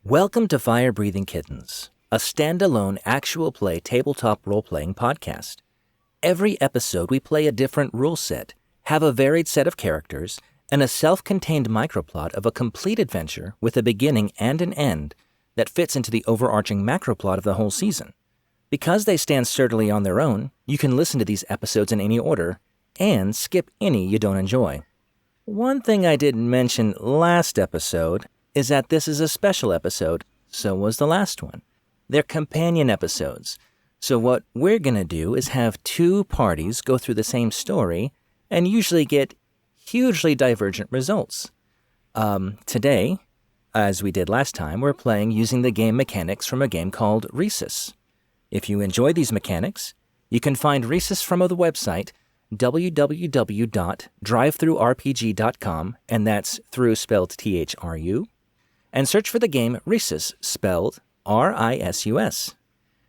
Welcome to Fire Breathing Kittens, a standalone actual play tabletop role-playing podcast. Every episode we play a different rule set, have a varied set of characters, and a self-contained microplot of a complete adventure with a beginning and an end that fits into the overarching macroplot of the whole season. Because they stand sturdily on their own, you can listen to these episodes in any order and skip any you don't enjoy. One thing I didn't mention last episode is that this is a special episode, so was the last one. They're companion episodes, so what we're going to do is have two parties go through the same story and usually get hugely divergent results. Today, as we did last time, we're playing using the game mechanics from a game called Risus. If you enjoy these mechanics, you can find Risus from the website www.drivethroughrpg.com, and that's through spelled THRU, and search for the game Risus, spelled RISUS.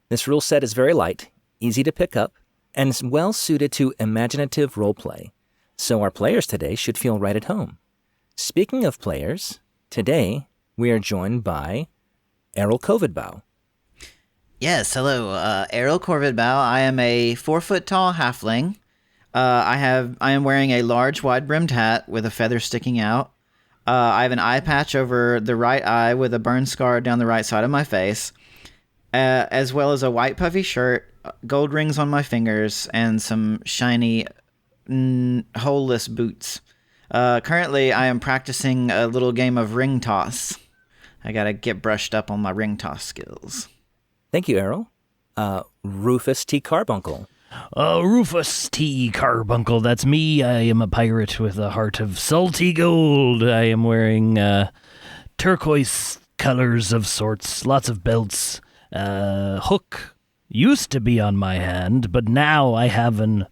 This rule set is very light, easy to pick up, and is well suited to imaginative roleplay, so our players today should feel right at home. Speaking of players, today we are joined by Errol Covidbow. Yes, hello, Errol Corvidbow. I am a 4-foot-tall halfling. I am wearing a large, wide-brimmed hat with a feather sticking out. I have an eye patch over the right eye with a burn scar down the right side of my face, as well as a white puffy shirt, gold rings on my fingers, and some shiny, holeless boots. Currently, I am practicing a little game of ring toss. I gotta get brushed up on my ring toss skills. Thank you, Errol. Rufus T. Carbuncle. Rufus T. Carbuncle, that's me. I am a pirate with a heart of salty gold. I am wearing turquoise colors of sorts, lots of belts. Hook used to be on my hand, but now I have an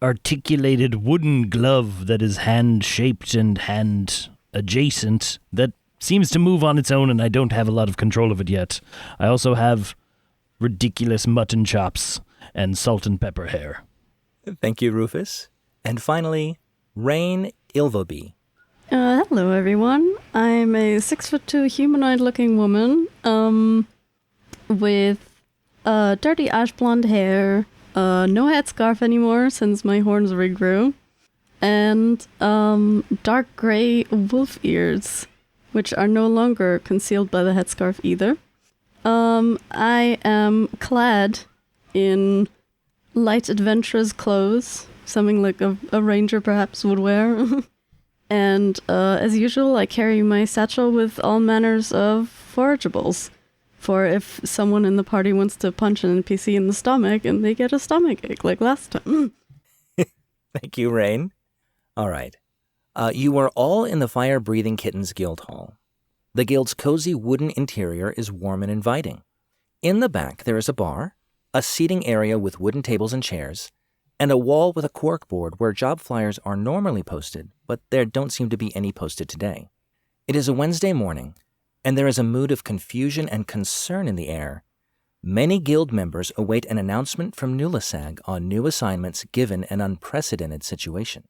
articulated wooden glove that is hand-shaped and hand-adjacent that seems to move on its own, and I don't have a lot of control of it yet. I also have ridiculous mutton chops and salt and pepper hair. Thank you, Rufus. And finally, Reine Ilvoby. Hello, everyone. I'm a 6'2" humanoid-looking woman, with dirty ash blonde hair, no headscarf anymore since my horns regrew, and dark gray wolf ears, which are no longer concealed by the headscarf either. I am clad in light adventurous clothes, something like a ranger perhaps would wear. And as usual, I carry my satchel with all manners of forageables, for if someone in the party wants to punch an NPC in the stomach and they get a stomachache like last time. Thank you, Reine. All right. You are all in the Fire Breathing Kittens Guild Hall. The guild's cozy wooden interior is warm and inviting. In the back, there is a bar, a seating area with wooden tables and chairs, and a wall with a corkboard where job flyers are normally posted, but there don't seem to be any posted today. It is a Wednesday morning, and there is a mood of confusion and concern in the air. Many guild members await an announcement from Nulasag on new assignments given an unprecedented situation.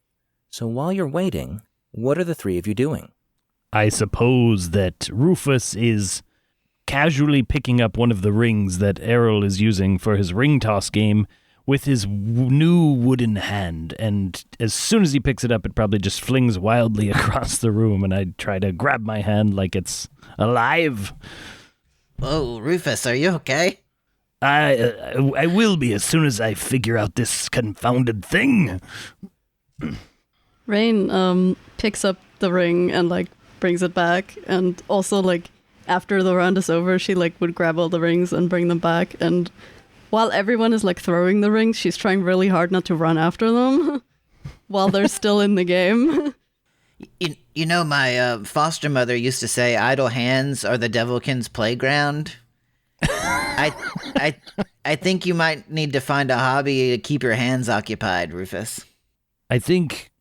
So while you're waiting, what are the three of you doing? I suppose that Rufus is casually picking up one of the rings that Errol is using for his ring toss game with his new wooden hand, and as soon as he picks it up, it probably just flings wildly across the room, and I try to grab my hand like it's alive. Whoa, Rufus, are you okay? I will be as soon as I figure out this confounded thing. Reine picks up the ring and brings it back, and also after the round is over, she would grab all the rings and bring them back, and while everyone is throwing the rings, she's trying really hard not to run after them while they're still in the game. You know, my foster mother used to say idle hands are the devilkin's playground. I think you might need to find a hobby to keep your hands occupied, Rufus. I think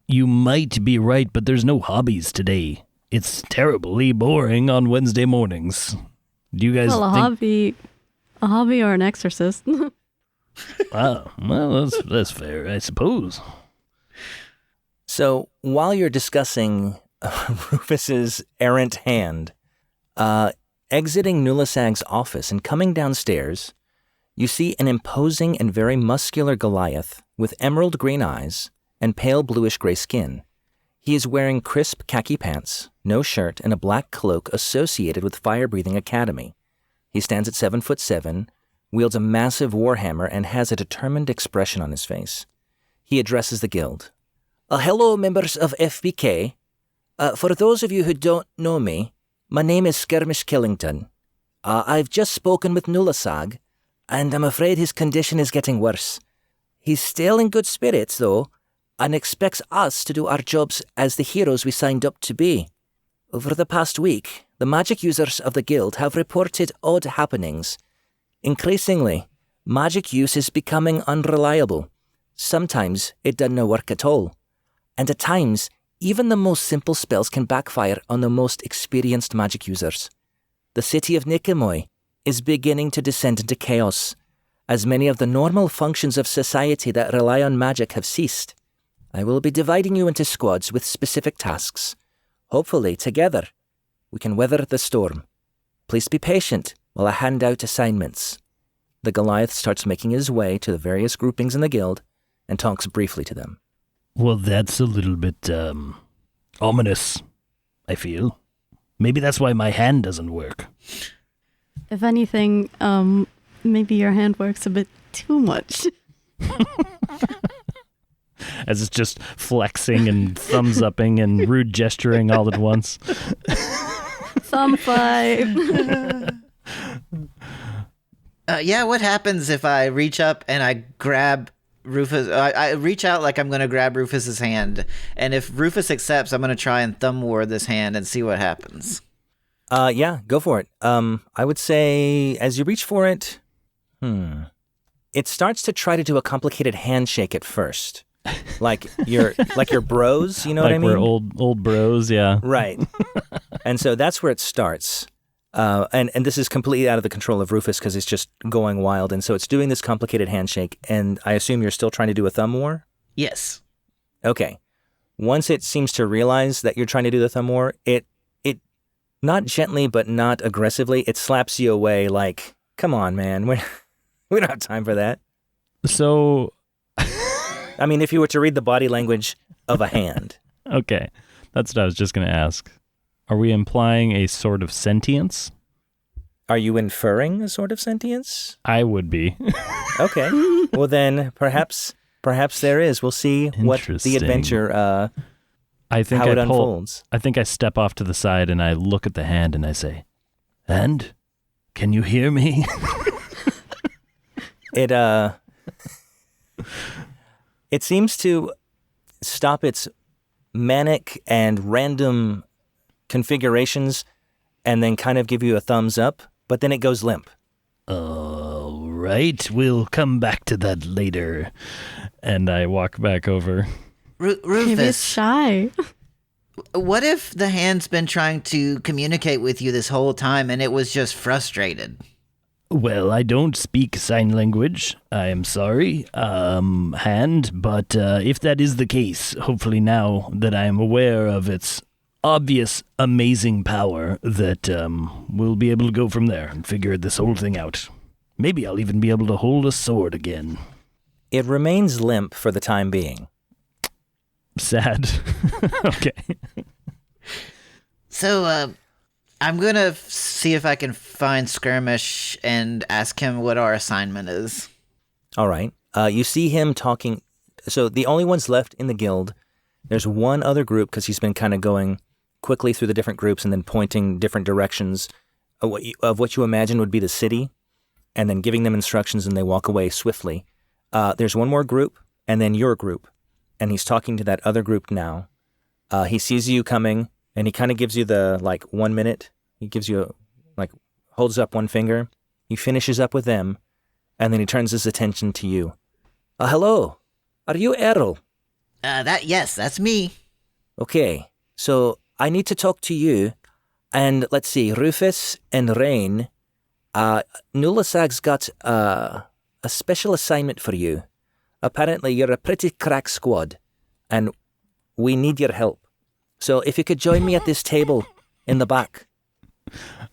you might be right, but there's no hobbies today. It's terribly boring on Wednesday mornings. Do you guys think... A hobby or an exorcist. Wow, well, that's fair, I suppose. So while you're discussing Rufus's errant hand, Exiting Nulasag's office and coming downstairs, you see an imposing and very muscular Goliath with emerald green eyes and pale bluish-gray skin. He is wearing crisp khaki pants, no shirt, and a black cloak associated with Fire Breathing Academy. He stands at 7'7", wields a massive warhammer, and has a determined expression on his face. He addresses the guild. Hello, members of FBK. For those of you who don't know me, my name is Skirmish Killington. I've just spoken with Nulasag, and I'm afraid his condition is getting worse. He's still in good spirits, though, and expects us to do our jobs as the heroes we signed up to be. Over the past week, the magic users of the guild have reported odd happenings. Increasingly, magic use is becoming unreliable. Sometimes it does no work at all. And at times, even the most simple spells can backfire on the most experienced magic users. The city of Nicomoy is beginning to descend into chaos, as many of the normal functions of society that rely on magic have ceased. I will be dividing you into squads with specific tasks. Hopefully, together, we can weather the storm. Please be patient while I hand out assignments. The Goliath starts making his way to the various groupings in the guild and talks briefly to them. Well, that's a little bit, ominous, I feel. Maybe that's why my hand doesn't work. If anything, maybe your hand works a bit too much. As it's just flexing and thumbs-upping and rude gesturing all at once. Thumb fight. Yeah, what happens if I reach up and I grab Rufus? I reach out like I'm going to grab Rufus's hand. And if Rufus accepts, I'm going to try and thumb war this hand and see what happens. Yeah, go for it. I would say as you reach for it, it starts to try to do a complicated handshake at first. Like your bros, you know what I mean? Like we're old bros, yeah. Right. And so that's where it starts. And this is completely out of the control of Rufus because it's just going wild. And so it's doing this complicated handshake. And I assume you're still trying to do a thumb war? Yes. Okay. Once it seems to realize that you're trying to do the thumb war, it not gently but not aggressively, it slaps you away like, come on, man. We don't have time for that. So... I mean, if you were to read the body language of a hand. Okay. That's what I was just going to ask. Are we implying a sort of sentience? Are you inferring a sort of sentience? I would be. Okay. Well, then perhaps there is. We'll see what the adventure, I think how it unfolds. I think I step off to the side and I look at the hand and I say, "Hand, can you hear me?" It seems to stop its manic and random configurations and then kind of give you a thumbs up, but then it goes limp. All right, we'll come back to that later. And I walk back over. Rufus. Maybe it's shy. What if the hand's been trying to communicate with you this whole time and it was just frustrated? Well, I don't speak sign language. I am sorry, hand, but if that is the case, hopefully now that I am aware of its obvious, amazing power, that we'll be able to go from there and figure this whole thing out. Maybe I'll even be able to hold a sword again. It remains limp for the time being. Sad. Okay. So, I'm going to see if I can find Skirmish and ask him what our assignment is. All right. You see him talking. So the only ones left in the guild, there's one other group because he's been kind of going quickly through the different groups and then pointing different directions of what you imagine would be the city and then giving them instructions and they walk away swiftly. There's one more group and then your group. And he's talking to that other group now. He sees you coming. And he kind of gives you the, 1 minute. He gives you, holds up one finger. He finishes up with them. And then he turns his attention to you. Hello. Are you Errol? Yes, that's me. Okay. So I need to talk to you. And let's see, Rufus and Reine. Nulasag's got a special assignment for you. Apparently you're a pretty crack squad. And we need your help. So if you could join me at this table in the back.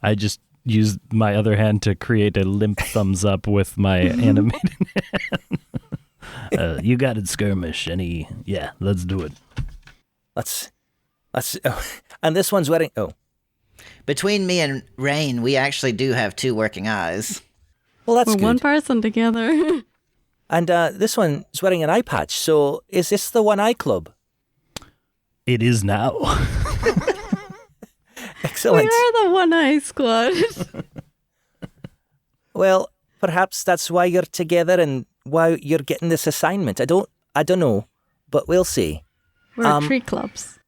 I just use my other hand to create a limp thumbs up with my animated hand. You got it, Skirmish. Yeah, let's do it. Let's and this one's wearing, Between me and Reine, we actually do have 2 working eyes. well, that's We're good. one person together. And this one is wearing an eye patch. So is this the One Eye Club? It is now. Excellent. We are the One Eye Squad. Well, perhaps that's why you're together and why you're getting this assignment. I don't know, but we'll see. We're tree clubs.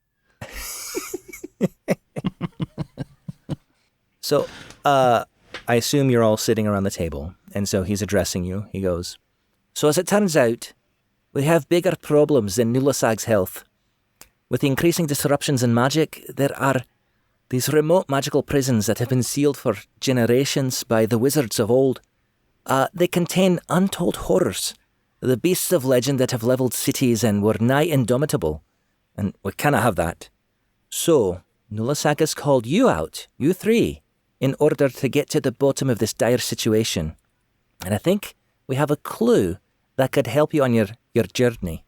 So, I assume you're all sitting around the table, and so he's addressing you. He goes, "So as it turns out, we have bigger problems than Nulasag's health. With the increasing disruptions in magic, there are these remote magical prisons that have been sealed for generations by the wizards of old. They contain untold horrors, the beasts of legend that have leveled cities and were nigh indomitable, and we cannot have that. So, Nulasag has called you out, you 3, in order to get to the bottom of this dire situation. And I think we have a clue that could help you on your journey."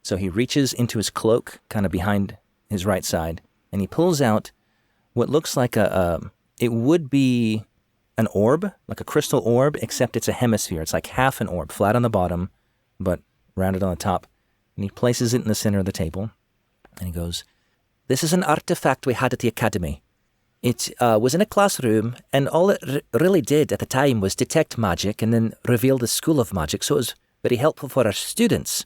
So he reaches into his cloak, kind of behind his right side, and he pulls out what looks like it would be an orb, like a crystal orb, except it's a hemisphere. It's like half an orb, flat on the bottom, but rounded on the top. And he places it in the center of the table, and he goes, "This is an artifact we had at the academy. It was in a classroom, and all it really did at the time was detect magic and then reveal the school of magic, so it was very helpful for our students.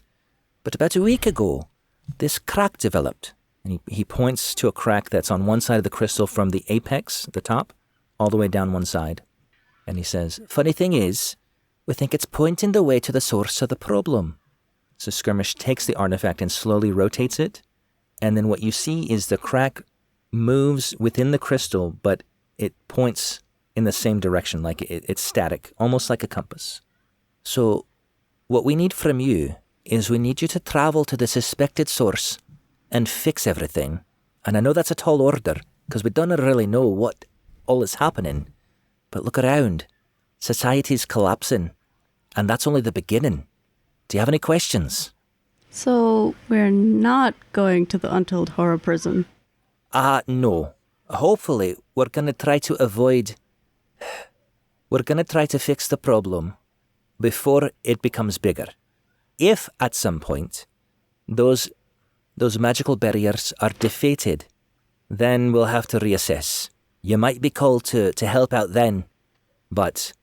But about a week ago, this crack developed." And he points to a crack that's on one side of the crystal from the apex, the top, all the way down one side. And he says, "Funny thing is, we think it's pointing the way to the source of the problem." So Skirmish takes the artifact and slowly rotates it. And then what you see is the crack moves within the crystal, but it points in the same direction, like it's static, almost like a compass. "So what we need from you is we need you to travel to the suspected source and fix everything. And I know that's a tall order, because we don't really know what all is happening. But look around. Society's collapsing. And that's only the beginning. Do you have any questions?" So we're not going to the Untold Horror Prison. No. Hopefully, we're going to try to fix the problem before it becomes bigger. If, at some point, those magical barriers are defeated, then we'll have to reassess. You might be called to help out then. But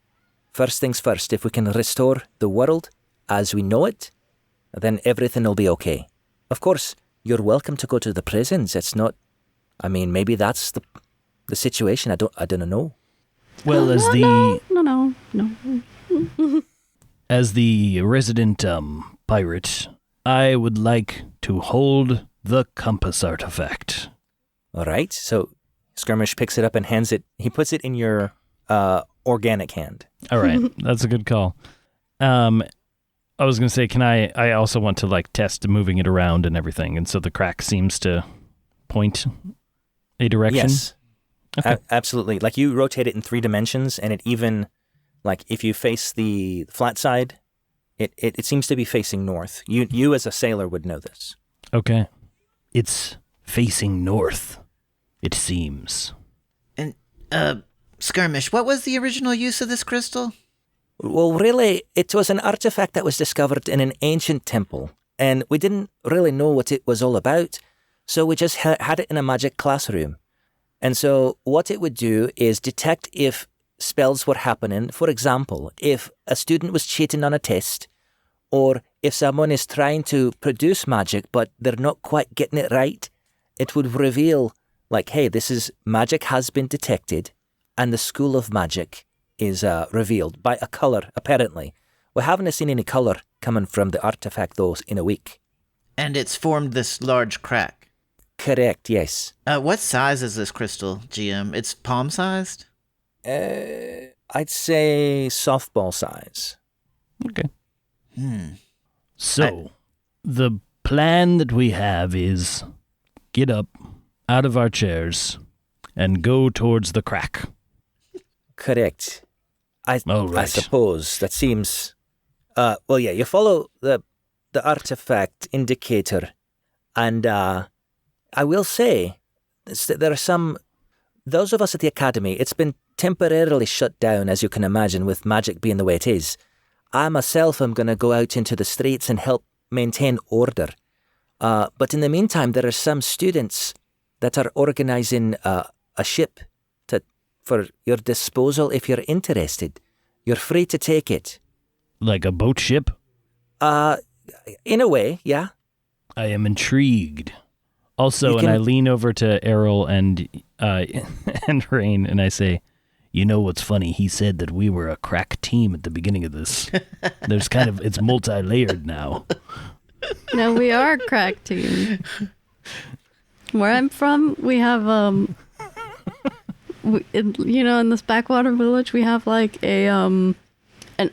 first things first, if we can restore the world as we know it, then everything will be okay. Of course, you're welcome to go to the prisons. It's not... I mean, maybe that's the situation. I don't know. Well, No. as the resident pirate, I would like to hold the compass artifact. All right. So Skirmish picks it up and hands it. He puts it in your organic hand. All right. That's a good call. I was going to say, I also want to test moving it around and everything. And so the crack seems to point a direction. Yes. Okay. Absolutely. Like you rotate it in 3 dimensions, and it even, like if you face the flat side, it seems to be facing north. You as a sailor would know this. Okay. It's facing north, it seems. And, Skirmish, what was the original use of this crystal? Well, really, it was an artifact that was discovered in an ancient temple, and we didn't really know what it was all about, so we just had it in a magic classroom. And so what it would do is detect if spells were happening. For example, if a student was cheating on a test, or if someone is trying to produce magic but they're not quite getting it right, it would reveal, hey, magic has been detected, and the school of magic is revealed by a color, apparently. We haven't seen any color coming from the artifact, though, in a week. And it's formed this large crack. Correct, yes. What size is this crystal, GM? It's palm-sized? I'd say softball size. Okay. So, the plan that we have is get up out of our chairs and go towards the crack. correct. I right. suppose that seems. Well, yeah. You follow the artifact indicator, and I will say there are some. Those of us at the academy, it's been temporarily shut down, as you can imagine, with magic being the way it is. I myself am going to go out into the streets and help maintain order. But in the meantime, there are some students that are organizing a ship for your disposal if you're interested. You're free to take it. Like a boat ship? In a way, yeah. I am intrigued. Also, I lean over to Errol and Reine, and I say, you know what's funny? He said that we were a crack team at the beginning of this. It's multi-layered now. No, we are a crack team. Where I'm from, we have, in this backwater village, we have like an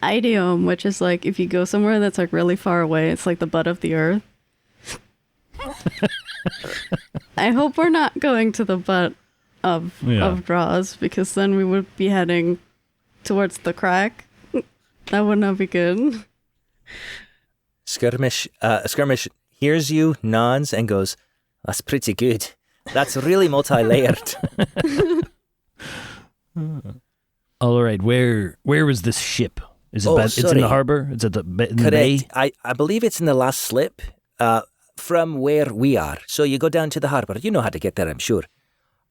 idiom, which is like if you go somewhere that's like really far away, it's like the butt of the earth. I hope we're not going to the butt of draws, because then we would be heading towards the crack. That would not be good. Skirmish hears you, nods, and goes, "That's pretty good. That's really multi-layered." All right, where is this ship? Is it? It's in the harbor. It's at the in the bay. I believe it's in the last slip. From where we are. So you go down to the harbor. You know how to get there, I'm sure.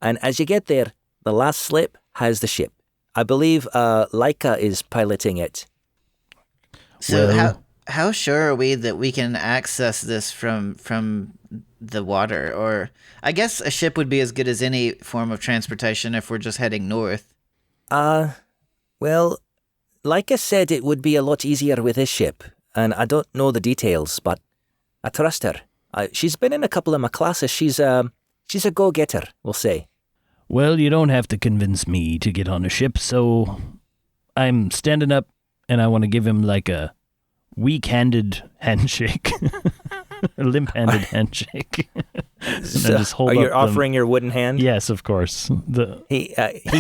And as you get there, the last slip has the ship. I believe Laika is piloting it. So how sure are we that we can access this from the water? Or I guess a ship would be as good as any form of transportation if we're just heading north. Well, Laika said it would be a lot easier with this ship. And I don't know the details, but I trust her. She's been in a couple of my classes. She's a go-getter, we'll say. Well, you don't have to convince me to get on a ship, so I'm standing up, and I want to give him like a weak-handed handshake, a limp-handed handshake. So, are you offering your wooden hand? Yes, of course. He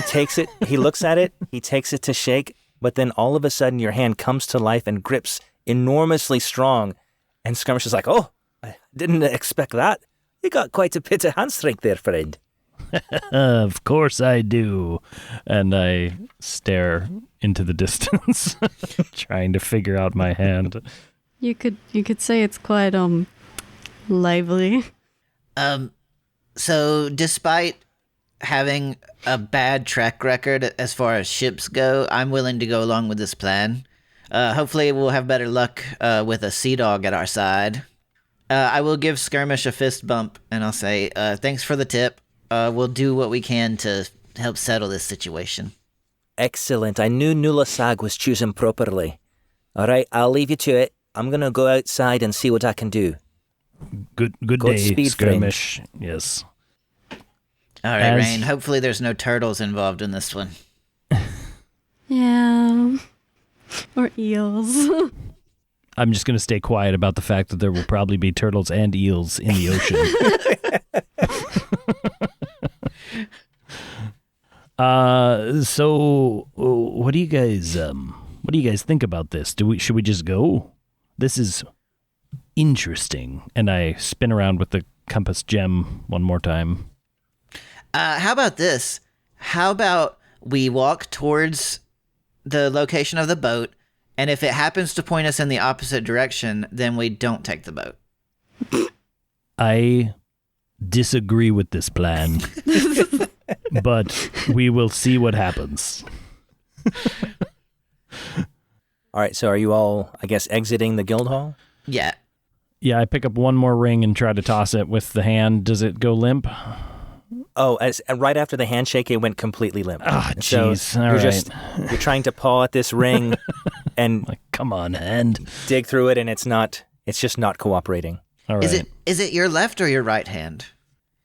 takes it. He looks at it. He takes it to shake, but then all of a sudden, your hand comes to life and grips enormously strong. And Skirmish is like, "Oh, I didn't expect that. You got quite a bit of hand strength there, friend." Of course I do. And I stare into the distance, trying to figure out my hand. You could say it's quite lively. So despite having a bad track record as far as ships go, I'm willing to go along with this plan. Hopefully we'll have better luck with a sea dog at our side. I will give Skirmish a fist bump, and I'll say, thanks for the tip. We'll do what we can to help settle this situation. Excellent. I knew Nulasag was choosing properly. All right, I'll leave you to it. I'm going to go outside and see what I can do. Good day, speed, Skirmish. Friend. Yes. All right, Reine. Hopefully there's no turtles involved in this one. Yeah. Or eels. I'm just going to stay quiet about the fact that there will probably be turtles and eels in the ocean. So what do you guys think about this? Should we just go? This is interesting. And I spin around with the compass gem one more time. How about this? How about we walk towards the location of the boat, and if it happens to point us in the opposite direction, then we don't take the boat. I disagree with this plan, but we will see what happens. All right, so are you all, I guess, exiting the guild hall? Yeah. Yeah, I pick up one more ring and try to toss it with the hand. Does it go limp? Oh, right after the handshake, it went completely limp. Ah, jeez. So you're trying to paw at this ring and like, come on, hand. Dig through it, and it's just not cooperating. All right. Is it your left or your right hand?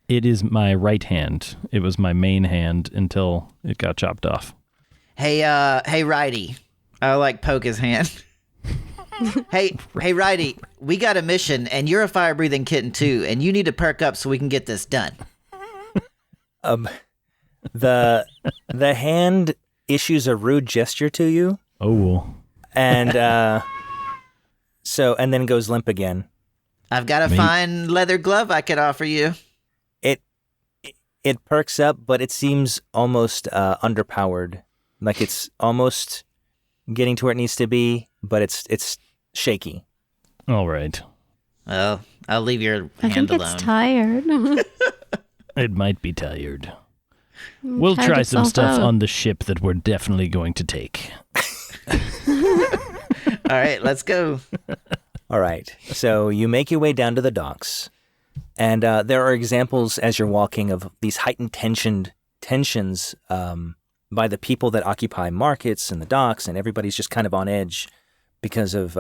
It is my right hand. It was my main hand until it got chopped off. Hey, righty. I poke his hand. Hey, righty. We got a mission, and you're a fire-breathing kitten too, and you need to perk up so we can get this done. The hand issues a rude gesture to you. Oh. And and then goes limp again. I've got a fine leather glove I could offer you. It perks up, but it seems almost underpowered. Like it's almost getting to where it needs to be, but it's shaky. All right. Well, I'll leave your I hand think alone. it's tired. It might be tired. We'll Tired try some itself stuff out. on the ship that we're definitely going to take. All right, let's go. All right. So you make your way down to the docks, and there are examples as you're walking of these heightened tensions by the people that occupy markets and the docks, and everybody's just kind of on edge because of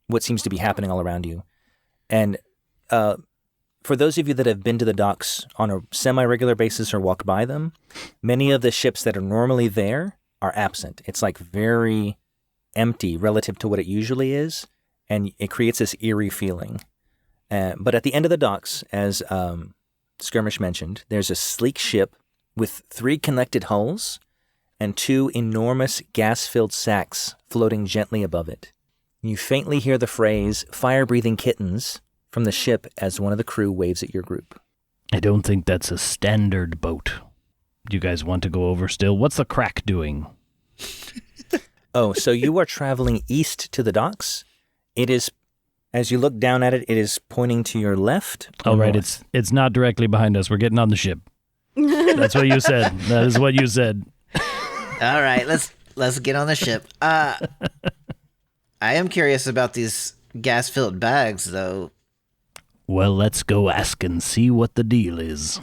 what seems to be happening all around you. And for those of you that have been to the docks on a semi-regular basis or walked by them, many of the ships that are normally there are absent. It's like very empty relative to what it usually is, and it creates this eerie feeling. But at the end of the docks, as Skirmish mentioned, there's a sleek ship with 3 connected hulls and 2 enormous gas-filled sacks floating gently above it. You faintly hear the phrase, "fire-breathing kittens," from the ship as one of the crew waves at your group. I don't think that's a standard boat. Do you guys want to go over still? What's the crack doing? Oh, so you are traveling east to the docks? It is, as you look down at it, it is pointing to your left. Oh, right. north? It's not directly behind us. We're getting on the ship. That's what you said. That is what you said. All right, let's get on the ship. I am curious about these gas-filled bags, though. Well, let's go ask and see what the deal is.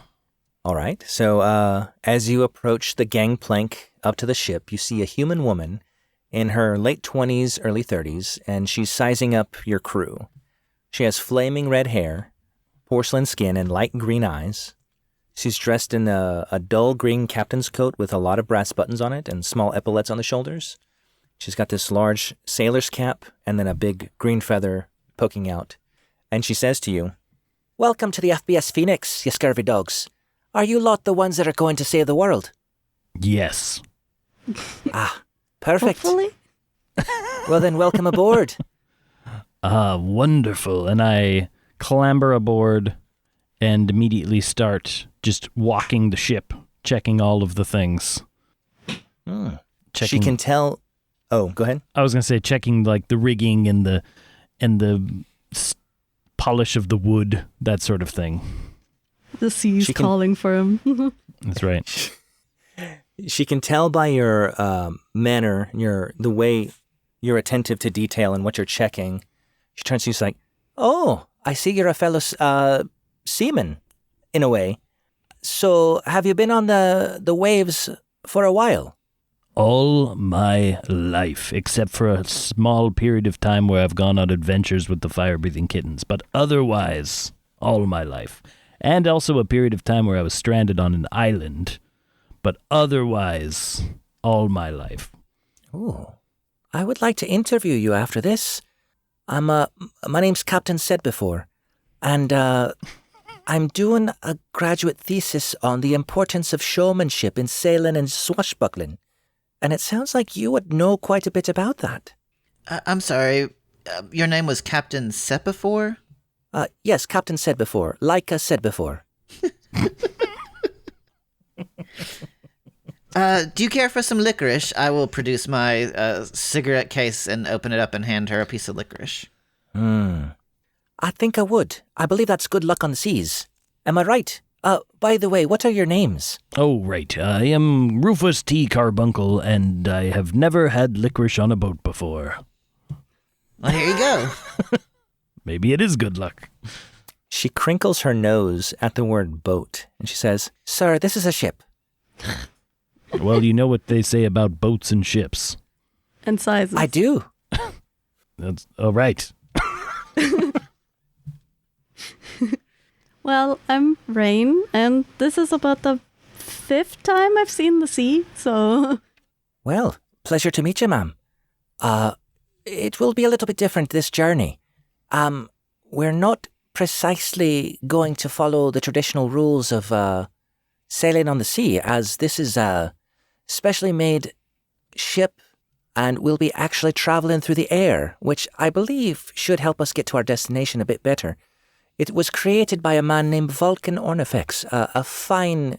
All right. So as you approach the gangplank up to the ship, you see a human woman in her late 20s, early 30s, and she's sizing up your crew. She has flaming red hair, porcelain skin, and light green eyes. She's dressed in a dull green captain's coat with a lot of brass buttons on it and small epaulets on the shoulders. She's got this large sailor's cap and then a big green feather poking out. And she says to you, "Welcome to the FBS Phoenix, you scurvy dogs. Are you lot the ones that are going to save the world?" Yes. "Ah, perfect. Hopefully. Well then, welcome aboard." Wonderful. And I clamber aboard and immediately start just walking the ship, checking all of the things. She can tell... Oh, go ahead. I was going to say checking like the rigging and the polish of the wood, that sort of thing. The sea's She can- calling for him. That's right. She can tell by your manner, the way you're attentive to detail and what you're checking. She turns to you, she's like, "Oh, I see you're a fellow seaman, in a way. So have you been on the waves for a while?" All my life, except for a small period of time where I've gone on adventures with the fire-breathing kittens, but otherwise, all my life. And also a period of time where I was stranded on an island, but otherwise, all my life. "Oh, I would like to interview you after this. My name's Captain Said Before, and I'm doing a graduate thesis on the importance of showmanship in sailing and swashbuckling. And it sounds like you would know quite a bit about that." I'm sorry, your name was Captain Sepifor? Yes, Captain Said Before, like I said before. Do you care for some licorice? I will produce my cigarette case and open it up and hand her a piece of licorice. I think I would. I believe that's good luck on the seas. Am I right? By the way, what are your names? Oh, right. I am Rufus T. Carbuncle, and I have never had licorice on a boat before. Well, here you go. Maybe it is good luck. She crinkles her nose at the word boat, and she says, "Sir, this is a ship." Well, you know what they say about boats and ships. And sizes. "I do." That's all right. Well, I'm Reine, and this is about the 5th time I've seen the sea, so... "Well, pleasure to meet you, ma'am. It will be a little bit different this journey. We're not precisely going to follow the traditional rules of sailing on the sea, as this is specially made ship, and we'll be actually traveling through the air, which I believe should help us get to our destination a bit better. It was created by a man named Vulcan Ornifex, a fine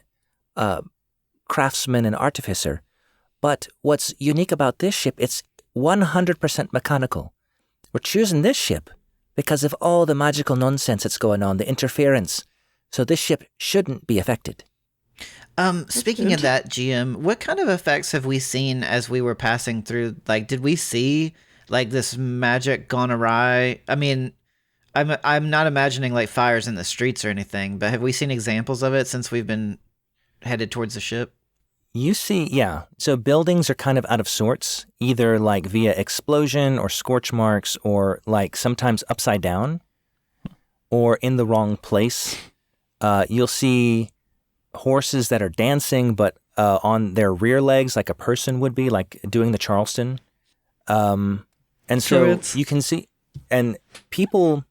craftsman and artificer. But what's unique about this ship, it's 100% mechanical. We're choosing this ship because of all the magical nonsense that's going on, the interference. So this ship shouldn't be affected. Speaking of that, GM, what kind of effects have we seen as we were passing through? Like, did we see like this magic gone awry? I mean, I'm not imagining like fires in the streets or anything, but have we seen examples of it since we've been headed towards the ship? You see, yeah. So buildings are kind of out of sorts, either like via explosion or scorch marks or like sometimes upside down or in the wrong place. You'll see horses that are dancing, but on their rear legs, like a person would be, like doing the Charleston. And so you can see, and people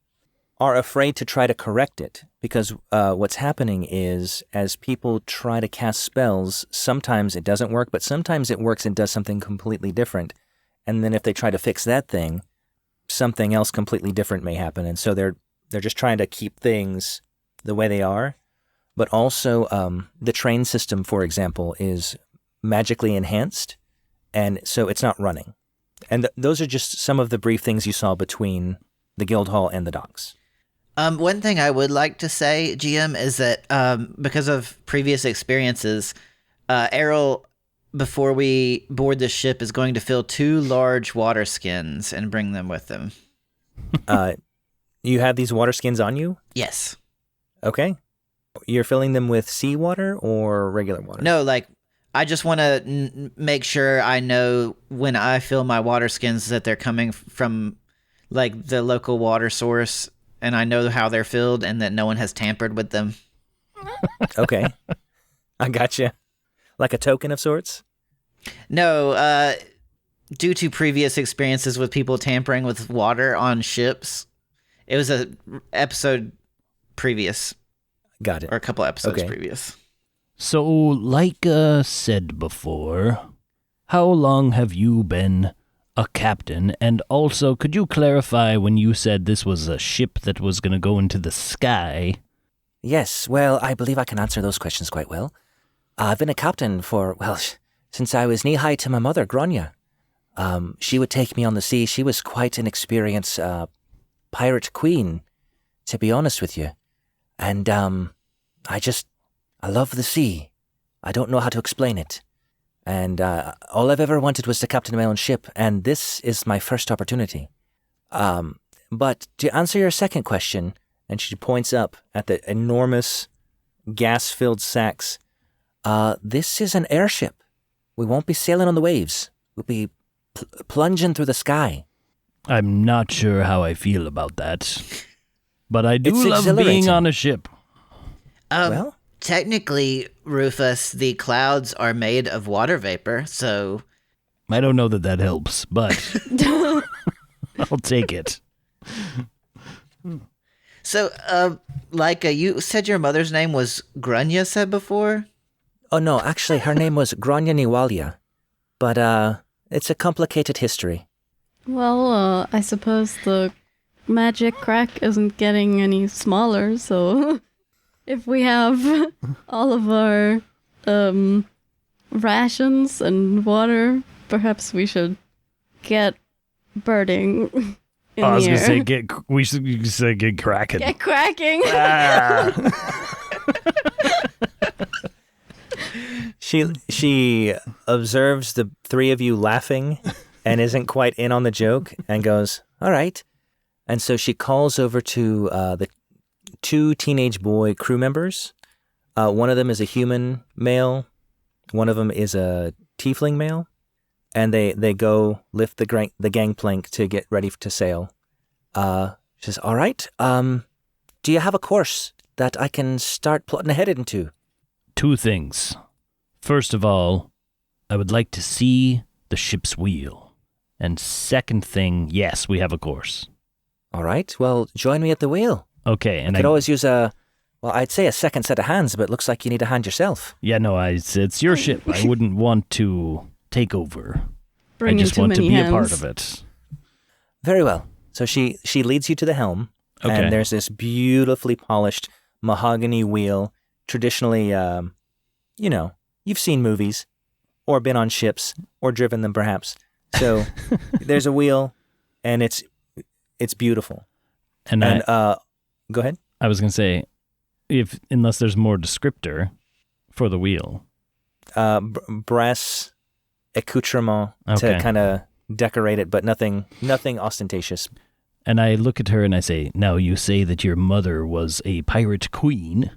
are afraid to try to correct it because what's happening is as people try to cast spells, sometimes it doesn't work, but sometimes it works and does something completely different. And then if they try to fix that thing, something else completely different may happen. And so they're just trying to keep things the way they are. But also the train system, for example, is magically enhanced, and so it's not running. And those are just some of the brief things you saw between the Guildhall and the docks. One thing I would like to say, GM, is that because of previous experiences, Errol, before we board the ship, is going to fill 2 large water skins and bring them with him. You have these water skins on you? Yes. Okay. You're filling them with seawater or regular water? No, like, I just want to make sure I know when I fill my water skins that they're coming from, like, the local water source, and I know how they're filled and that no one has tampered with them. Okay. I gotcha. Like a token of sorts? No, due to previous experiences with people tampering with water on ships, it was a episode previous. Got it. Or a couple episodes previous. So, like said before, how long have you been a captain? And also, could you clarify when you said this was a ship that was going to go into the sky? Yes, well, I believe I can answer those questions quite well. I've been a captain for, well, since I was knee-high to my mother, Grania. She would take me on the sea. She was quite an experienced pirate queen, to be honest with you. And I love the sea. I don't know how to explain it. And all I've ever wanted was to captain my own ship, and this is my first opportunity. But to answer your second question, and she points up at the enormous gas-filled sacks, this is an airship. We won't be sailing on the waves. We'll be plunging through the sky. I'm not sure how I feel about that. But I do love being exhilarating. on a ship. Well, Technically, Rufus, the clouds are made of water vapor, so... I don't know that helps, but I'll take it. So, you said your mother's name was Grunya said before? oh no, actually her name was Grania Niwalia. But it's a complicated history. Well, I suppose the magic crack isn't getting any smaller, so if we have all of our rations and water, perhaps we should get birding in I was the gonna air. say we should say get cracking. Get cracking. She observes the 3 of you laughing and isn't quite in on the joke and goes, all right. And so she calls over to the 2 teenage boy crew members. One of them is a human male. One of them is a tiefling male. And they go lift the gangplank to get ready to sail. She says, all right, do you have a course that I can start plotting ahead into? 2 things. First of all, I would like to see the ship's wheel. And second thing, yes, we have a course. All right, well, join me at the wheel. Okay, and I could always use a Well, I'd say a second set of hands, but it looks like you need a hand yourself. Yeah, no, it's your ship. I wouldn't want to take over. Bringing I just too want to many be hands. a part of it. Very well. So she leads you to the helm, Okay. and there's this beautifully polished mahogany wheel. Traditionally, you've seen movies, or been on ships, or driven them perhaps. So there's a wheel, and it's beautiful. And Go ahead. I was going to say, unless there's more descriptor for the wheel. Brass accoutrement Okay. to kind of decorate it, but nothing ostentatious. And I look at her and I say, now you say that your mother was a pirate queen.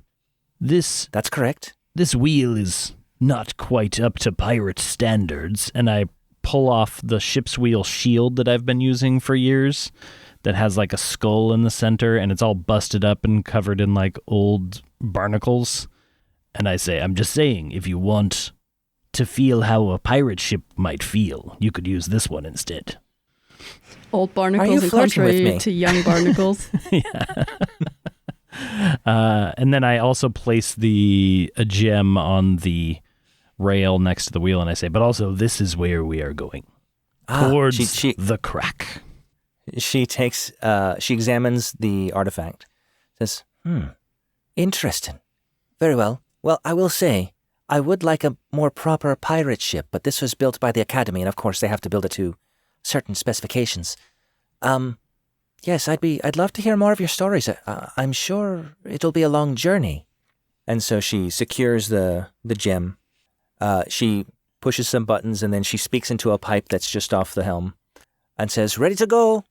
That's correct. This wheel is not quite up to pirate standards. And I pull off the ship's wheel shield that I've been using for years that has like a skull in the center and it's all busted up and covered in like old barnacles. And I say, I'm just saying, if you want to feel how a pirate ship might feel, you could use this one instead. Old Are barnacles you in flirting with contrary me? to young barnacles. And then I also place a gem on the rail next to the wheel, and I say, but also this is where we are going. Towards the crack. She examines the artifact. Says, interesting. Very well. Well, I will say, I would like a more proper pirate ship, but this was built by the Academy, and of course they have to build it to certain specifications. Yes, I'd love to hear more of your stories. I'm sure it'll be a long journey. And so she secures the gem. She pushes some buttons, and then she speaks into a pipe that's just off the helm and says, ready to go.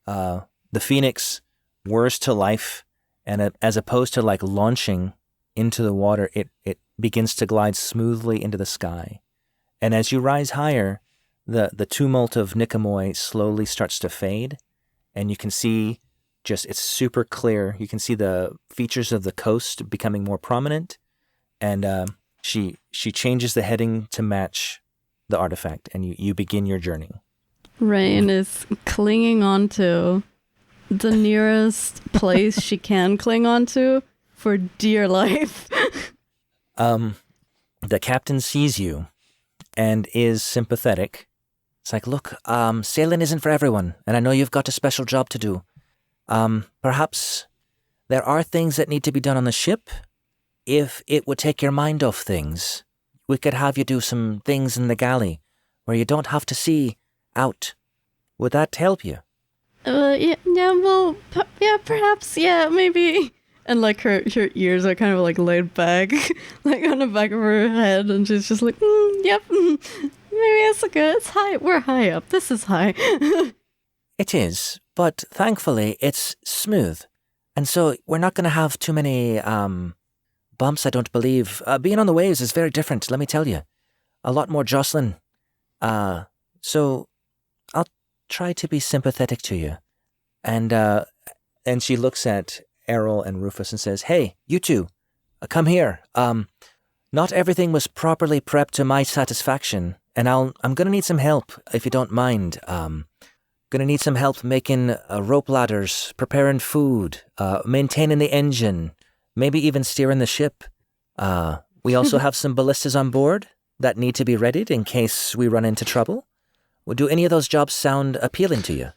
The Phoenix whirs to life, and as opposed to like launching into the water, it begins to glide smoothly into the sky. And as you rise higher, the tumult of Nicomoy slowly starts to fade, and you can see it's super clear. You can see the features of the coast becoming more prominent, and she changes the heading to match the artifact, and you begin your journey. Reine is clinging onto the nearest place she can cling onto for dear life. The captain sees you and is sympathetic. It's like, look, sailing isn't for everyone, and I know you've got a special job to do. Perhaps there are things that need to be done on the ship. If it would take your mind off things, we could have you do some things in the galley where you don't have to see out. Would that help you? Perhaps, maybe. And like her ears are kind of like laid back, like on the back of her head, and she's just like, maybe it's okay. It's high. We're high up. This is high. It is, but thankfully it's smooth. And so we're not going to have too many bumps, I don't believe. Being on the waves is very different, let me tell you. A lot more jostling. So I'll try to be sympathetic to you. And she looks at Errol and Rufus and says, hey, you two, come here. Not everything was properly prepped to my satisfaction, and I'm going to need some help, if you don't mind. Going to need some help making rope ladders, preparing food, maintaining the engine, maybe even steering the ship. We also have some ballistas on board that need to be readied in case we run into trouble. Do any of those jobs sound appealing to you?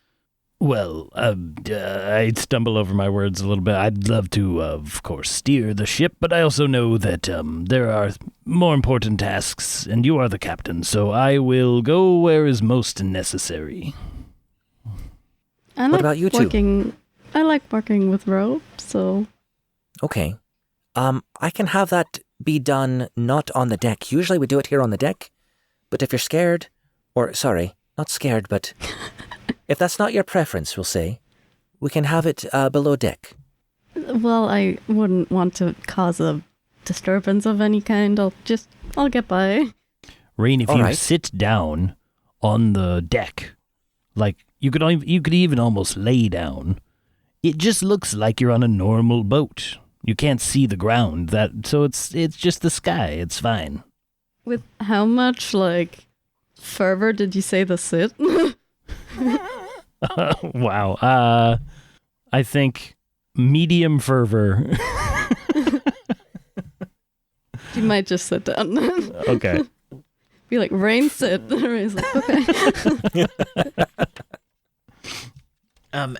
Well, I stumble over my words a little bit. I'd love to, of course, steer the ship, but I also know that there are more important tasks, and you are the captain, so I will go where is most necessary. What about you two? I like working with rope, so... Okay. I can have that be done not on the deck. Usually we do it here on the deck, but if you're scared, not scared, but... If that's not your preference, we'll say, we can have it below deck. Well, I wouldn't want to cause a disturbance of any kind. I'll get by. Reine, if All you right. sit down on the deck, like you could even almost lay down, it just looks like you're on a normal boat. You can't see the ground, so it's just the sky. It's fine. With how much fervor did you say the sit? Wow. I think medium fervor. She might just sit down. Okay. Be like, Reine, sit. Reine's like, okay.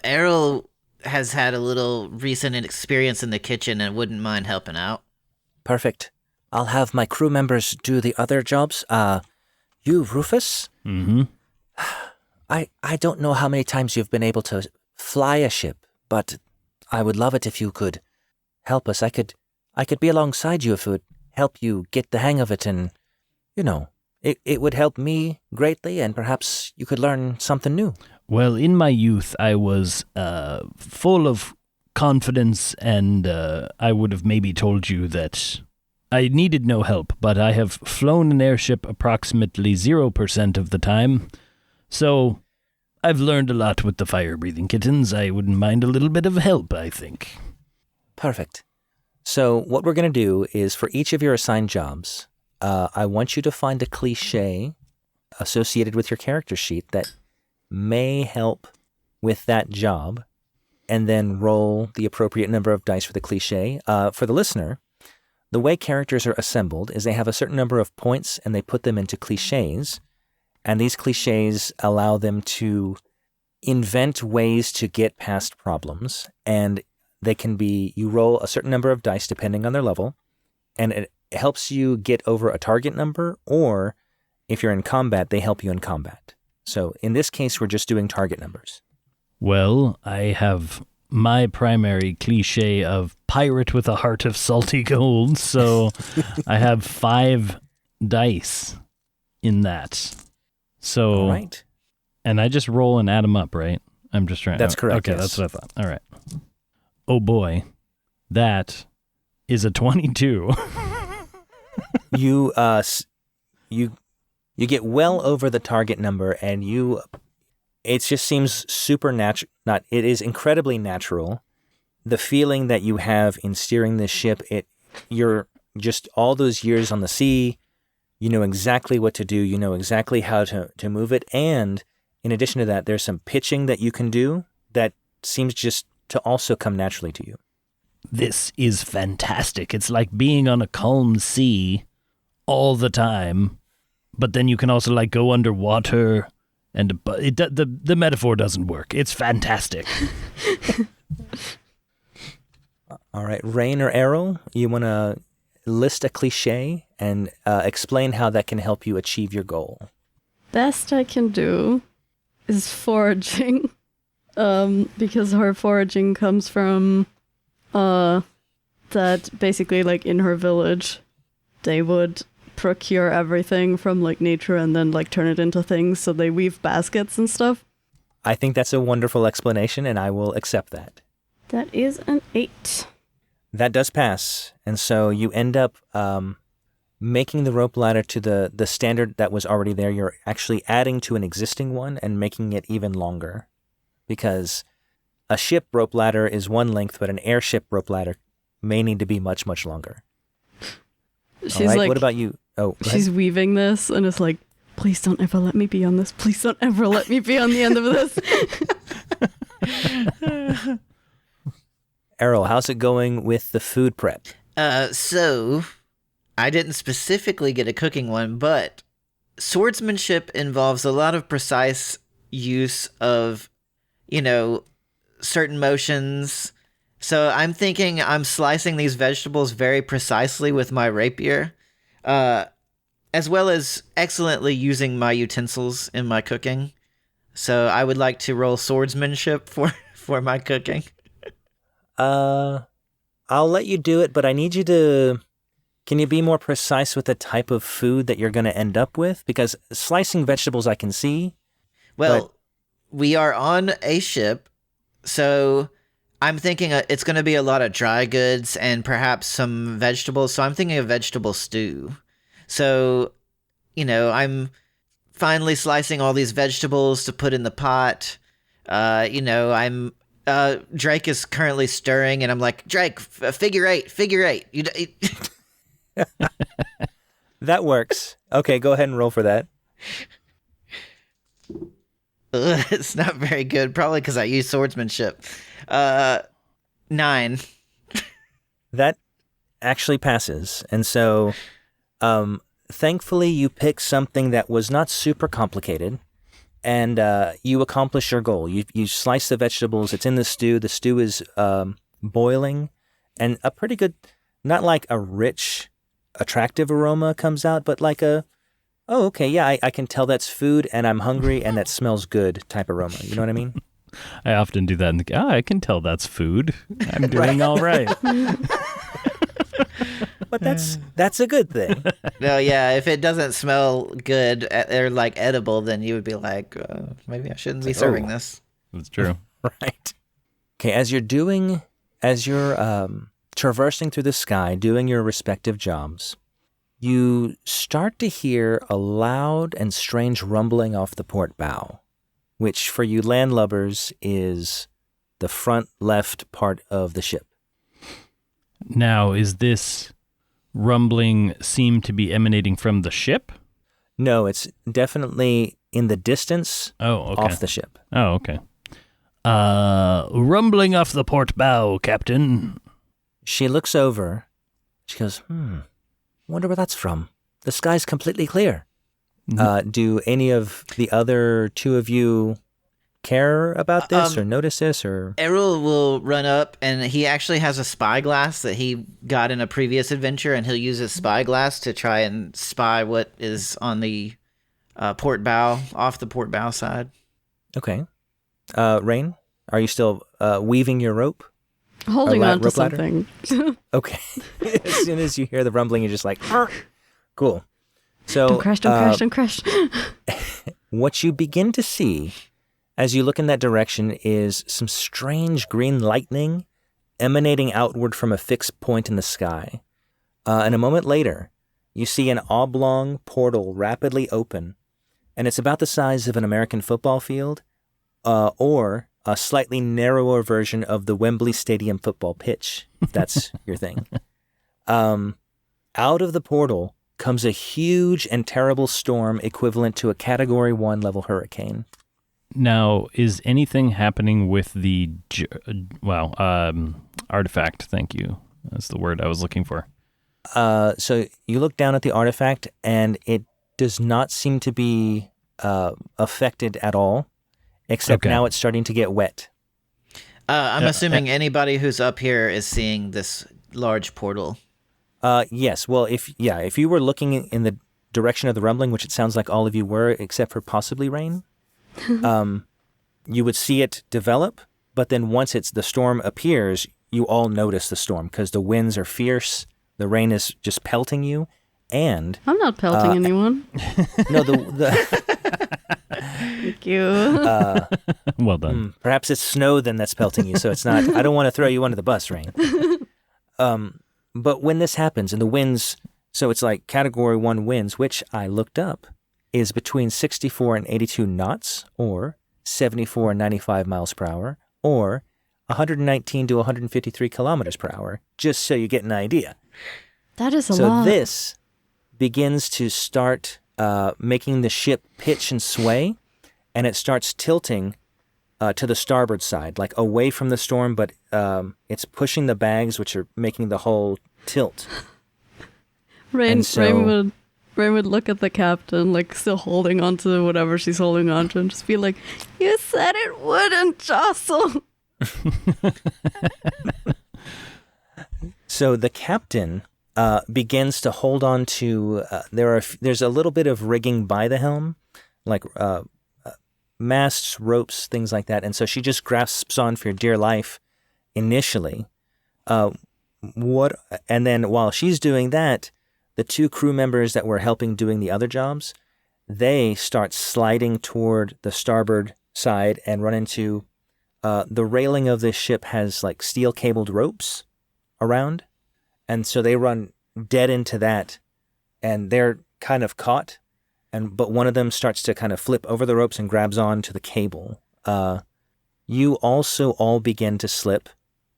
Errol has had a little recent experience in the kitchen and wouldn't mind helping out. Perfect. I'll have my crew members do the other jobs. You, Rufus? Mm-hmm. I don't know how many times you've been able to fly a ship, but I would love it if you could help us. I could be alongside you if it would help you get the hang of it, and, it would help me greatly, and perhaps you could learn something new. Well, in my youth, I was full of confidence, and I would have maybe told you that I needed no help, but I have flown an airship approximately 0% of the time, so I've learned a lot with the fire-breathing kittens. I wouldn't mind a little bit of help, I think. Perfect. So what we're going to do is, for each of your assigned jobs, I want you to find a cliche associated with your character sheet that may help with that job, and then roll the appropriate number of dice for the cliche. For the listener, the way characters are assembled is they have a certain number of points, and they put them into cliches, and these cliches allow them to invent ways to get past problems, and they can be, you roll a certain number of dice depending on their level, and it helps you get over a target number, or if you're in combat, they help you in combat. So in this case, we're just doing target numbers. Well, I have my primary cliche of pirate with a heart of salty gold, so I have 5 dice in that. So, All right. And I just roll and add them up, right? I'm just trying. That's correct. Okay, yes. That's what I thought. All right. Oh boy, that is a 22. You get well over the target number, and it just seems super natural. It is incredibly natural. The feeling that you have in steering this ship, you're just all those years on the sea, you know exactly what to do, you know exactly how to move it, and in addition to that, there's some pitching that you can do that seems just to also come naturally to you. This is fantastic. It's like being on a calm sea all the time, but then you can also like go underwater, and the metaphor doesn't work. It's fantastic. All right, Reine or Errol, you want to list a cliche and explain how that can help you achieve your goal? Best I can do is foraging, because her foraging comes from that basically like in her village they would procure everything from like nature and then like turn it into things, so they weave baskets and stuff. I think that's a wonderful explanation, and I will accept that. That is an 8. That does pass, and so you end up making the rope ladder to the standard that was already there. You're actually adding to an existing one and making it even longer, because a ship rope ladder is one length, but an airship rope ladder may need to be much, much longer. She's all right, like, what about you? Oh, go she's ahead. weaving this and it's like, please don't ever let me be on this. Please don't ever let me be on the end of this. Errol, how's it going with the food prep? So I didn't specifically get a cooking one, but swordsmanship involves a lot of precise use of, certain motions. So I'm thinking I'm slicing these vegetables very precisely with my rapier, as well as excellently using my utensils in my cooking. So I would like to roll swordsmanship for my cooking. I'll let you do it, but I need you to... Can you be more precise with the type of food that you're going to end up with? Because slicing vegetables I can see. Well, we are on a ship, so I'm thinking it's going to be a lot of dry goods and perhaps some vegetables. So I'm thinking of vegetable stew. So, I'm finally slicing all these vegetables to put in the pot. I'm... Drake is currently stirring, and I'm like, Drake, figure eight. That works. Okay, go ahead and roll for that. It's not very good, probably because I use swordsmanship. 9. That actually passes. And so, thankfully, you pick something that was not super complicated, and you accomplish your goal. You slice the vegetables. It's in the stew. The stew is boiling, and a pretty good, not like a rich, attractive aroma comes out, but like a, oh, okay, yeah, I can tell that's food, and I'm hungry, and that smells good type aroma. You know what I mean? I often do that and think, I can tell that's food. I'm doing all right. But that's a good thing. No, yeah, if it doesn't smell good or like edible, then you would be like, maybe I shouldn't be serving this. That's true. Right. Okay, as you're traversing through the sky, doing your respective jobs, you start to hear a loud and strange rumbling off the port bow, which for you landlubbers is the front left part of the ship. Now, is this rumbling seem to be emanating from the ship? No, it's definitely in the distance off the ship. Oh, okay. Rumbling off the port bow, Captain. She looks over. She goes, wonder where that's from. The sky's completely clear. Mm-hmm. Do any of the other two of you care about this or notice this? Or Errol will run up, and he actually has a spyglass that he got in a previous adventure, and he'll use his spyglass to try and spy what is on the port bow, off the port bow side. Okay. Reine, are you still weaving your rope? Holding on to something. Okay. As soon as you hear the rumbling, you're just like, cool. So Don't crash. What you begin to see as you look in that direction is some strange green lightning emanating outward from a fixed point in the sky. And a moment later, you see an oblong portal rapidly open, and it's about the size of an American football field, or a slightly narrower version of the Wembley Stadium football pitch, if that's your thing. Out of the portal comes a huge and terrible storm equivalent to a Category 1 level hurricane. Now, is anything happening with the, artifact? Thank you. That's the word I was looking for. So you look down at the artifact, and it does not seem to be affected at all, except now it's starting to get wet. I'm assuming anybody who's up here is seeing this large portal. Yes. Well, if you were looking in the direction of the rumbling, which it sounds like all of you were, except for possibly Reine, you would see it develop. But then once the storm appears, you all notice the storm because the winds are fierce. The rain is just pelting you, and I'm not pelting anyone. No, the Thank you. Well done. Perhaps it's snow then that's pelting you, so it's not. I don't want to throw you under the bus, Reine. But when this happens and the winds, so it's like Category 1 winds, which I looked up, is between 64 and 82 knots, or 74 and 95 miles per hour, or 119 to 153 kilometers per hour, just so you get an idea. That is a lot. lot. So this begins to start making the ship pitch and sway, and it starts tilting to the starboard side, like away from the storm, but it's pushing the bags, which are making the hull tilt. Reine would look at the captain, like still holding on to whatever she's holding on to, and just be like, "You said it wouldn't jostle." So the captain begins to hold on to. There's a little bit of rigging by the helm, like masts, ropes, things like that, and so she just grasps on for dear life initially. And then while she's doing that, the two crew members that were helping doing the other jobs, they start sliding toward the starboard side and run into the railing of this ship has like steel cabled ropes around, and so they run dead into that, and they're kind of caught. But one of them starts to kind of flip over the ropes and grabs on to the cable. You also all begin to slip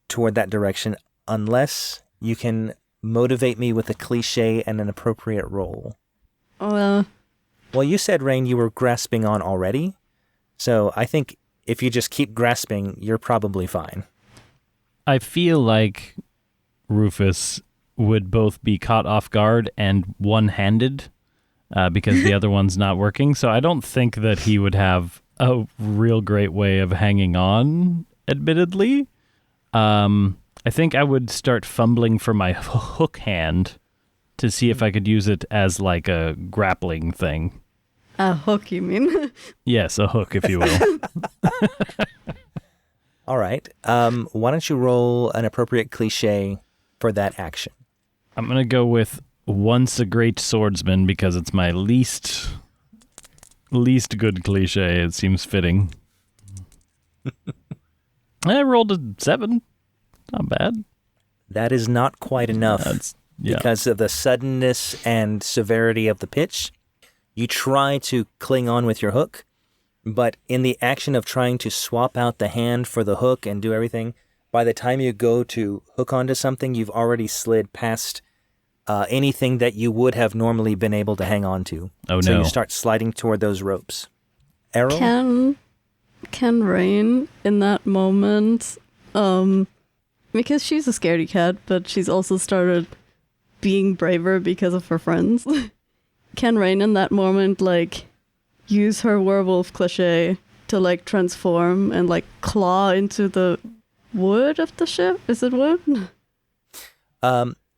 toward that direction unless you can motivate me with a cliche and an appropriate roll. Well, you said, Reine, you were grasping on already. So I think if you just keep grasping, you're probably fine. I feel like Rufus would both be caught off guard and one-handed because the other one's not working. So I don't think that he would have a real great way of hanging on, admittedly. I think I would start fumbling for my hook hand to see if I could use it as like a grappling thing. A hook, you mean? Yes, a hook, if you will. All right. Why don't you roll an appropriate cliche for that action? I'm going to go with once a great swordsman because it's my least good cliche. It seems fitting. I rolled a 7. Not bad. That is not quite enough Yeah. because of the suddenness and severity of the pitch. You try to cling on with your hook, but in the action of trying to swap out the hand for the hook and do everything, by the time you go to hook onto something, you've already slid past anything that you would have normally been able to hang on to. Oh, so no. you start sliding toward those ropes. Errol? Can Reine in that moment, because she's a scaredy cat, but she's also started being braver because of her friends. Can Reine in that moment, like, use her werewolf cliche to, like, transform and, like, claw into the wood of the ship? Is it wood?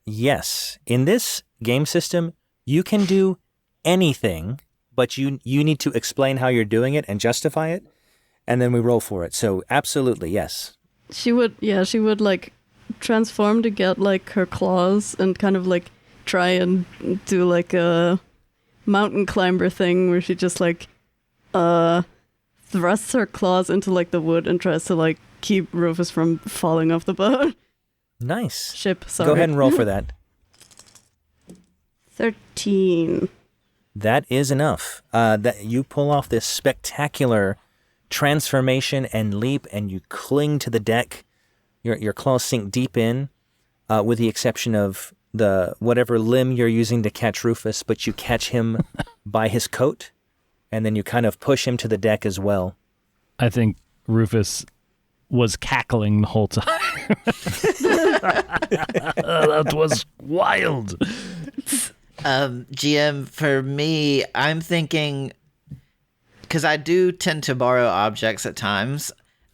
Yes. In this game system, you can do anything, but you need to explain how you're doing it and justify it, and then we roll for it. So absolutely, yes. She would, like, transform to get, like, her claws and kind of, like, try and do, like, a mountain climber thing where she just, like, thrusts her claws into, like, the wood and tries to, like, keep Rufus from falling off the boat. Nice. Ship, sorry. Go ahead and roll for that. 13. That is enough. That you pull off this spectacular transformation and leap, and you cling to the deck. Your claws sink deep in, with the exception of the whatever limb you're using to catch Rufus, but you catch him by his coat, and then you kind of push him to the deck as well. I think Rufus was cackling the whole time. That was wild. GM, for me, I'm thinking, because I do tend to borrow objects at times,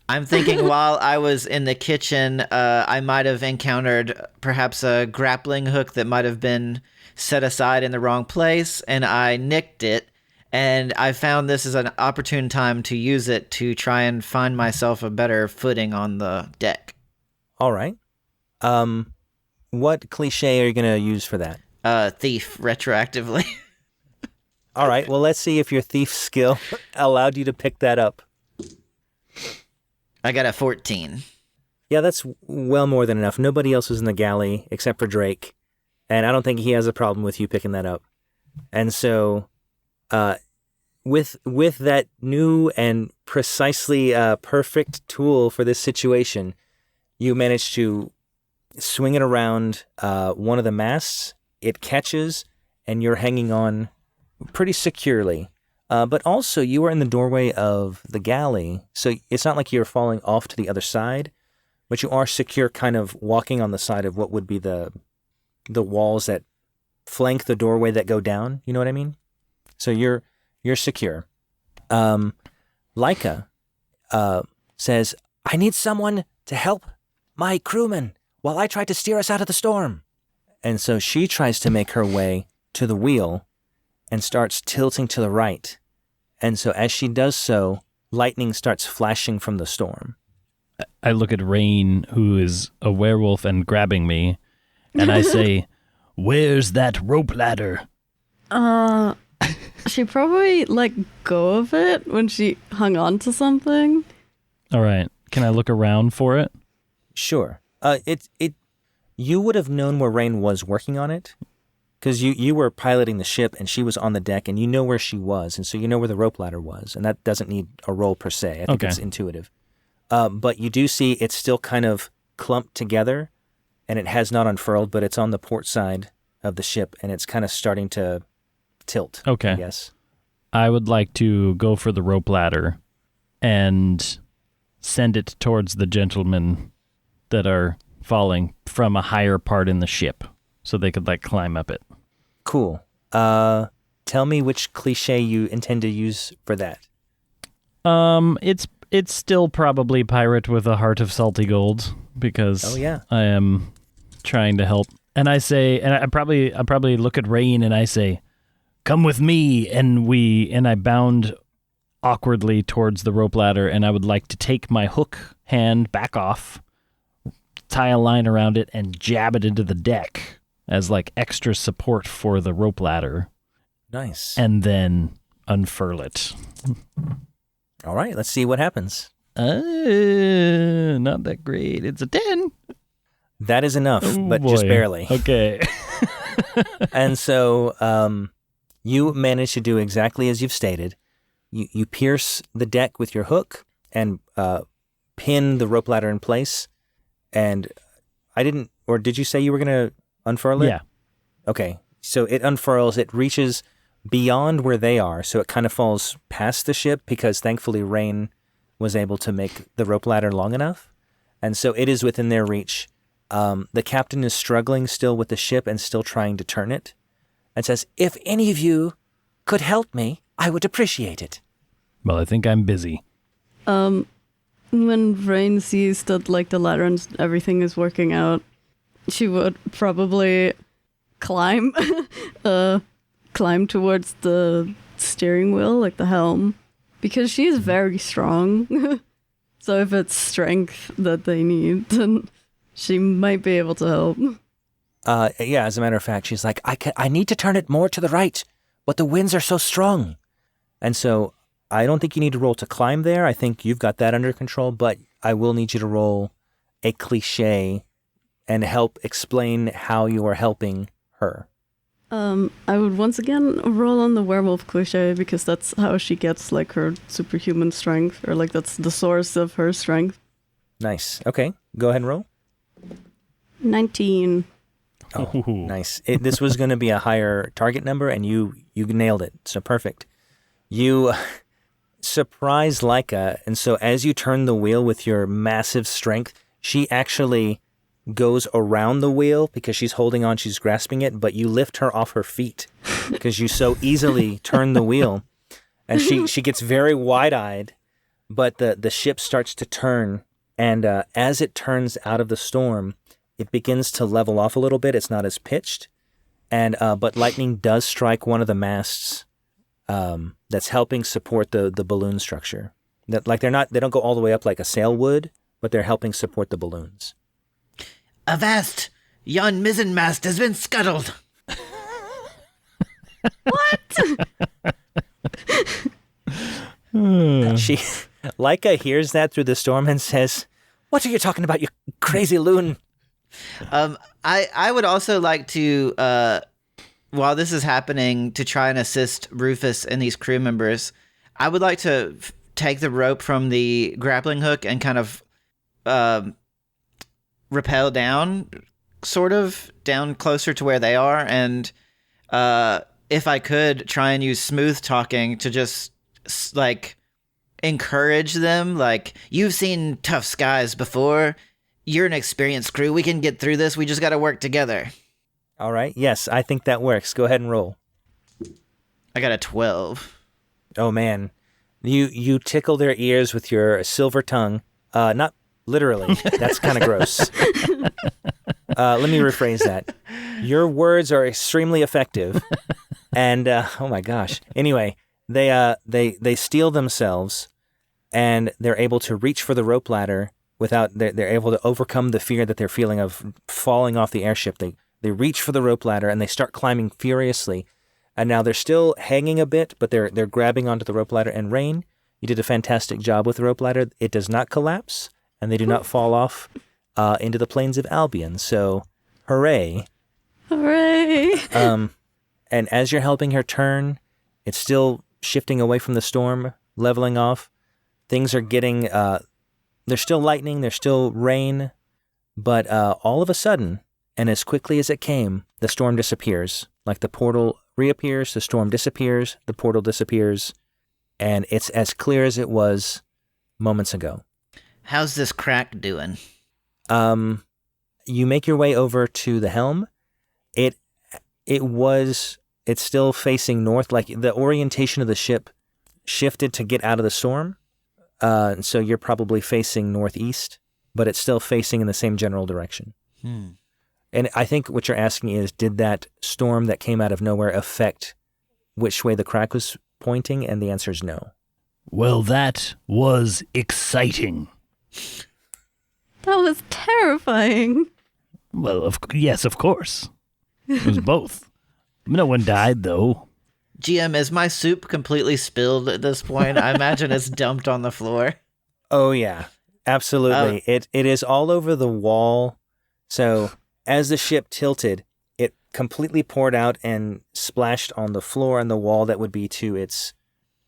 I'm thinking while I was in the kitchen, I might have encountered perhaps a grappling hook that might have been set aside in the wrong place, and I nicked it, and I found this as an opportune time to use it to try and find myself a better footing on the deck. All right. What cliche are you going to use for that? Thief, retroactively. All right. Well, let's see if your thief skill allowed you to pick that up. I got a 14. Yeah, that's well more than enough. Nobody else was in the galley except for Drake, and I don't think he has a problem with you picking that up. And so, with that new and precisely perfect tool for this situation, you manage to swing it around one of the masts. It catches, and you're hanging on pretty securely. But also, you are in the doorway of the galley, so it's not like you're falling off to the other side, but you are secure, kind of walking on the side of what would be the walls that flank the doorway that go down. You know what I mean? So you're secure. Laika says, "I need someone to help my crewmen while I try to steer us out of the storm." And so she tries to make her way to the wheel and starts tilting to the right. And so as she does so, lightning starts flashing from the storm. I look at Reine, who is a werewolf and grabbing me, and I say, "Where's that rope ladder?" She probably let go of it when she hung on to something. All right. Can I look around for it? Sure. You would have known where Reine was working on it, because you were piloting the ship and she was on the deck, and you know where she was, and so you know where the rope ladder was, and that doesn't need a roll per se. I think Okay. it's intuitive. But you do see it's still kind of clumped together, and it has not unfurled, but it's on the port side of the ship, and it's kind of starting to tilt. Okay. I guess. I would like to go for the rope ladder and send it towards the gentlemen that are falling from a higher part in the ship. so they could like climb up it. Cool. Tell me which cliche you intend to use for that. It's still probably pirate with a heart of salty gold because I am trying to help. And I say, and I probably look at Reine and I say, "Come with me," and I bound awkwardly towards the rope ladder, and I would like to take my hook hand back off, tie a line around it, and jab it into the deck as like extra support for the rope ladder. Nice. And then unfurl it. All right, let's see what happens. Not that great. It's a 10. That is enough, but just barely. Okay. And so you manage to do exactly as you've stated. You pierce the deck with your hook and pin the rope ladder in place. And did you say you were going to unfurl it? Yeah. Okay. So it unfurls, it reaches beyond where they are, so it kind of falls past the ship because thankfully Reine was able to make the rope ladder long enough. And so it is within their reach. The captain is struggling still with the ship and still trying to turn it and says, "If any of you could help me, I would appreciate it." Well, I think I'm busy. When Reine sees that like the ladder and everything is working out, she would probably climb towards the steering wheel, like the helm, because she is very strong. So if it's strength that they need, then she might be able to help. Yeah, as a matter of fact, she's like, I need to turn it more to the right, but the winds are so strong. And so I don't think you need to roll to climb there. I think you've got that under control, but I will need you to roll a cliche and help explain how you are helping her. I would once again roll on the werewolf cliche because that's how she gets like her superhuman strength, or like that's the source of her strength. Nice. Okay, go ahead and roll. 19. Oh, nice. This was going to be a higher target number, and you nailed it. So perfect. You surprise Laika, and so as you turn the wheel with your massive strength, she actually goes around the wheel because she's holding on, she's grasping it, but you lift her off her feet because you so easily turn the wheel. And she gets very wide-eyed, but the ship starts to turn, and as it turns out of the storm, it begins to level off a little bit. It's not as pitched, and but lightning does strike one of the masts that's helping support the balloon structure. That like they don't go all the way up like a sail would, but they're helping support the balloons. Avast! Yon mizzenmast has been scuttled! What? Laika hears that through the storm and says, "What are you talking about, you crazy loon?" I would also like to, while this is happening, to try and assist Rufus and these crew members. I would like to take the rope from the grappling hook and kind of rappel down, sort of, down closer to where they are. And if I could, try and use smooth talking to just, like, encourage them. Like, you've seen tough skies before. You're an experienced crew. We can get through this. We just got to work together. All right. Yes, I think that works. Go ahead and roll. I got a 12. Oh, man. You tickle their ears with your silver tongue. Not literally. That's kind of gross. Let me rephrase that. Your words are extremely effective. And, oh my gosh. Anyway, they steel themselves, and they're able to reach for the rope ladder they're able to overcome the fear that they're feeling of falling off the airship. They reach for the rope ladder and they start climbing furiously. And now they're still hanging a bit, but they're grabbing onto the rope ladder. And Reine, you did a fantastic job with the rope ladder. It does not collapse, and they do not fall off into the plains of Albion. So, hooray. Hooray. And as you're helping her turn, it's still shifting away from the storm, leveling off. Things are getting... There's still lightning, there's still rain, but all of a sudden, and as quickly as it came, the storm disappears. Like the portal reappears, the storm disappears, the portal disappears, and it's as clear as it was moments ago. How's this crack doing? You make your way over to the helm. It's still facing north. Like the orientation of the ship shifted to get out of the storm. So you're probably facing northeast, but it's still facing in the same general direction. And I think what you're asking is, did that storm that came out of nowhere affect which way the crack was pointing? And the answer is no. Well, that was exciting. That was terrifying. Well, yes, of course. It was both. No one died, though. GM, is my soup completely spilled at this point? I imagine it's dumped on the floor. Oh, yeah, absolutely. It is all over the wall. So as the ship tilted, it completely poured out and splashed on the floor and the wall that would be to its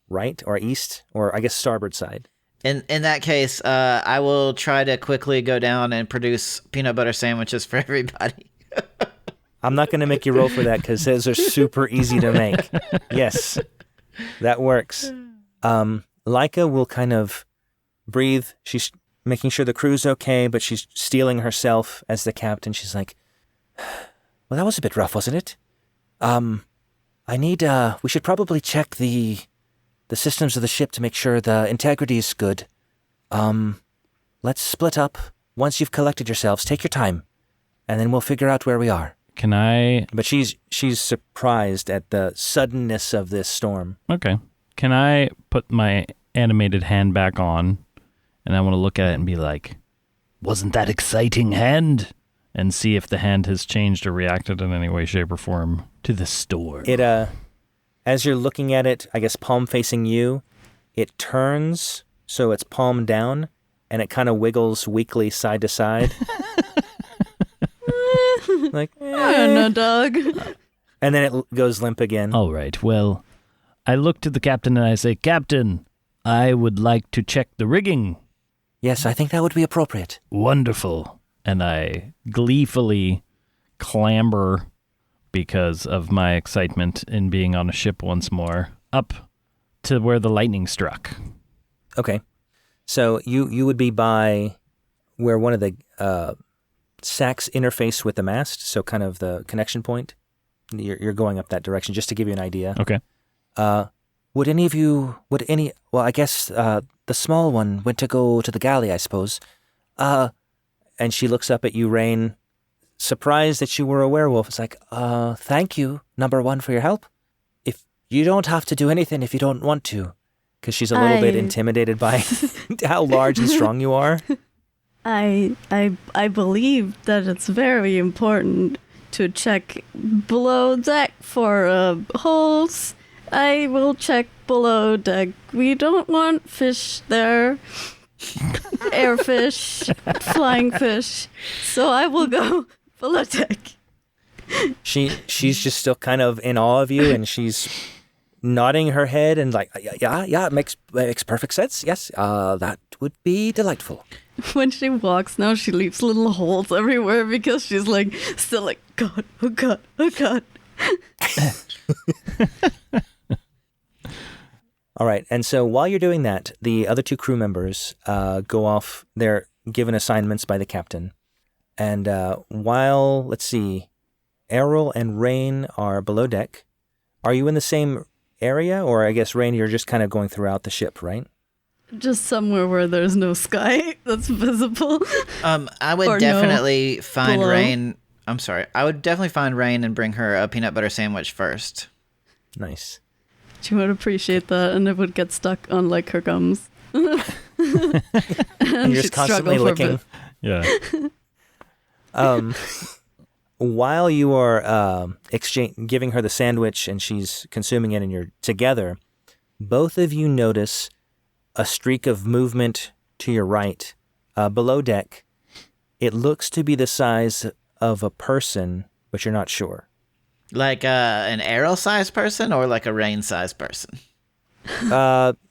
right or east, or I guess starboard side. In that case, I will try to quickly go down and produce peanut butter sandwiches for everybody. I'm not going to make you roll for that because those are super easy to make. Yes, that works. Laika will kind of breathe. She's making sure the crew's okay, but she's steeling herself as the captain. She's like, well, that was a bit rough, wasn't it? We should probably check the systems of the ship to make sure the integrity is good. Let's split up. Once you've collected yourselves, take your time, and then we'll figure out where we are. Can I... But she's surprised at the suddenness of this storm. Okay. Can I put my animated hand back on, and I want to look at it and be like, wasn't that exciting, hand? And see if the hand has changed or reacted in any way, shape, or form to the storm. It, as you're looking at it, I guess palm facing you, it turns so it's palm down, and it kind of wiggles weakly side to side. Like, I don't know, dog. And then it goes limp again. All right, well, I look to the captain and I say, Captain, I would like to check the rigging. Yes, I think that would be appropriate. Wonderful. And I gleefully clamber, because of my excitement in being on a ship once more, up to where the lightning struck. Okay. So you would be by where one of the sacks interface with the mast, so kind of the connection point. You're going up that direction, just to give you an idea. Okay. Well, I guess the small one went to go to the galley, I suppose. And she looks up at you, Reine, surprised that you were a werewolf. It's like, thank you, number one, for your help. If you don't have to do anything if you don't want to, because she's a little bit intimidated by how large and strong you are. I believe that it's very important to check below deck for holes. I will check below deck. We don't want fish there. Airfish, flying fish. So I will go below deck. She's just still kind of in awe of you, and she's nodding her head and like, yeah, it makes perfect sense. Yes, that would be delightful. When she walks now, she leaves little holes everywhere because she's like, still like, God, oh God, oh God. All right, and so while you're doing that, the other two crew members go off. They're given assignments by the captain. And while, let's see, Errol and Reine are below deck, are you in the same area? Or I guess, Reine, you're just kind of going throughout the ship, right? Just somewhere where there's no sky that's visible. I would definitely find below. Reine. I'm sorry. I would definitely find Reine and bring her a peanut butter sandwich first. Nice. She would appreciate that, and it would get stuck on like her gums. and You're just constantly licking. Yeah. While you are giving her the sandwich and she's consuming it and you're together, both of you notice a streak of movement to your right, below deck. It looks to be the size of a person, but you're not sure. Like an Errol-sized person or like a Reine-sized person?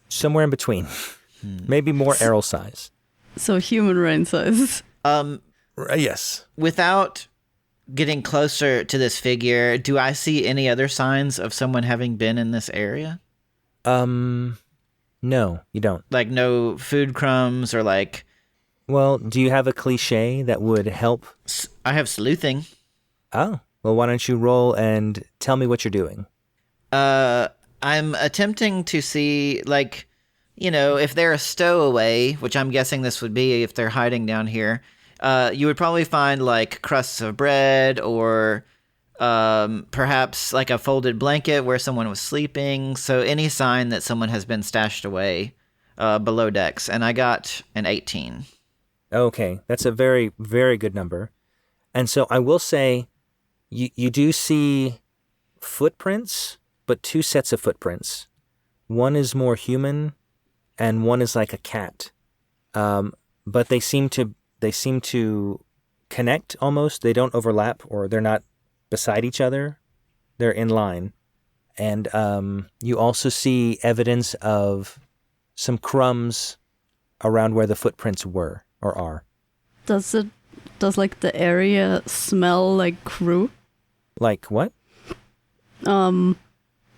Somewhere in between. Maybe more Errol size. So human Reine size. Yes. Without getting closer to this figure, do I see any other signs of someone having been in this area? No, you don't. Like no food crumbs or like... Well, do you have a cliche that would help? I have sleuthing. Oh, Well, why don't you roll and tell me what you're doing? I'm attempting to see, like, if they're a stowaway, which I'm guessing this would be if they're hiding down here, you would probably find, like, crusts of bread or perhaps, like, a folded blanket where someone was sleeping. So any sign that someone has been stashed away below decks. And I got an 18. Okay, that's a very, very good number. And so I will say you do see footprints, but 2 sets of footprints. One is more human, and one is like a cat. But they seem to connect almost. They don't overlap, or they're not beside each other. They're in line. And you also see evidence of some crumbs around where the footprints were or are. Does like the area smell like crew? Like what?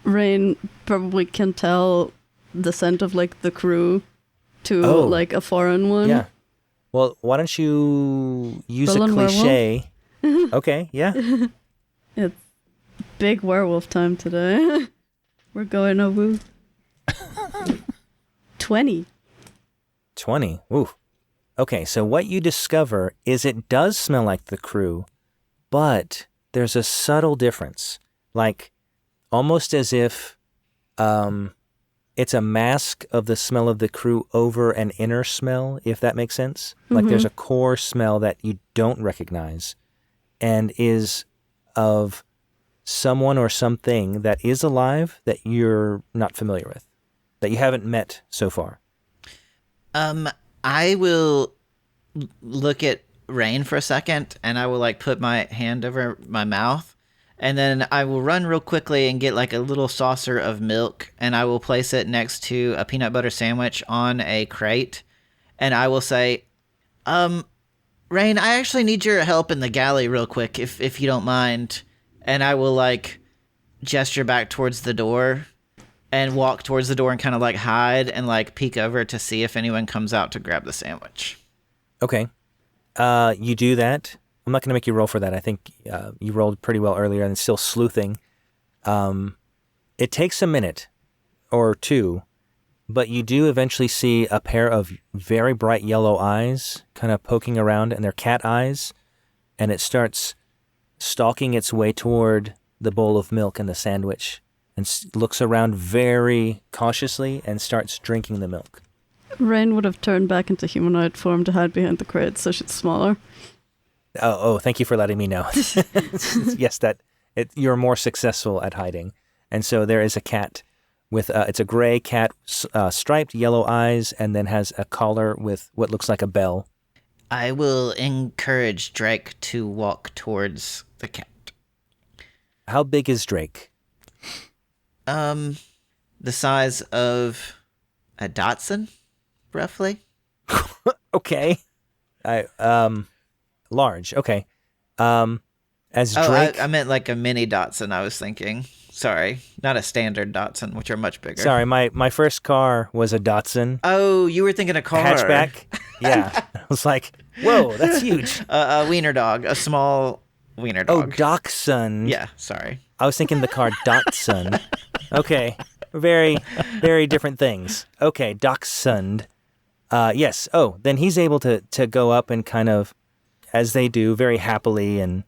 Rain probably can tell the scent of like the crew to like a foreign one. Yeah. Well, why don't you use Villain a cliche? Okay, yeah. It's big werewolf time today. We're going a woo. 20. 20. Ooh. Okay, so what you discover is it does smell like the crew, but there's a subtle difference. Like, almost as if it's a mask of the smell of the crew over an inner smell, if that makes sense. Like there's a core smell that you don't recognize and is of someone or something that is alive that you're not familiar with, that you haven't met so far. I will look at Rain for a second, and I will like put my hand over my mouth, and then I will run real quickly and get like a little saucer of milk, and I will place it next to a peanut butter sandwich on a crate, and I will say, Rain, I actually need your help in the galley real quick, if you don't mind. And I will like gesture back towards the door and walk towards the door and kind of like hide and like peek over to see if anyone comes out to grab the sandwich. Okay. You do that. I'm not going to make you roll for that. I think you rolled pretty well earlier and it's still sleuthing. It takes a minute or two, but you do eventually see a pair of very bright yellow eyes kind of poking around, and they're cat eyes, and it starts stalking its way toward the bowl of milk and the sandwich, and looks around very cautiously and starts drinking the milk. Rain would have turned back into humanoid form to hide behind the crate, so she's smaller. Oh, thank you for letting me know. Yes, you're more successful at hiding. And so there is a cat with, it's a gray cat, striped yellow eyes, and then has a collar with what looks like a bell. I will encourage Drake to walk towards the cat. How big is Drake? The size of a Dachshund, roughly. Okay. Large. Okay. As Drake. I meant like a mini Dachshund, I was thinking. Sorry, not a standard Dachshund, which are much bigger. Sorry, my first car was a Datsun. Oh, you were thinking a car. Hatchback. Yeah. I was like, whoa, that's huge. A wiener dog, a small wiener dog. Oh, Dachshund. Yeah, sorry. I was thinking the car Datsun. Okay. Very, very different things. Okay, Dachshund. Yes. Oh, then he's able to go up and kind of, as they do, very happily, and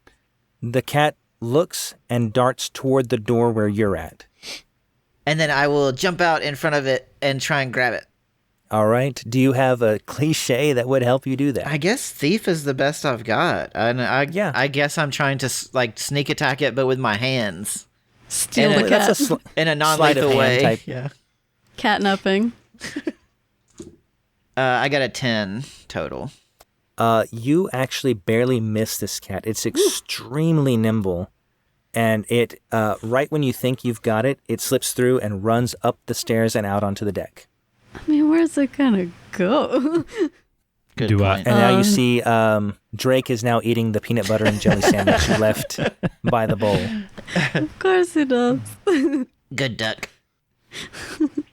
the cat looks and darts toward the door where you're at. And then I will jump out in front of it and try and grab it. All right. Do you have a cliche that would help you do that? I guess thief is the best I've got. And I guess I'm trying to like sneak attack it, but with my hands. Steal the cat. That's in a non-lethal way. Type. Yeah. Catnapping. I got a 10 total. You actually barely miss this cat. It's extremely nimble, and it right when you think you've got it, it slips through and runs up the stairs and out onto the deck. I mean, where's it gonna go? Good Do point. And now you see Drake is now eating the peanut butter and jelly sandwich you left by the bowl. Of course he does. Good duck.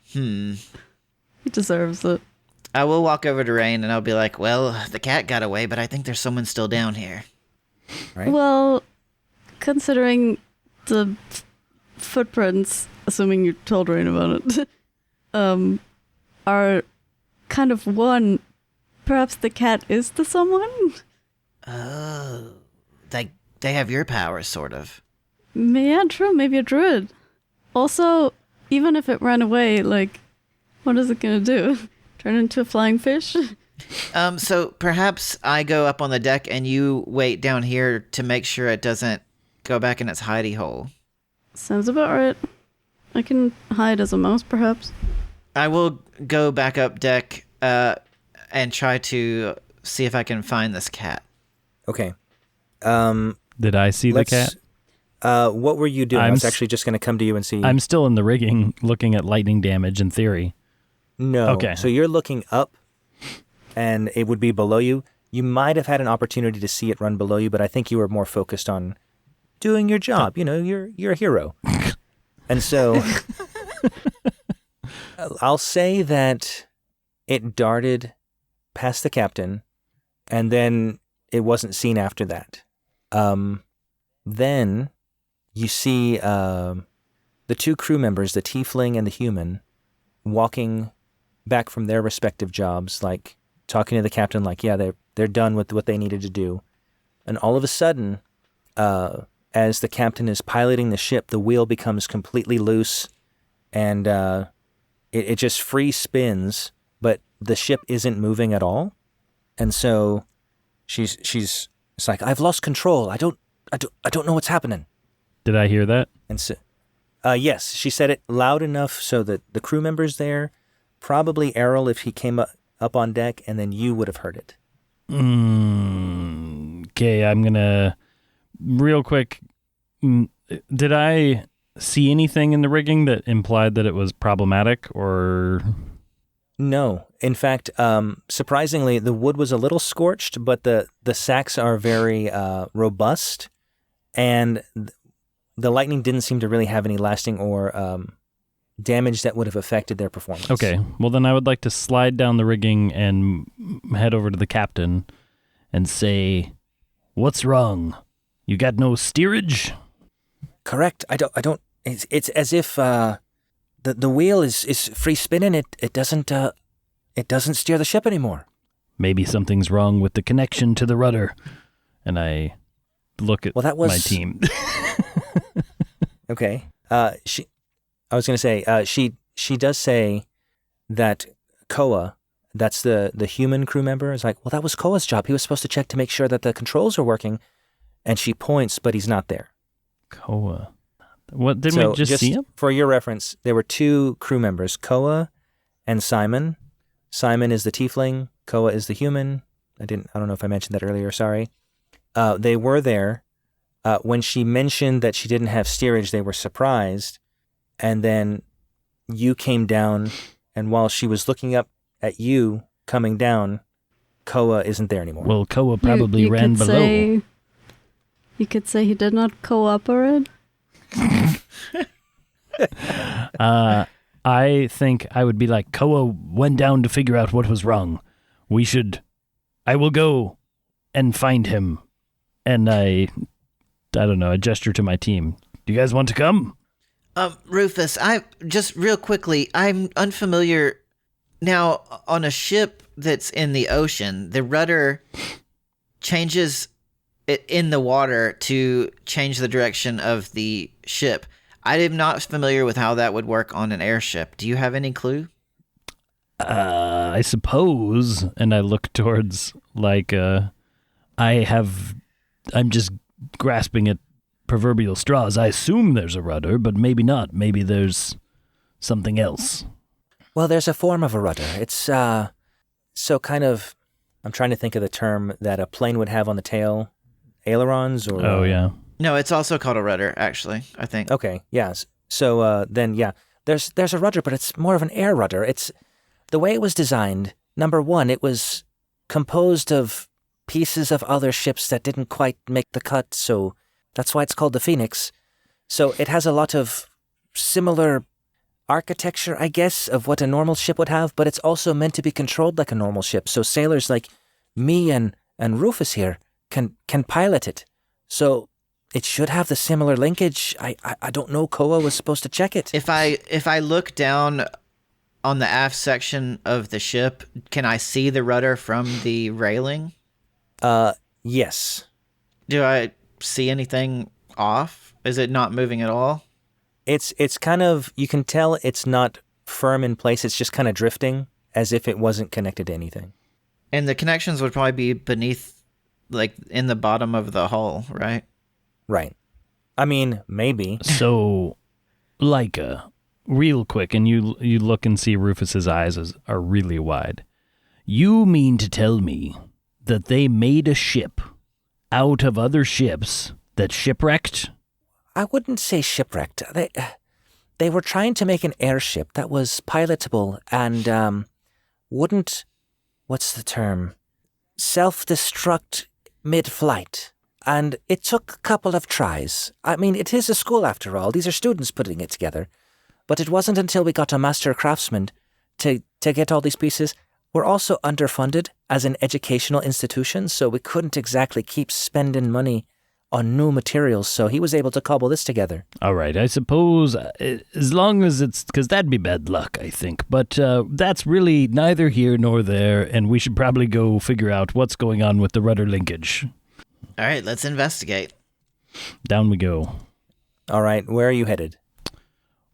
He deserves it. I will walk over to Rain and I'll be like, well, the cat got away, but I think there's someone still down here. Right? Well, considering the footprints, assuming you told Rain about it, are kind of one. Perhaps the cat is the someone? Oh, they have your powers, sort of. Yeah, true. Maybe a druid. Also, even if it ran away, like, what is it gonna do? Turn into a flying fish? So perhaps I go up on the deck and you wait down here to make sure it doesn't go back in its hidey hole. Sounds about right. I can hide as a mouse, perhaps. I will go back up deck and try to see if I can find this cat. Okay. Did I see the cat? What were you doing? I was actually just going to come to you and see. I'm still in the rigging looking at lightning damage in theory. No. Okay. So you're looking up, and it would be below you. You might have had an opportunity to see it run below you, but I think you were more focused on doing your job. You know, you're a hero. And so I'll say that it darted past the captain, and then it wasn't seen after that. Then you see the two crew members, the tiefling and the human, walking back from their respective jobs, like talking to the captain, like, yeah, they're done with what they needed to do. And all of a sudden, as the captain is piloting the ship, the wheel becomes completely loose, and it just free spins, but the ship isn't moving at all. And so it's like, I've lost control. I don't know what's happening. Did I hear that? And so, yes, she said it loud enough so that the crew members there, probably Errol if he came up on deck, and then you would have heard it. Okay, I'm gonna real quick. Did I see anything in the rigging that implied that it was problematic, or? No. In fact, surprisingly, the wood was a little scorched, but the sacks are very robust, and the lightning didn't seem to really have any lasting or damage that would have affected their performance. Okay, well then I would like to slide down the rigging and head over to the captain and say, "What's wrong? You got no steerage?" Correct. I don't. It's as if the wheel is free spinning. It doesn't steer the ship anymore. Maybe something's wrong with the connection to the rudder. And I look at my team. Okay. I was going to say, she does say that Koa, that's the human crew member, is like, well, that was Koa's job. He was supposed to check to make sure that the controls are working. And she points, but he's not there. Koa. What, didn't we just see him? For your reference, there were two crew members, Koa and Simon. Simon is the tiefling. Koa is the human. I don't know if I mentioned that earlier. Sorry. They were there. When she mentioned that she didn't have steerage, they were surprised. And then you came down, and while she was looking up at you coming down, Koa isn't there anymore. Well, Koa probably ran below. You could say he did not cooperate. I think I would be like, Koa went down to figure out what was wrong. I will go and find him. And I don't know, I gesture to my team. Do you guys want to come? Rufus, I just real quickly, I'm unfamiliar. Now, on a ship that's in the ocean, the rudder changes it in the water to change the direction of the ship. I am not familiar with how that would work on an airship. Do you have any clue? I suppose. And I look towards, like, I'm just grasping at proverbial straws. I assume there's a rudder, but maybe not. Maybe there's something else. Well, there's a form of a rudder. It's so kind of, I'm trying to think of the term that a plane would have on the tail. Ailerons or... Oh, yeah. No, it's also called a rudder, actually, I think. Okay, yes. So then, yeah, there's a rudder, but it's more of an air rudder. It's the way it was designed. Number one, it was composed of pieces of other ships that didn't quite make the cut, so that's why it's called the Phoenix. So it has a lot of similar architecture, I guess, of what a normal ship would have, but it's also meant to be controlled like a normal ship. So sailors like me and Rufus here can pilot it. So It should have the similar linkage. I don't know. Koa was supposed to check it. If I look down on the aft section of the ship, can I see the rudder from the railing? Yes. Do I see anything off? Is it not moving at all? It's kind of, you can tell it's not firm in place. It's just kind of drifting as if it wasn't connected to anything. And the connections would probably be beneath, like in the bottom of the hull, right? Right. I mean, maybe. So, Leica, real quick, and you look and see Rufus's eyes are really wide. You mean to tell me that they made a ship out of other ships that shipwrecked? I wouldn't say shipwrecked. They were trying to make an airship that was pilotable and wouldn't, what's the term? Self-destruct mid-flight. And it took a couple of tries. I mean, it is a school after all. These are students putting it together. But it wasn't until we got a master craftsman to get all these pieces. We're also underfunded as an educational institution, so we couldn't exactly keep spending money on new materials, so he was able to cobble this together. All right, I suppose, as long as it's, because that'd be bad luck, I think. But that's really neither here nor there, and we should probably go figure out what's going on with the rudder linkage. All right, let's investigate. Down we go. All right, where are you headed?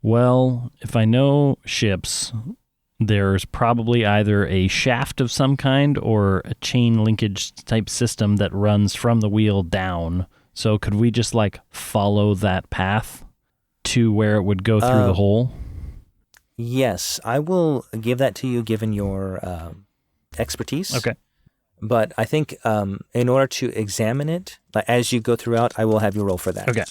Well, if I know ships, there's probably either a shaft of some kind or a chain linkage type system that runs from the wheel down. So could we just follow that path to where it would go through the hole? Yes, I will give that to you given your expertise. Okay. But I think in order to examine it, as you go throughout, I will have you roll for that. Okay.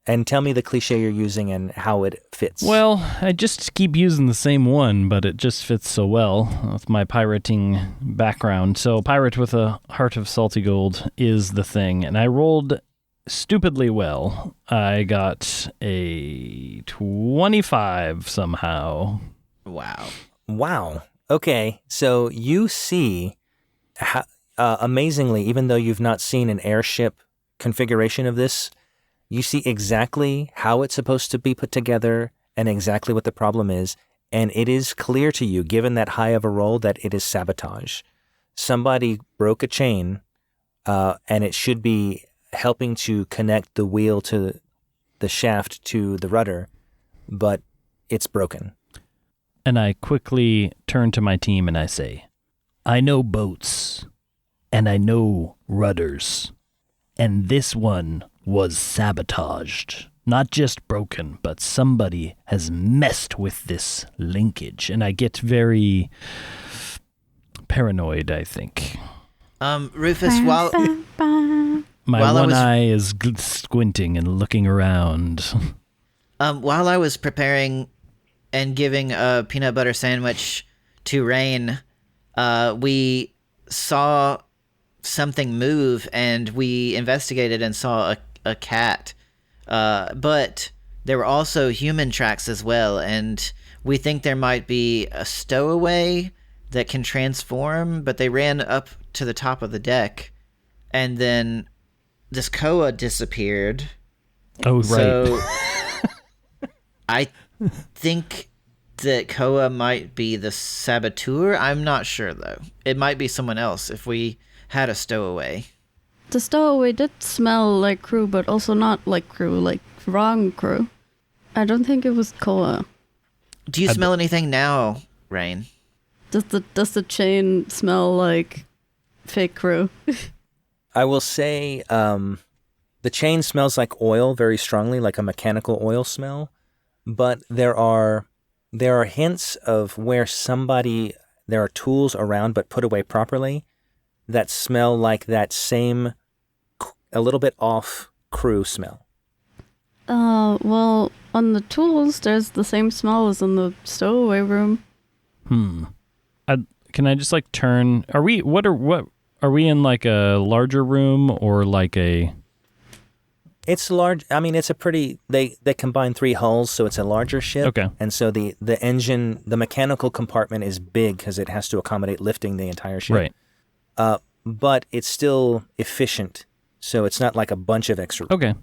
And tell me the cliche you're using and how it fits. Well, I just keep using the same one, but it just fits so well with my pirating background. So pirate with a heart of salty gold is the thing. And I rolled stupidly well. I got a 25 somehow. Wow. Okay, so you see, amazingly, even though you've not seen an airship configuration of this, you see exactly how it's supposed to be put together and exactly what the problem is. And it is clear to you, given that high of a roll, that it is sabotage. Somebody broke a chain, and it should be helping to connect the wheel to the shaft to the rudder, but it's broken. And I quickly turn to my team and I say, I know boats, and I know rudders, and this one was sabotaged. Not just broken, but somebody has messed with this linkage. And I get very paranoid, I think. Rufus, while my one eye is squinting and looking around. While I was preparing and giving a peanut butter sandwich to Reine, we saw something move, and we investigated and saw a cat. But there were also human tracks as well, and we think there might be a stowaway that can transform, but they ran up to the top of the deck, and then this Koa disappeared. Oh, right. So I think that Koa might be the saboteur. I'm not sure, though. It might be someone else if we had a stowaway. The stowaway did smell like crew, but also not like crew, like wrong crew. I don't think it was Koa. Do you smell anything now, Reine? Does the chain smell like fake crew? I will say the chain smells like oil very strongly, like a mechanical oil smell, but there are hints of where there are tools around but put away properly that smell like that same, a little bit off crew smell. Well, on the tools, there's the same smell as in the stowaway room. Can I just turn? Are we in a larger room or a? It's large. I mean, it's a pretty. They combine 3 hulls, so it's a larger ship. Okay. And so the engine, the mechanical compartment is big because it has to accommodate lifting the entire ship. Right. But it's still efficient. So it's not like a bunch of extra. Okay.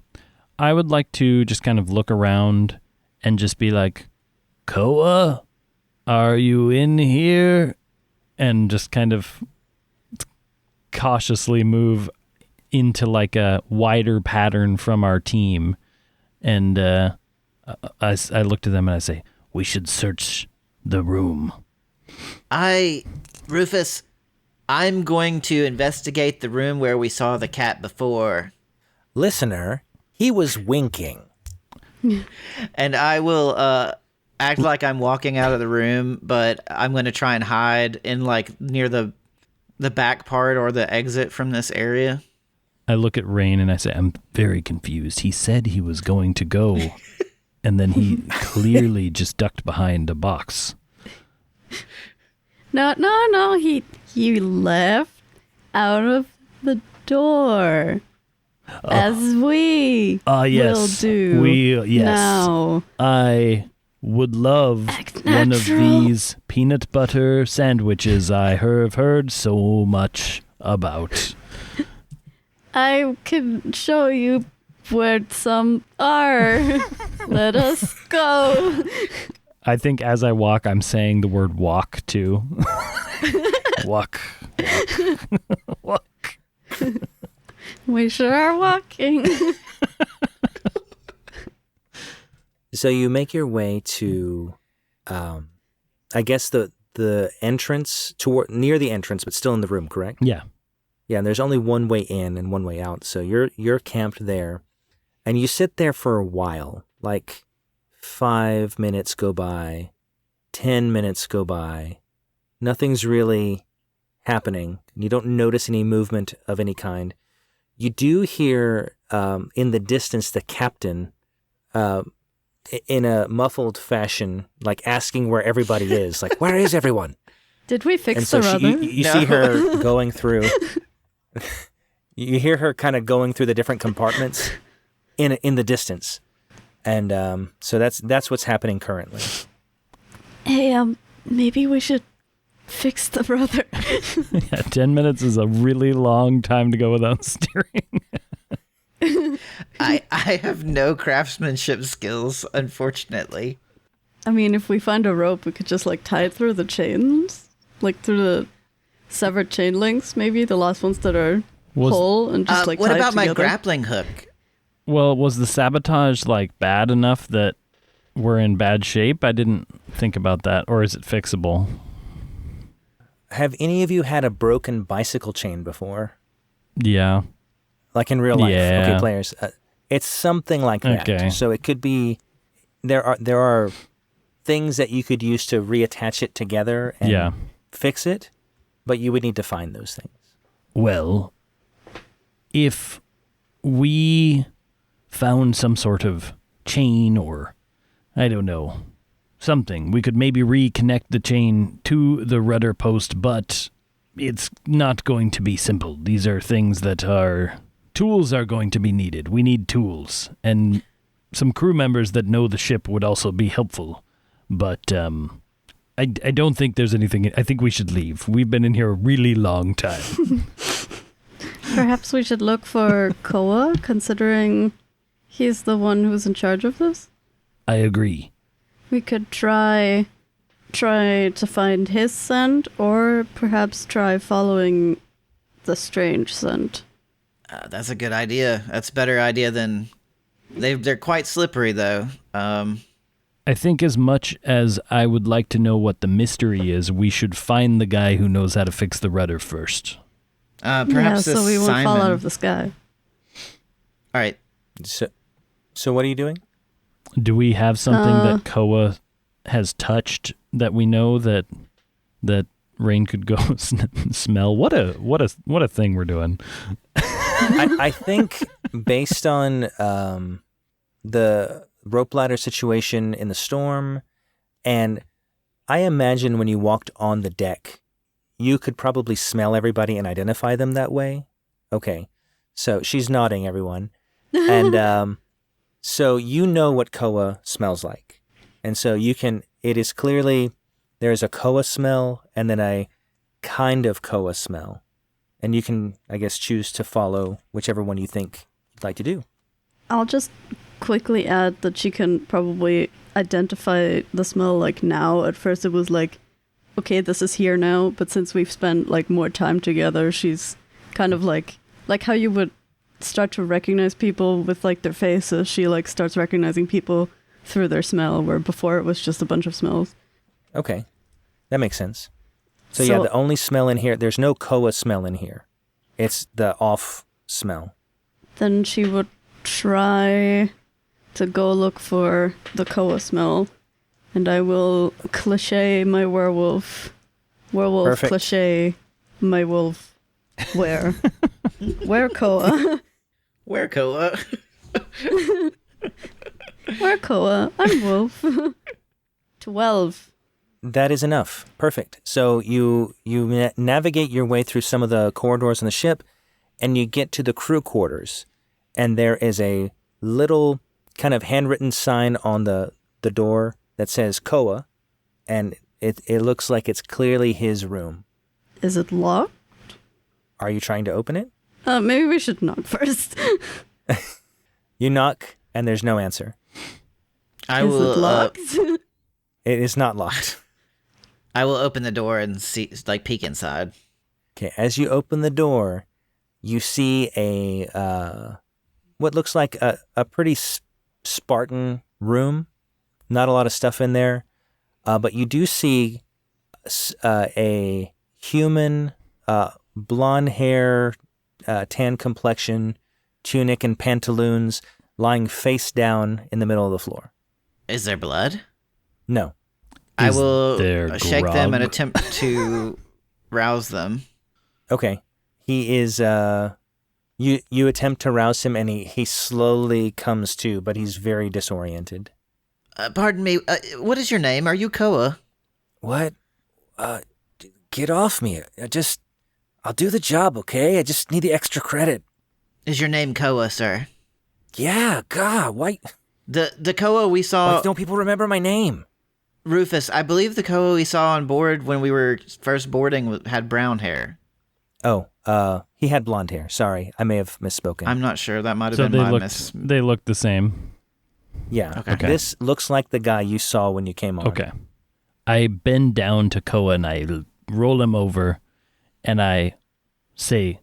I would like to just kind of look around and just be like, Koa, are you in here? And just kind of cautiously move into like a wider pattern from our team. And I look to them and I say, we should search the room. Rufus, I'm going to investigate the room where we saw the cat before. Listener, he was winking. And I will act like I'm walking out of the room, but I'm going to try and hide in like near the back part or the exit from this area. I look at Reine and I say, I'm very confused. He said he was going to go, and then he clearly just ducked behind a box. No, he left out of the door. As we will do now. I would love one of these peanut butter sandwiches I have heard so much about. I can show you where some are. Let us go. I think as I walk, I'm saying the word walk too. Walk. Walk. We sure are walking. So you make your way to, I guess the entrance near the entrance, but still in the room, correct? Yeah. Yeah, and there's only one way in and one way out. So you're camped there, and you sit there for a while. Like 5 minutes go by, 10 minutes go by. Nothing's really happening. You don't notice any movement of any kind. You do hear in the distance the captain, in a muffled fashion, like asking where everybody is. Like, where is everyone? Did we fix and so the rudder? You see her going through. You hear her kind of going through the different compartments in the distance, and so that's what's happening currently. Hey, maybe we should fix the rudder. Yeah, 10 minutes is a really long time to go without steering. I have no craftsmanship skills, unfortunately. I mean, if we find a rope, we could just like tie it through the chains, like through the severed chain links, maybe the last ones that are whole, and just like what tie about it my together. grappling hook? Well, was the sabotage like bad enough that we're in bad shape? I didn't think about that. Or is it fixable? Have any of you had a broken bicycle chain before? Yeah. Like in real life? Yeah. Okay, players. It's something like that. Okay. So it could be, there are things that you could use to reattach it together and fix it, but you would need to find those things. Well, if we found some sort of chain or, I don't know, something, we could maybe reconnect the chain to the rudder post, but it's not going to be simple. These are things that tools are going to be needed. We need tools, and some crew members that know the ship would also be helpful. But I don't think there's anything. I think we should leave. We've been in here a really long time. Perhaps we should look for Koa, considering he's the one who's in charge of this. I agree. We could try to find his scent, or perhaps try following the strange scent. That's a good idea. That's a better idea than... They're quite slippery, though. I think as much as I would like to know what the mystery is, we should find the guy who knows how to fix the rudder first. Perhaps so we won't Simon. fall out of the sky. All right. So what are you doing? Do we have something that Koa has touched that we know that Reine could go smell? What a thing we're doing. I think based on the rope ladder situation in the storm, and I imagine when you walked on the deck, you could probably smell everybody and identify them that way. Okay, so she's nodding, everyone. And so you know what Koa smells like. And so it is clearly, there's a Koa smell and then a kind of Koa smell. And you can, I guess, choose to follow whichever one you think you'd like to do. I'll just quickly add that she can probably identify the smell like now. At first it was like, okay, this is here now, but since we've spent like more time together, she's kind of like how you would start to recognize people with like their faces. She like starts recognizing people through their smell, where before it was just a bunch of smells. Okay, that makes sense. So yeah, the only smell in here, there's no Koa smell in here. It's the off smell. Then she would try to go look for the Koa smell. And I will cliche my werewolf. Werewolf Perfect. cliche my wolf. Where? Where Koa? Where Koa? Where Koa? I'm wolf. 12. That is enough. Perfect. So you navigate your way through some of the corridors on the ship, and you get to the crew quarters. And there is a little kind of handwritten sign on the door that says Koa, and it looks like it's clearly his room. Is it locked? Are you trying to open it? Maybe we should knock first. You knock, and there's no answer. Is it locked? It is not locked. I will open the door and see, like, peek inside. Okay, as you open the door, you see what looks like a pretty Spartan room. Not a lot of stuff in there, but you do see a human, blonde hair, tan complexion, tunic and pantaloons lying face down in the middle of the floor. Is there blood? No. I will there shake them and grog? attempt to rouse them. Okay. He is, you attempt to rouse him, and he slowly comes to, but he's very disoriented. Pardon me, what is your name? Are you Koa? What? Get off me. I'll do the job, okay? I just need the extra credit. Is your name Koa, sir? Yeah, God, why The Koa we saw... don't people remember my name? Rufus, I believe the Koa we saw on board when we were first boarding had brown hair. Oh, he had blonde hair. Sorry, I may have misspoken. I'm not sure. That might have So been my miss. they look the same. Yeah, Okay. This looks like the guy you saw when you came on. Okay. I bend down to Koa and I roll him over and I say,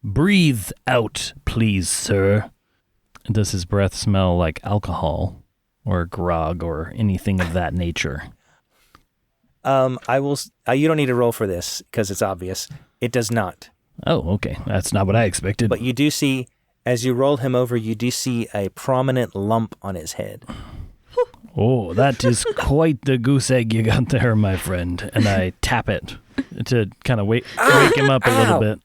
"Breathe out, please, sir." Does his breath smell like alcohol or grog or anything of that nature? I will. You don't need to roll for this because it's obvious. It does not. Oh, okay. That's not what I expected. But you do see, as you roll him over, you do see a prominent lump on his head. Oh, that is quite the goose egg you got there, my friend. And I tap it to kind of wake him up a little bit.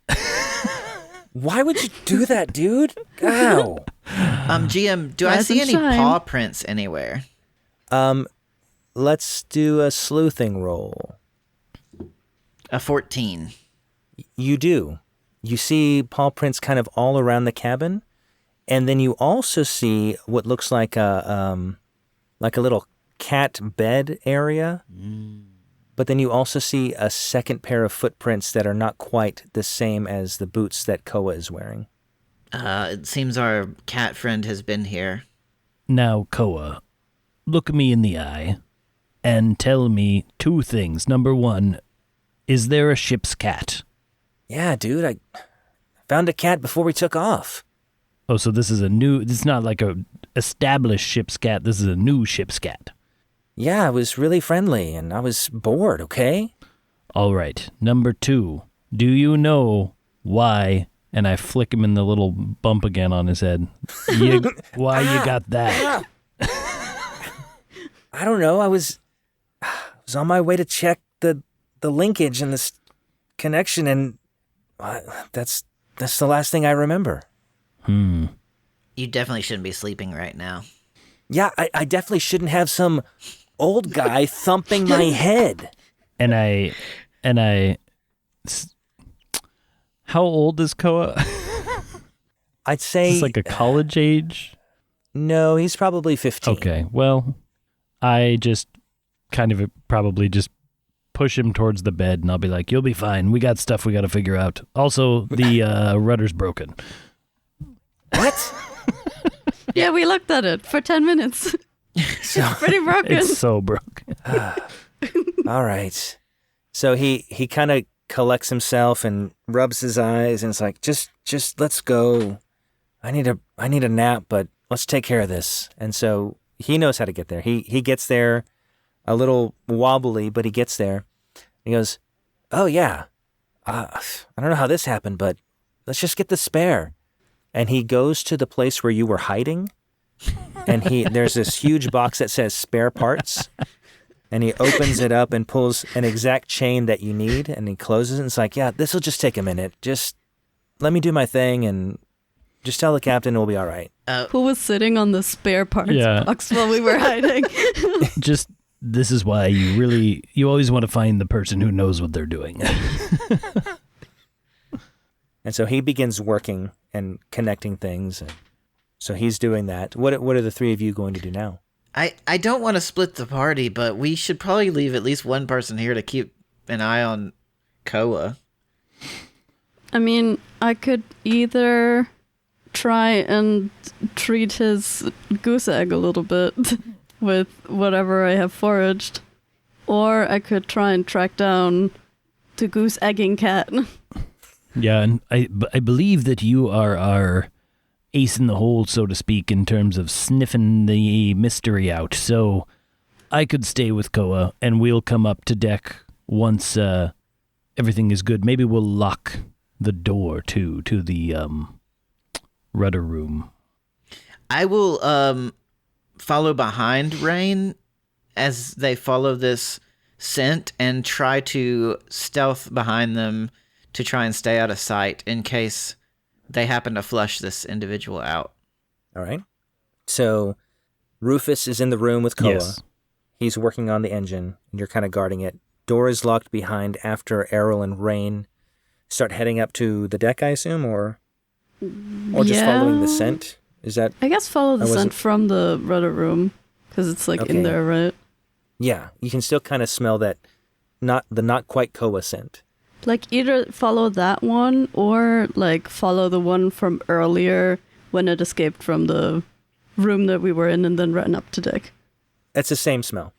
Why would you do that, dude? Ow. GM, do I Rise see and any shine. paw prints anywhere? Let's do a sleuthing roll. A 14. You do. You see paw prints kind of all around the cabin, and then you also see what looks like a little cat bed area. But then you also see a second pair of footprints that are not quite the same as the boots that Koa is wearing. It seems our cat friend has been here. Now, Koa, look me in the eye and tell me two things. Number one, is there a ship's cat? Yeah, dude, I found a cat before we took off. Oh, so this is it's not like a established ship's cat. This is a new ship's cat. Yeah, it was really friendly, and I was bored, okay? All right. Number two, do you know why? And I flick him in the little bump again on his head. Why you got that? I don't know, I was on my way to check the linkage and this connection, and that's the last thing I remember. You definitely shouldn't be sleeping right now. Yeah, I definitely shouldn't have some old guy thumping my head. And I, how old is Koa? I'd say... Is this like a college age? No, he's probably 15. Okay, well, I just kind of probably just push him towards the bed, and I'll be like, "You'll be fine. We got stuff we got to figure out. Also, the rudder's broken." What? Yeah, we looked at it for 10 minutes. It's pretty broken. It's so broken. All right. So he kind of collects himself and rubs his eyes, and it's like, just let's go. I need a nap, but let's take care of this. And so he knows how to get there. He gets there a little wobbly, but he gets there. He goes, "Oh yeah, I don't know how this happened, but let's just get the spare." And he goes to the place where you were hiding, and there's this huge box that says spare parts, and he opens it up and pulls an exact chain that you need, and he closes it, and it's like, "Yeah, this will just take a minute. Just let me do my thing, and just tell the captain we'll be all right." Who was sitting on the spare parts box while we were hiding? This is why you always want to find the person who knows what they're doing. And so he begins working and connecting things. And so he's doing that. What are the three of you going to do now? I don't want to split the party, but we should probably leave at least one person here to keep an eye on Koa. I mean, I could either try and treat his goose egg a little bit with whatever I have foraged, or I could try and track down the goose egging cat. Yeah, and I believe that you are our ace in the hole, so to speak, in terms of sniffing the mystery out. So I could stay with Koa, and we'll come up to deck once everything is good. Maybe we'll lock the door, too, to the rudder room. I will follow behind Reine as they follow this scent and try to stealth behind them to try and stay out of sight in case they happen to flush this individual out. All right. So Rufus is in the room with Koa. Yes. He's working on the engine, and you're kind of guarding it. Door is locked behind after Errol and Reine start heading up to the deck, I assume, or just following the scent? Is that? I guess follow the scent from the rudder room, because it's like in there, right? Yeah, you can still kind of smell that, not quite Koa scent. Like either follow that one or like follow the one from earlier when it escaped from the room that we were in and then ran up to deck. It's the same smell.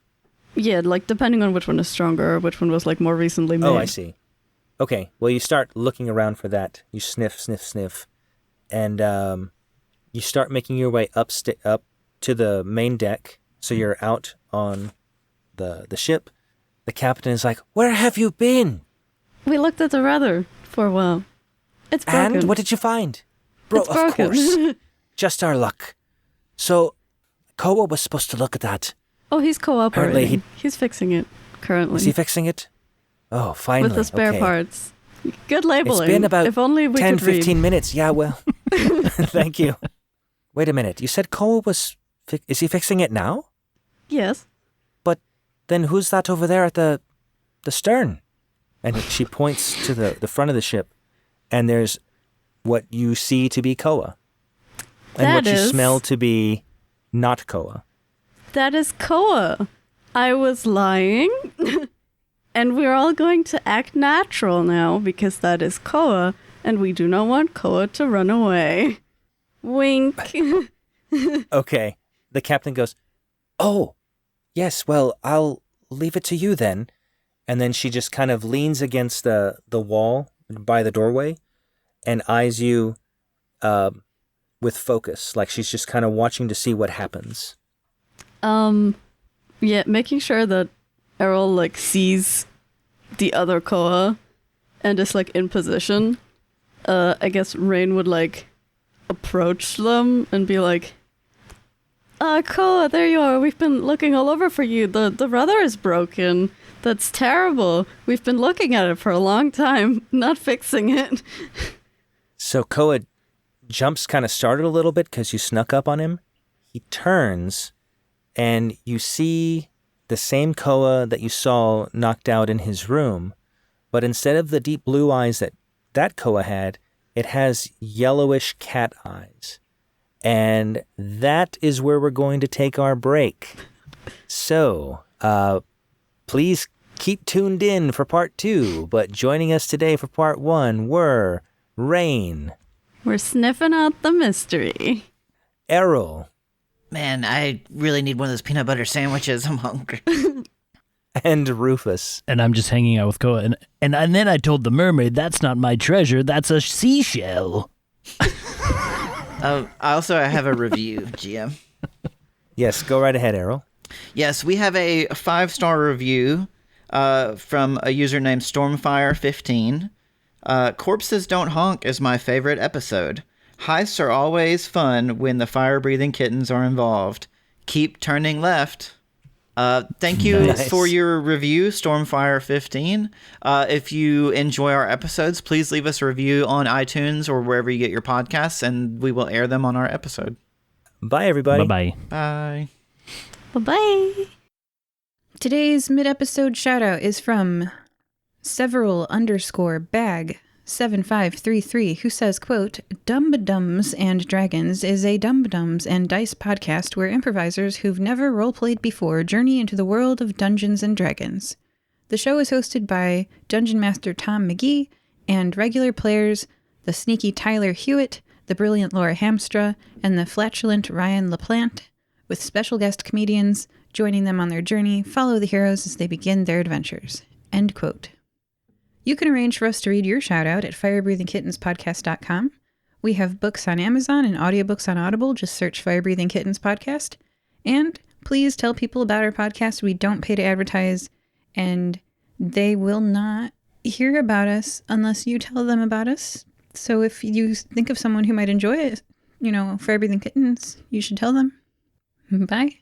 Yeah, like depending on which one is stronger, which one was like more recently made. Oh, I see. Okay, well you start looking around for that. You sniff, and you start making your way up to the main deck. So you're out on the ship. The captain is like, "Where have you been?" We looked at the rudder for a while. It's broken. And what did you find? Bro, it's broken. Of course. Just our luck. So, Koa was supposed to look at that. Oh, he's cooperating. Apparently he's fixing it currently. Is he fixing it? Oh, finally. With the spare parts. Good labeling. It's been about if only we 10, could read. 15 minutes. Yeah, well. Thank you. Wait a minute. You said Koa was... Is he fixing it now? Yes. But then who's that over there at the stern? And she points to the front of the ship, and there's what you see to be Koa. And what you smell to be not Koa. That is Koa. I was lying. And we're all going to act natural now because that is Koa, and we do not want Koa to run away. Wink. Okay. The captain goes, "Oh, yes, well, I'll leave it to you then." And then she just kind of leans against the wall by the doorway and eyes you with focus, like she's just kind of watching to see what happens. Yeah, making sure that Errol like sees the other Koa and is like in position. I guess Reine would like approach them and be like, Koa, there you are. We've been looking all over for you. The rudder is broken. That's terrible. We've been looking at it for a long time, not fixing it. So Koa jumps kind of startled a little bit because you snuck up on him. He turns and you see the same Koa that you saw knocked out in his room, but instead of the deep blue eyes that Koa had, it has yellowish cat eyes. And that is where we're going to take our break. So, please Keep tuned in for part 2, but joining us today for part 1 were Reine. We're sniffing out the mystery. Errol. Man, I really need one of those peanut butter sandwiches. I'm hungry. And Rufus. And I'm just hanging out with Koa. And then I told the mermaid, that's not my treasure, that's a seashell. I have a review, GM. Yes, go right ahead, Errol. Yes, we have a 5-star review from a user named Stormfire15. Corpses Don't Honk is my favorite episode. Heists are always fun when the fire-breathing kittens are involved. Keep turning left. Thank you for your review, Stormfire15. If you enjoy our episodes, please leave us a review on iTunes or wherever you get your podcasts, and we will air them on our episode. Bye, everybody. Bye-bye. Bye. Bye-bye. Today's mid-episode shoutout is from several_bag7533, who says, quote, Dumb-Dumbs and Dragons is a Dumb-Dumbs and Dice podcast where improvisers who've never roleplayed before journey into the world of Dungeons and Dragons. The show is hosted by Dungeon Master Tom McGee and regular players the sneaky Tyler Hewitt, the brilliant Laura Hamstra, and the flatulent Ryan LaPlante, with special guest comedians joining them on their journey. Follow the heroes as they begin their adventures. End quote. You can arrange for us to read your shout-out at firebreathingkittenspodcast.com. We have books on Amazon and audiobooks on Audible. Just search Fire Breathing Kittens Podcast. And please tell people about our podcast. We don't pay to advertise, and they will not hear about us unless you tell them about us. So if you think of someone who might enjoy it, Fire Breathing Kittens, you should tell them. Bye.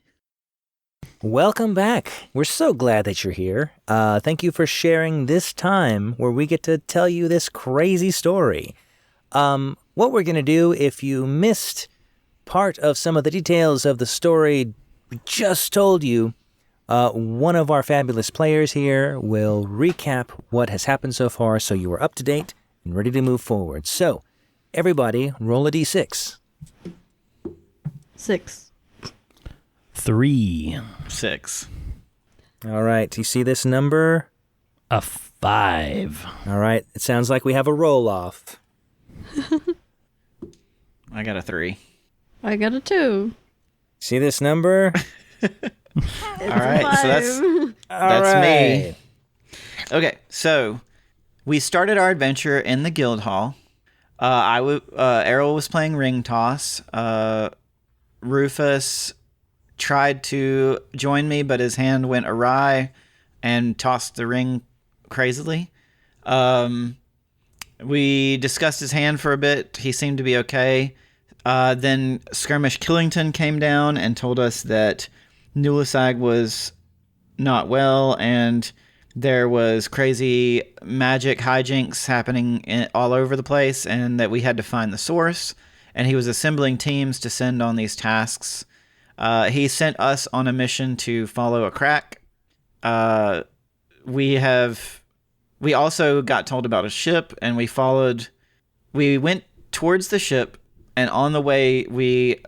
Welcome back. We're so glad that you're here. Thank you for sharing this time where we get to tell you this crazy story. What we're going to do, if you missed part of some of the details of the story we just told you, one of our fabulous players here will recap what has happened so far so you are up to date and ready to move forward. So, everybody, roll a d6. 6. 3. 6. All right, you see this number? A 5. All right, it sounds like we have a roll-off. I got a 3. I got a 2. See this number? All right, so that's me. Okay, so we started our adventure in the guild hall. Errol was playing ring toss. Rufus tried to join me, but his hand went awry and tossed the ring crazily. We discussed his hand for a bit. He seemed to be okay. Then Skirmish Killington came down and told us that Nulisag was not well, and there was crazy magic hijinks happening all over the place, and that we had to find the source. And he was assembling teams to send on these tasks. He sent us on a mission to follow a crack. We also got told about a ship, and we went towards the ship, and on the way we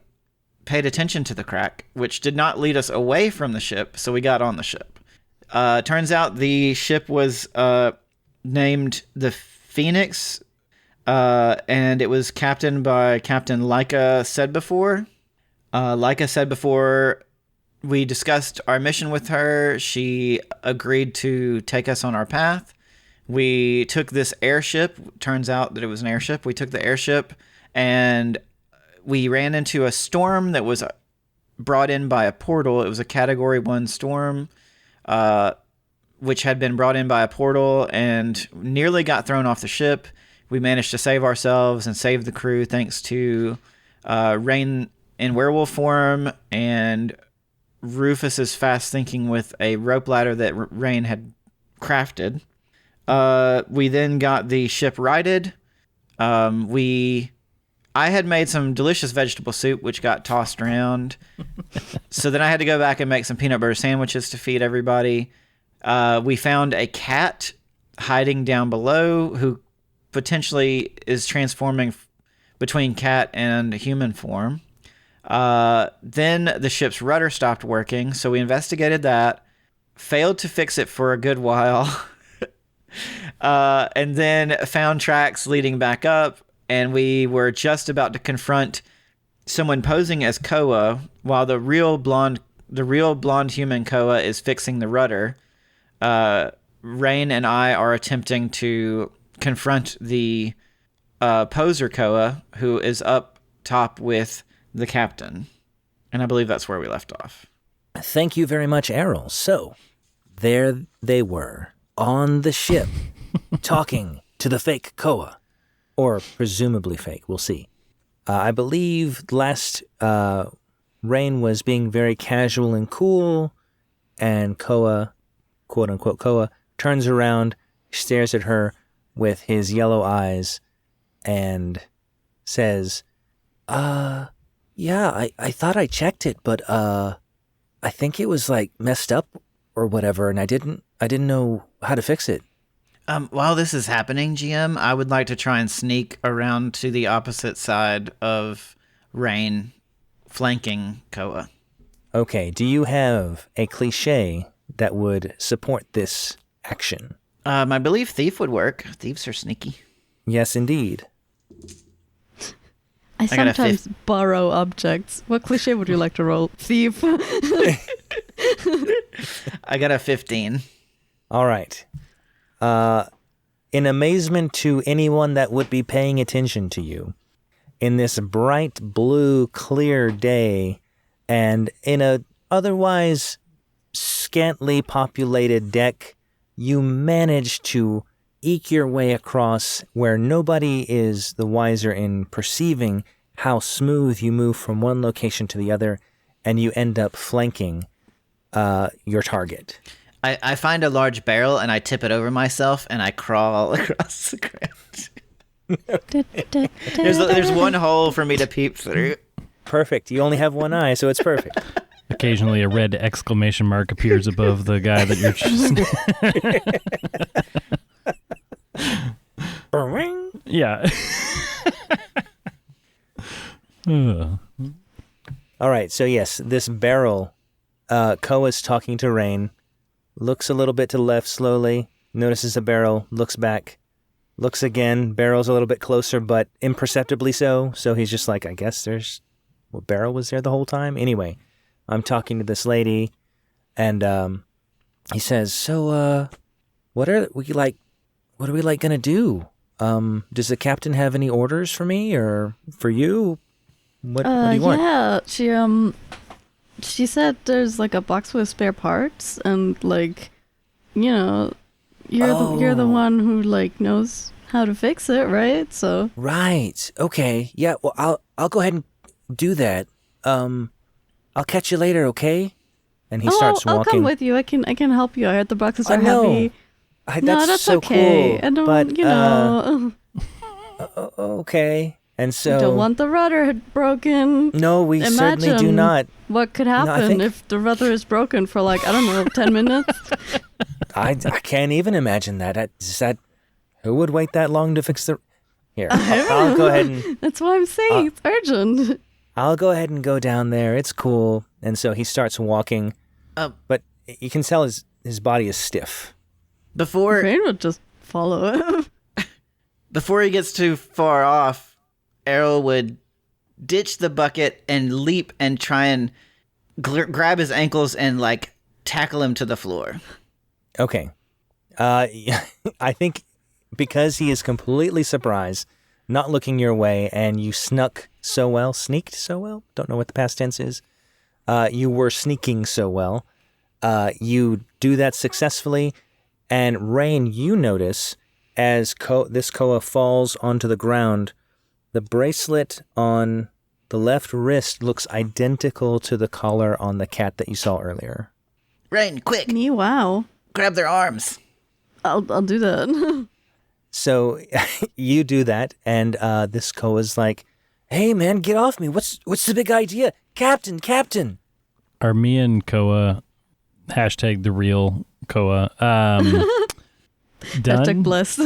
paid attention to the crack, which did not lead us away from the ship, so we got on the ship. Turns out the ship was named the Phoenix, and it was captained by Captain Laika Said Before. Like I said before, we discussed our mission with her. She agreed to take us on our path. We took this airship. Turns out that it was an airship. We took the airship, and we ran into a storm that was brought in by a portal. It was a Category 1 storm, which had been brought in by a portal and nearly got thrown off the ship. We managed to save ourselves and save the crew thanks to Reine in werewolf form and Rufus's fast thinking with a rope ladder that Reine had crafted. We then got the ship righted. I had made some delicious vegetable soup, which got tossed around. So then I had to go back and make some peanut butter sandwiches to feed everybody. We found a cat hiding down below who potentially is transforming between cat and human form. Then the ship's rudder stopped working, so we investigated that, failed to fix it for a good while, and then found tracks leading back up, and we were just about to confront someone posing as Koa while the real blonde human Koa is fixing the rudder. Reine and I are attempting to confront the poser Koa, who is up top with the captain. And I believe that's where we left off. Thank you very much, Errol. So, there they were, on the ship, talking to the fake Koa. Or presumably fake, we'll see. I believe last Reine was being very casual and cool, and Koa, quote-unquote Koa, turns around, stares at her with his yellow eyes, and says, yeah, I thought I checked it, but I think it was like messed up or whatever, and I didn't know how to fix it. While this is happening, GM, I would like to try and sneak around to the opposite side of Reine, flanking Koa. Okay, do you have a cliche that would support this action? I believe thief would work. Thieves are sneaky. Yes, indeed. I sometimes borrow objects. What cliche would you like to roll? Thief. I got a 15. All right. In amazement to anyone that would be paying attention to you, in this bright blue, clear day, and in a otherwise scantily populated deck, you manage to eke your way across where nobody is the wiser in perceiving how smooth you move from one location to the other, and you end up flanking your target. I find a large barrel and I tip it over myself and I crawl across the ground. There's one hole for me to peep through. Perfect. You only have one eye, so it's perfect. Occasionally a red exclamation mark appears above the guy that you're choosing. Yeah. All right, so yes, this barrel, Koa's talking to Reine, looks a little bit to the left slowly, notices a barrel, looks back, looks again, barrel's a little bit closer, but imperceptibly so. So he's just like, I guess barrel was there the whole time? Anyway, I'm talking to this lady, and he says, so, what are we gonna do? Does the captain have any orders for me or for you? What do you want? Yeah, she said there's like a box with spare parts, and like, you know, you're the one who like knows how to fix it, right? So right, okay, yeah. Well, I'll go ahead and do that. I'll catch you later, okay? And he starts walking. I'll come with you. I can help you. I heard the boxes are heavy. That's so okay. cool. I don't, but, okay. And so... You don't want the rudder broken. No, we certainly do not. What could happen if the rudder is broken for like, I don't know, 10 minutes? I can't even imagine that. Who would wait that long to fix the... Here, I'll go ahead and... That's why I'm saying it's urgent. I'll go ahead and go down there. It's cool. And so he starts walking. But you can tell his body is stiff. Rain would just follow him. Before he gets too far off, Errol would ditch the bucket and leap and try and grab his ankles and like tackle him to the floor. Okay. I think because he is completely surprised, not looking your way, and you sneaked so well, don't know what the past tense is. You were sneaking so well. You do that successfully, and Reine, you notice as this Koa falls onto the ground, the bracelet on the left wrist looks identical to the collar on the cat that you saw earlier. Reine, quick! Me, wow. Grab their arms. I'll do that. So you do that, and this Koa's like, "Hey man, get off me! What's the big idea, Captain?" Are me and Koa hashtag the real Koa done Hashtag blessed.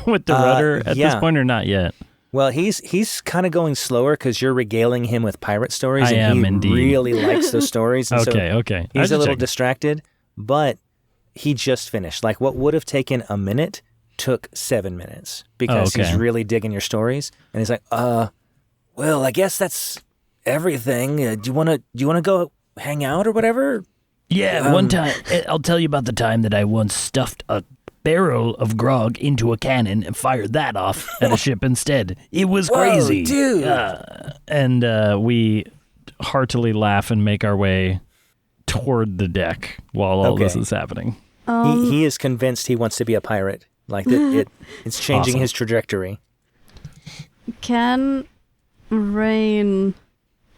with the rudder at this point or not yet? Well, he's kind of going slower because you're regaling him with pirate stories, I and am he indeed. really likes those stories. And Okay. He's a little distracted, but he just finished. Like what would have taken a minute took 7 minutes because he's really digging your stories. And he's like, well, I guess that's everything. Do you want to go hang out or whatever? Yeah, one time, I'll tell you about the time that I once stuffed a barrel of grog into a cannon and fired that off at a ship instead. It was crazy. Dude. And we heartily laugh and make our way toward the deck while all this is happening. He is convinced he wants to be a pirate. Like it's changing his trajectory. Can Rain,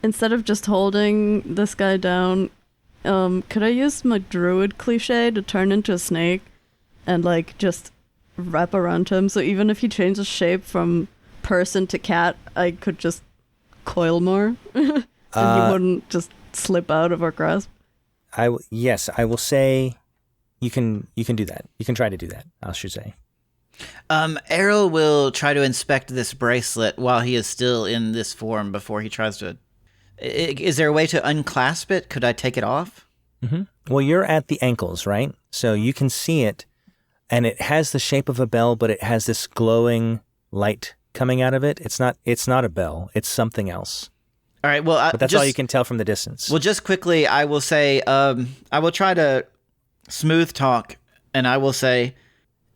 instead of just holding this guy down, could I use my druid cliche to turn into a snake and like just wrap around him? So even if he changes shape from person to cat, I could just coil more and he wouldn't just slip out of our grasp. Yes, I will say you can do that. You can try to do that, I should say. Errol will try to inspect this bracelet while he is still in this form before he tries to... Is there a way to unclasp it? Could I take it off? Mm-hmm. Well, you're at the ankles, right? So you can see it, and it has the shape of a bell, but it has this glowing light coming out of it. It's not a bell. It's something else. All right, well... but that's all you can tell from the distance. Well, just quickly, I will say, I will try to smooth talk, and I will say...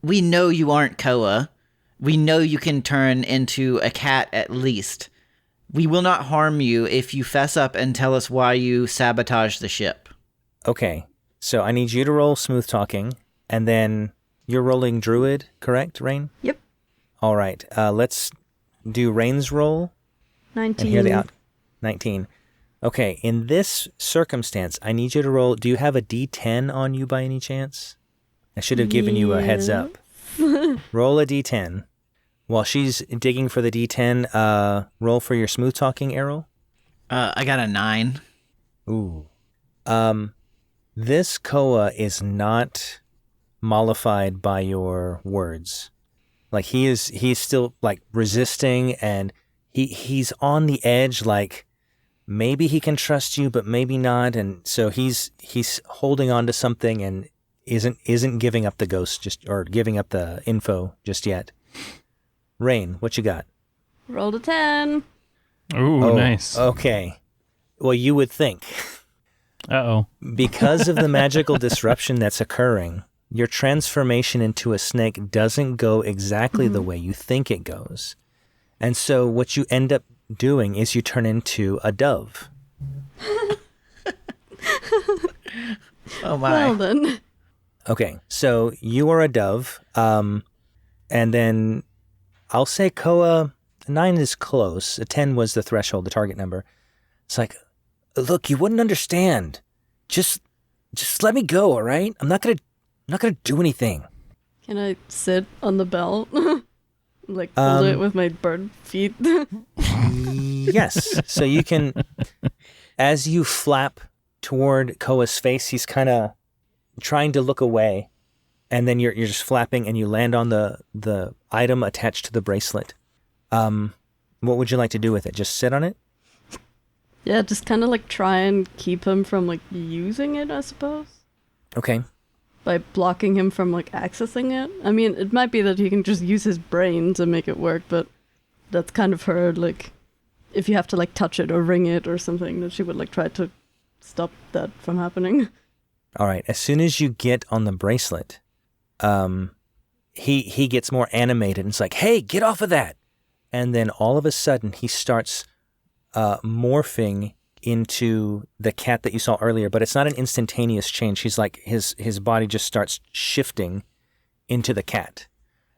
We know you aren't Koa. We know you can turn into a cat at least. We will not harm you if you fess up and tell us why you sabotaged the ship. Okay, so I need you to roll smooth talking, and then you're rolling druid, correct, Rain? Yep. All right, let's do Rain's roll. 19. And hear the 19. Okay, in this circumstance, I need you to roll. Do you have a D10 on you by any chance? I should have given you a heads up. Roll a D10. While she's digging for the D10, roll for your smooth talking, Errol. I got a 9. Ooh. This Koa is not mollified by your words. Like he's still like resisting, and he's on the edge, like maybe he can trust you, but maybe not. And so he's holding on to something and isn't giving up the ghost or giving up the info just yet. Rain, what you got? Rolled a 10. Ooh, nice. Okay. Well, you would think. Uh-oh. Because of the magical disruption that's occurring, your transformation into a snake doesn't go exactly the way you think it goes. And so what you end up doing is you turn into a dove. Oh my. Well then. Okay, so you are a dove, and then I'll say Koa, 9 is close. A 10 was the threshold, the target number. It's like, look, you wouldn't understand. Just let me go, all right? I'm not gonna do anything. Can I sit on the bell? Like hold it with my bird feet? Yes. So you can, as you flap toward Koa's face, he's kind of trying to look away, and then you're just flapping, and you land on the item attached to the bracelet. What would you like to do with it? Just sit on it? Yeah, just kind of like try and keep him from like using it, I suppose. Okay. By blocking him from like accessing it. I mean, it might be that he can just use his brain to make it work, but that's kind of her, like, if you have to like touch it or ring it or something, that she would like try to stop that from happening. All right. As soon as you get on the bracelet, he gets more animated and it's like, hey, get off of that. And then all of a sudden he starts morphing into the cat that you saw earlier, but it's not an instantaneous change. He's like, his body just starts shifting into the cat.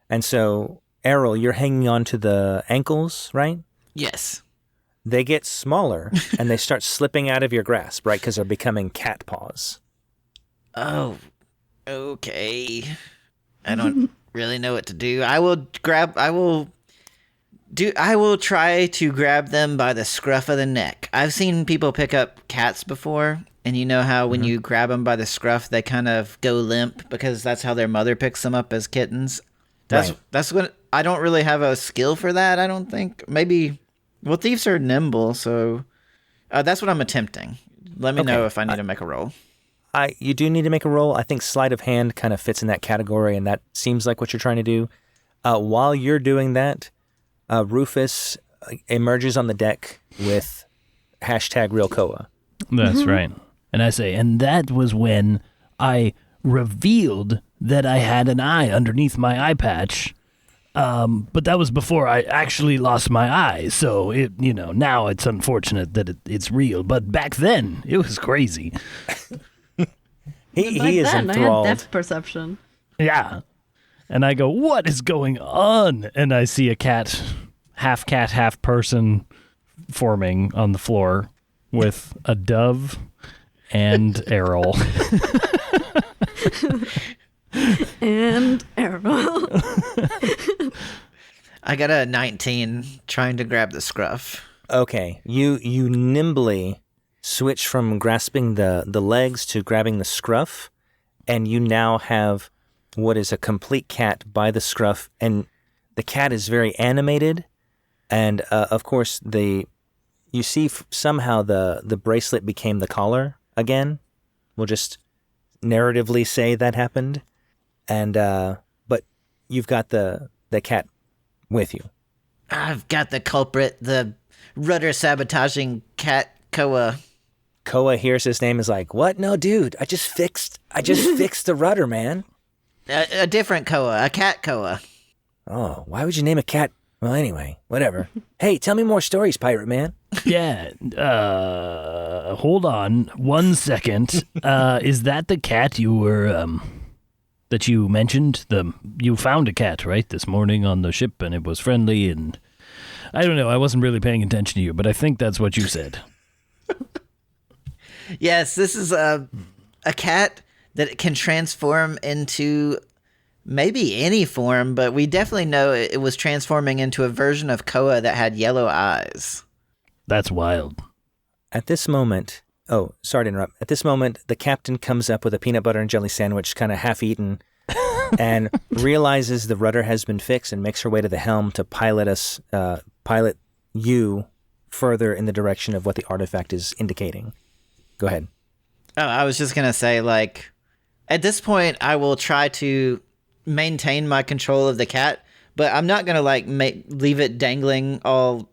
And so, Errol, you're hanging on to the ankles, right? Yes. They get smaller and they start slipping out of your grasp, right? Because they're becoming cat paws. Oh, okay. I don't really know what to do. I will try to grab them by the scruff of the neck. I've seen people pick up cats before, and you know how when you grab them by the scruff, they kind of go limp because that's how their mother picks them up as kittens. That's what I don't really have a skill for that. I don't think. Maybe. Well, thieves are nimble, so that's what I'm attempting. Let me know if I need to make a roll. you do need to make a roll. I think sleight of hand kind of fits in that category, and that seems like what you're trying to do. While you're doing that, Rufus emerges on the deck with #RealKoa. That's right. And I say, and that was when I revealed that I had an eye underneath my eye patch. But that was before I actually lost my eye. So now it's unfortunate that it's real. But back then, it was crazy. He is enthralled. I had depth perception. Yeah. And I go, what is going on? And I see a cat, half person, forming on the floor with a dove and Errol. And Errol. I got a 19 trying to grab the scruff. Okay, you nimbly switch from grasping the legs to grabbing the scruff, and you now have what is a complete cat by the scruff, and the cat is very animated, and of course you see somehow the bracelet became the collar again. We'll just narratively say that happened, and but you've got the cat with you. I've got the culprit, the rudder sabotaging cat Koa. Koa hears his name, is like, what? No, dude, I just fixed the rudder, man. A different Koa, a cat Koa. Oh, why would you name a cat? Well, anyway, whatever. Hey, tell me more stories, Pirate Man. Yeah, hold on 1 second. Is that the cat you were, that you mentioned? You found a cat, right, this morning on the ship, and it was friendly, and I don't know, I wasn't really paying attention to you, but I think that's what you said. Yes, this is a cat that can transform into maybe any form, but we definitely know it was transforming into a version of Koa that had yellow eyes. That's wild. At this moment, oh, sorry to interrupt. At this moment, the captain comes up with a peanut butter and jelly sandwich, kind of half-eaten, and realizes the rudder has been fixed and makes her way to the helm to pilot you further in the direction of what the artifact is indicating. Go ahead. Oh, I was just going to say, at this point, I will try to maintain my control of the cat, but I'm not going to, leave it dangling all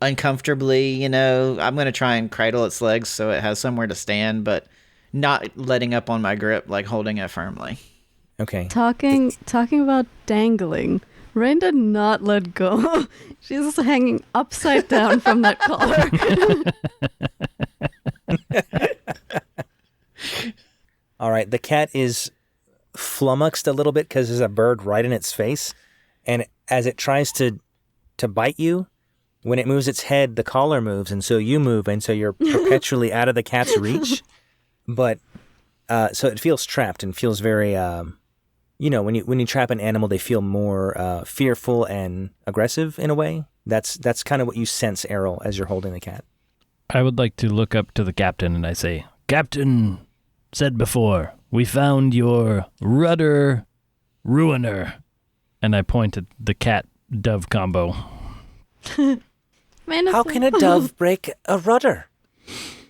uncomfortably, I'm going to try and cradle its legs so it has somewhere to stand, but not letting up on my grip, holding it firmly. Okay. Talking about dangling. Reine did not let go. She's hanging upside down from that collar. All right, the cat is flummoxed a little bit because there's a bird right in its face, and as it tries to bite you, when it moves its head, the collar moves, and so you move, and so you're perpetually out of the cat's reach. But so it feels trapped and feels very, when you trap an animal, they feel more fearful and aggressive in a way. That's kind of what you sense, Errol, as you're holding the cat. I would like to look up to the captain and I say, Captain said before, we found your rudder ruiner. And I point at the cat-dove combo. How can a dove break a rudder?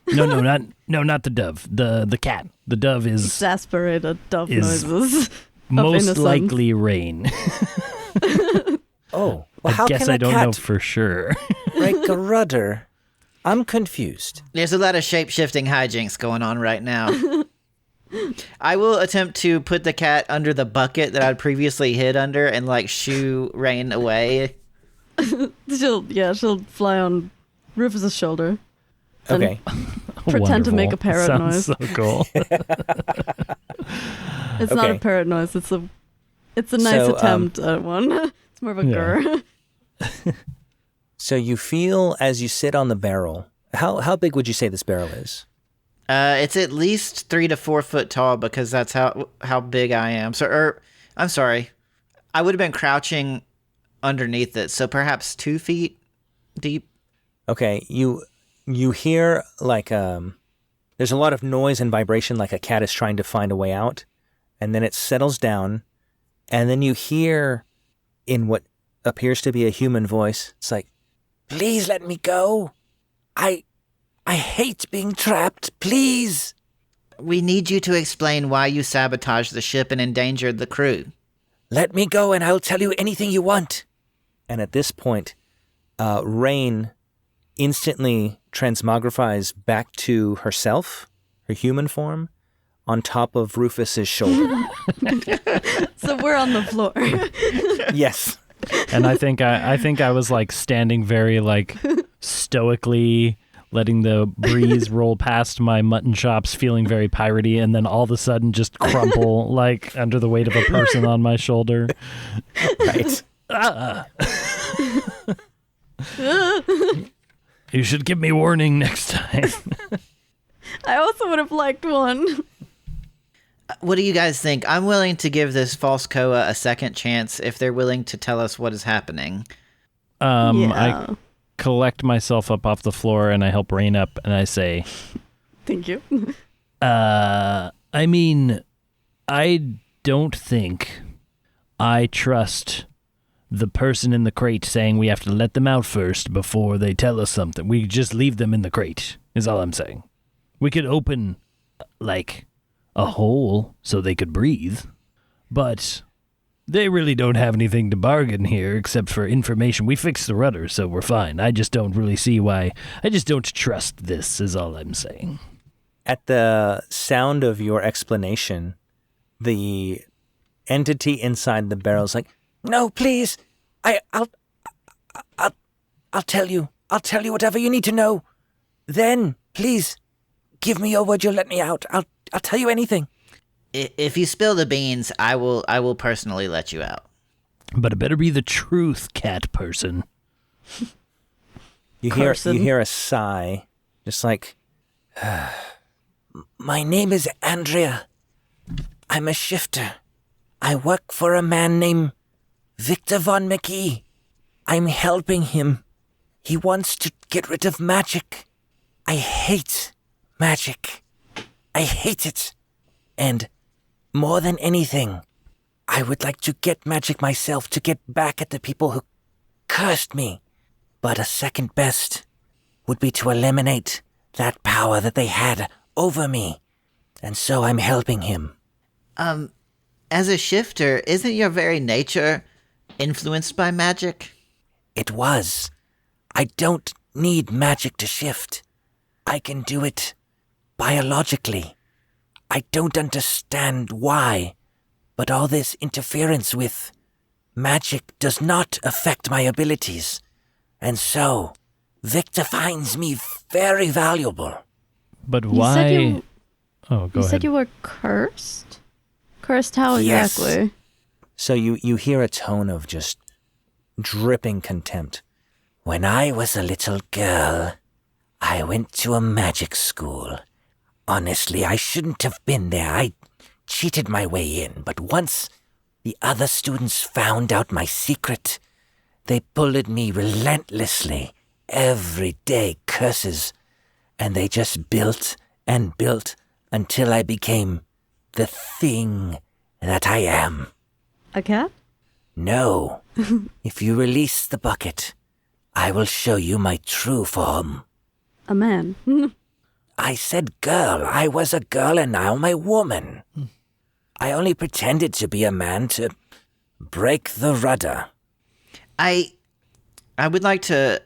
No, not the dove. The cat. The dove is exasperated dove noises. Most likely rain. Oh, well, I guess I don't know for sure. Break a rudder? I'm confused. There's a lot of shape-shifting hijinks going on right now. I will attempt to put the cat under the bucket that I'd previously hid under and shoo Reine away. She'll fly on Rufus's shoulder. Okay. Pretend to make a parrot Sounds noise. So cool. It's not a parrot noise. It's a nice attempt at one. It's more of a grr. So you feel as you sit on the barrel. How big would you say this barrel is? It's at least 3 to 4 foot tall because that's how big I am. I'm sorry. I would have been crouching underneath it, so perhaps 2 feet deep. Okay, you hear there's a lot of noise and vibration, like a cat is trying to find a way out, and then it settles down, and then you hear in what appears to be a human voice, it's like, please let me go. I hate being trapped, please. We need you to explain why you sabotaged the ship and endangered the crew. Let me go and I'll tell you anything you want. And at this point, Reine instantly transmogrifies back to herself, her human form, on top of Rufus's shoulder. So we're on the floor. Yes. And I think I was like standing very like stoically, letting the breeze roll past my mutton chops, feeling very piratey, and then all of a sudden just crumple like under the weight of a person on my shoulder. Right. You should give me warning next time. I also would have liked one. What do you guys think? I'm willing to give this false Koa a second chance if they're willing to tell us what is happening. I collect myself up off the floor and I help Reine up and I say, Thank you. I mean, I don't think I trust the person in the crate saying we have to let them out first before they tell us something. We just leave them in the crate, is all I'm saying. We could open, like, a hole so they could breathe, but they really don't have anything to bargain here except for information. We fixed the rudder, so we're fine. I just don't really see why. I just don't trust this, is all I'm saying. At the sound of your explanation, the entity inside the barrel's like, "No, please. I'll tell you. I'll tell you whatever you need to know. Then, please, give me your word you'll let me out. I'll tell you anything." If you spill the beans, I will personally let you out. But it better be the truth, cat person. You hear a sigh, just like, "My name is Andrea. I'm a shifter. I work for a man named Victor von McGee. I'm helping him. He wants to get rid of magic. I hate magic. I hate it. And more than anything, I would like to get magic myself to get back at the people who cursed me. But a second best would be to eliminate that power that they had over me. And so I'm helping him." As a shifter, isn't your very nature influenced by magic? It was. I don't need magic to shift. I can do it biologically. I don't understand why, but all this interference with magic does not affect my abilities. And so, Victor finds me very valuable. But You why? said you Go ahead. said you were cursed? Cursed how Yes. exactly? So you hear a tone of just dripping contempt. "When I was a little girl, I went to a magic school. Honestly, I shouldn't have been there. I cheated my way in, but once the other students found out my secret, they bullied me relentlessly. Every day, curses. And they just built and built until I became the thing that I am." A cat? "No. If you release the bucket, I will show you my true form." A man. "I said girl. I was a girl and now I'm a woman. I only pretended to be a man to break the rudder." I would like to,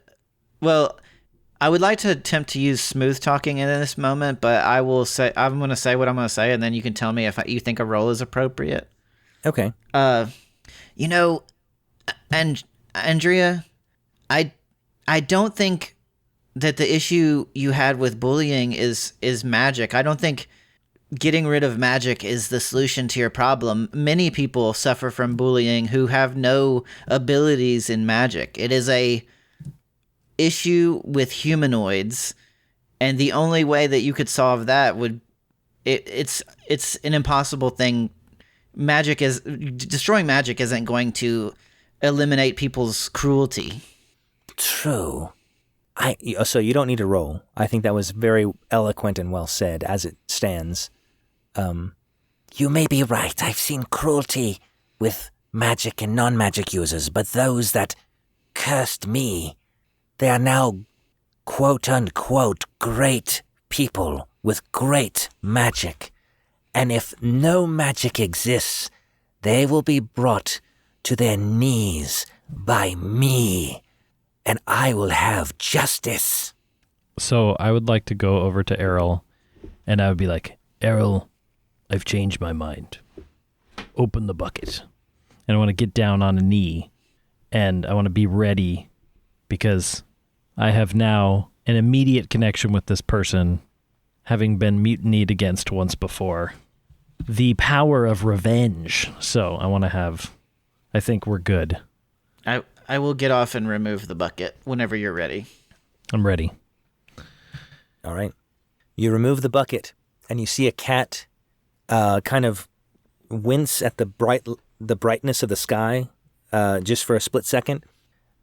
I would like to attempt to use smooth talking in this moment, but I'm going to say what I'm going to say, and then you can tell me if you think a role is appropriate. Okay. And Andrea, I don't think that the issue you had with bullying is magic. I don't think getting rid of magic is the solution to your problem. Many people suffer from bullying who have no abilities in magic. It is a issue with humanoids, and the only way that you could solve that would it's an impossible thing. Destroying magic isn't going to eliminate people's cruelty. True. So you don't need to roll. I think that was very eloquent and well said as it stands. You may be right. I've seen cruelty with magic and non-magic users, but those that cursed me, they are now quote-unquote great people with great magic. And if no magic exists, they will be brought to their knees by me, and I will have justice. So I would like to go over to Errol, and I would be like, Errol, I've changed my mind. Open the bucket. And I want to get down on a knee, and I want to be ready, because I have now an immediate connection with this person, having been mutinied against once before. The power of revenge. So I want to have... I think we're good. I will get off and remove the bucket whenever you're ready. I'm ready. All right. You remove the bucket, and you see a cat kind of wince at the brightness of the sky just for a split second,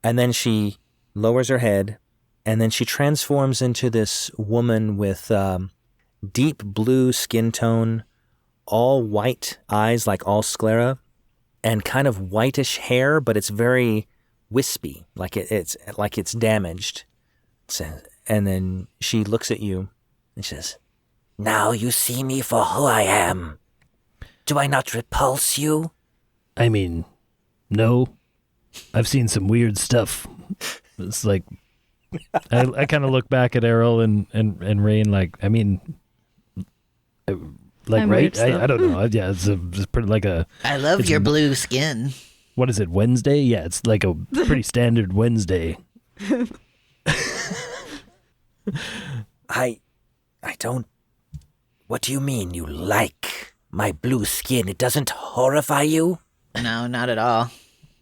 and then she lowers her head, and then she transforms into this woman with deep blue skin tone, all white eyes like all sclera, and kind of whitish hair, but it's very wispy, like it's damaged. And then she looks at you and says, "Now you see me for who I am. Do I not repulse you?" I mean, no. I've seen some weird stuff. It's like, I kind of look back at Errol and Reine, like, I mean, like, right? I don't know. Yeah, it's pretty like a... I love your blue skin. What is it, Wednesday? Yeah, it's like a pretty standard Wednesday. I don't... What do you mean you like my blue skin? It doesn't horrify you? No, not at all.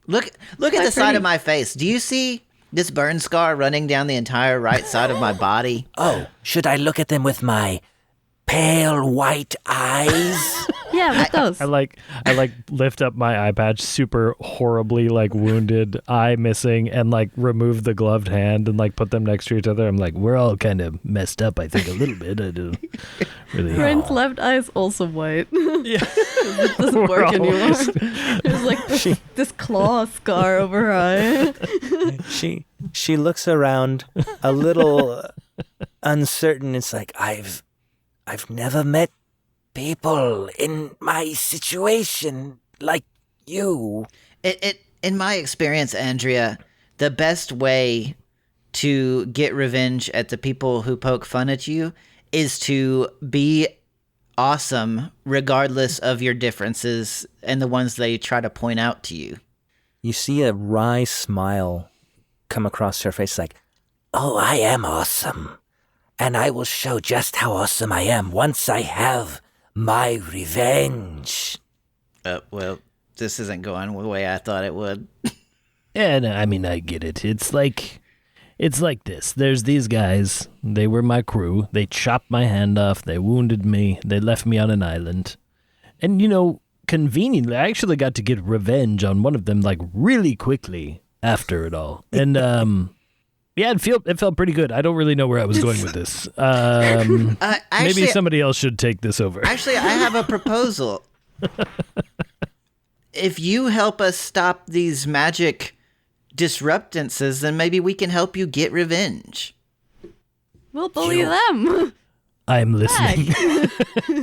Look at the side of my face. Do you see this burn scar running down the entire right side of my body? Oh, should I look at them with my pale white eyes? Yeah, with those. I like lift up my eye patch, super horribly like wounded, eye missing, and like remove the gloved hand and like put them next to each other. I'm like, we're all kind of messed up, I think, a little bit. I do really. Reine's left eye is also white. Yeah, It doesn't work anymore. There's like this claw scar over her eye. She looks around a little uncertain. It's like, I've never met people in my situation like you. In my experience, Andrea, the best way to get revenge at the people who poke fun at you is to be awesome regardless of your differences and the ones they try to point out to you. You see a wry smile come across her face like, "Oh, I am awesome. And I will show just how awesome I am once I have my revenge." Well, this isn't going the way I thought it would. Yeah, no, I mean, I get it. It's like this. There's these guys. They were my crew. They chopped my hand off. They wounded me. They left me on an island. And, conveniently, I actually got to get revenge on one of them, like, really quickly after it all. And, yeah, it felt pretty good. I don't really know where I was going with this. Maybe somebody else should take this over. Actually, I have a proposal. If you help us stop these magic disruptances, then maybe we can help you get revenge. We'll bully them. I'm listening.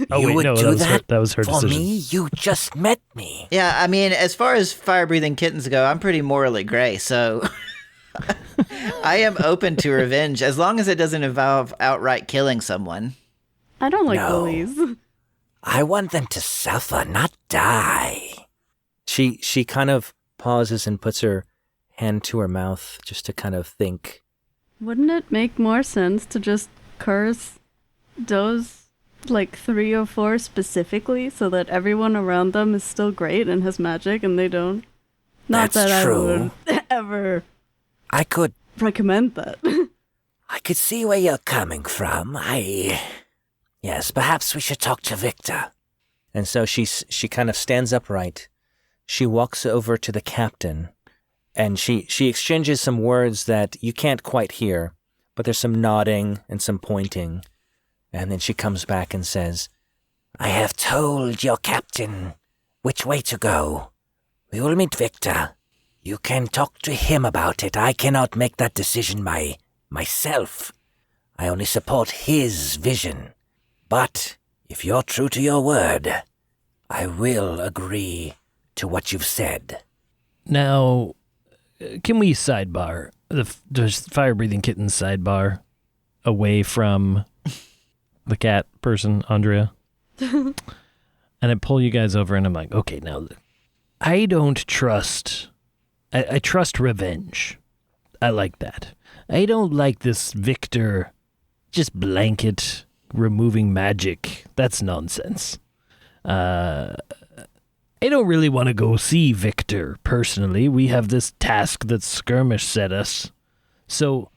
Oh, You wait, would no, do that was her for decision. me? You just met me. Yeah, I mean, as far as fire-breathing kittens go, I'm pretty morally gray, so I am open to revenge as long as it doesn't involve outright killing someone. I don't like No. bullies. I want them to suffer, not die. She kind of pauses and puts her hand to her mouth just to kind of think. Wouldn't it make more sense to just curse those, like, 3 or 4 specifically, so that everyone around them is still great and has magic and they don't? Not That's that true. I would ever I could recommend that. see where you're coming from. Yes, perhaps we should talk to Victor. And so she kind of stands upright. She walks over to the captain, and she exchanges some words that you can't quite hear, but there's some nodding and some pointing. And then she comes back and says, "I have told your captain which way to go. We will meet Victor. You can talk to him about it. I cannot make that decision myself. I only support his vision. But if you're true to your word, I will agree to what you've said. Now, can we sidebar? The fire-breathing kitten sidebar away from the cat person, Andrea? And I pull you guys over and I'm like, okay, now, I don't trust... I trust revenge. I like that. I don't like this Victor just blanket removing magic. That's nonsense. I don't really want to go see Victor, personally. We have this task that Skirmish set us. So,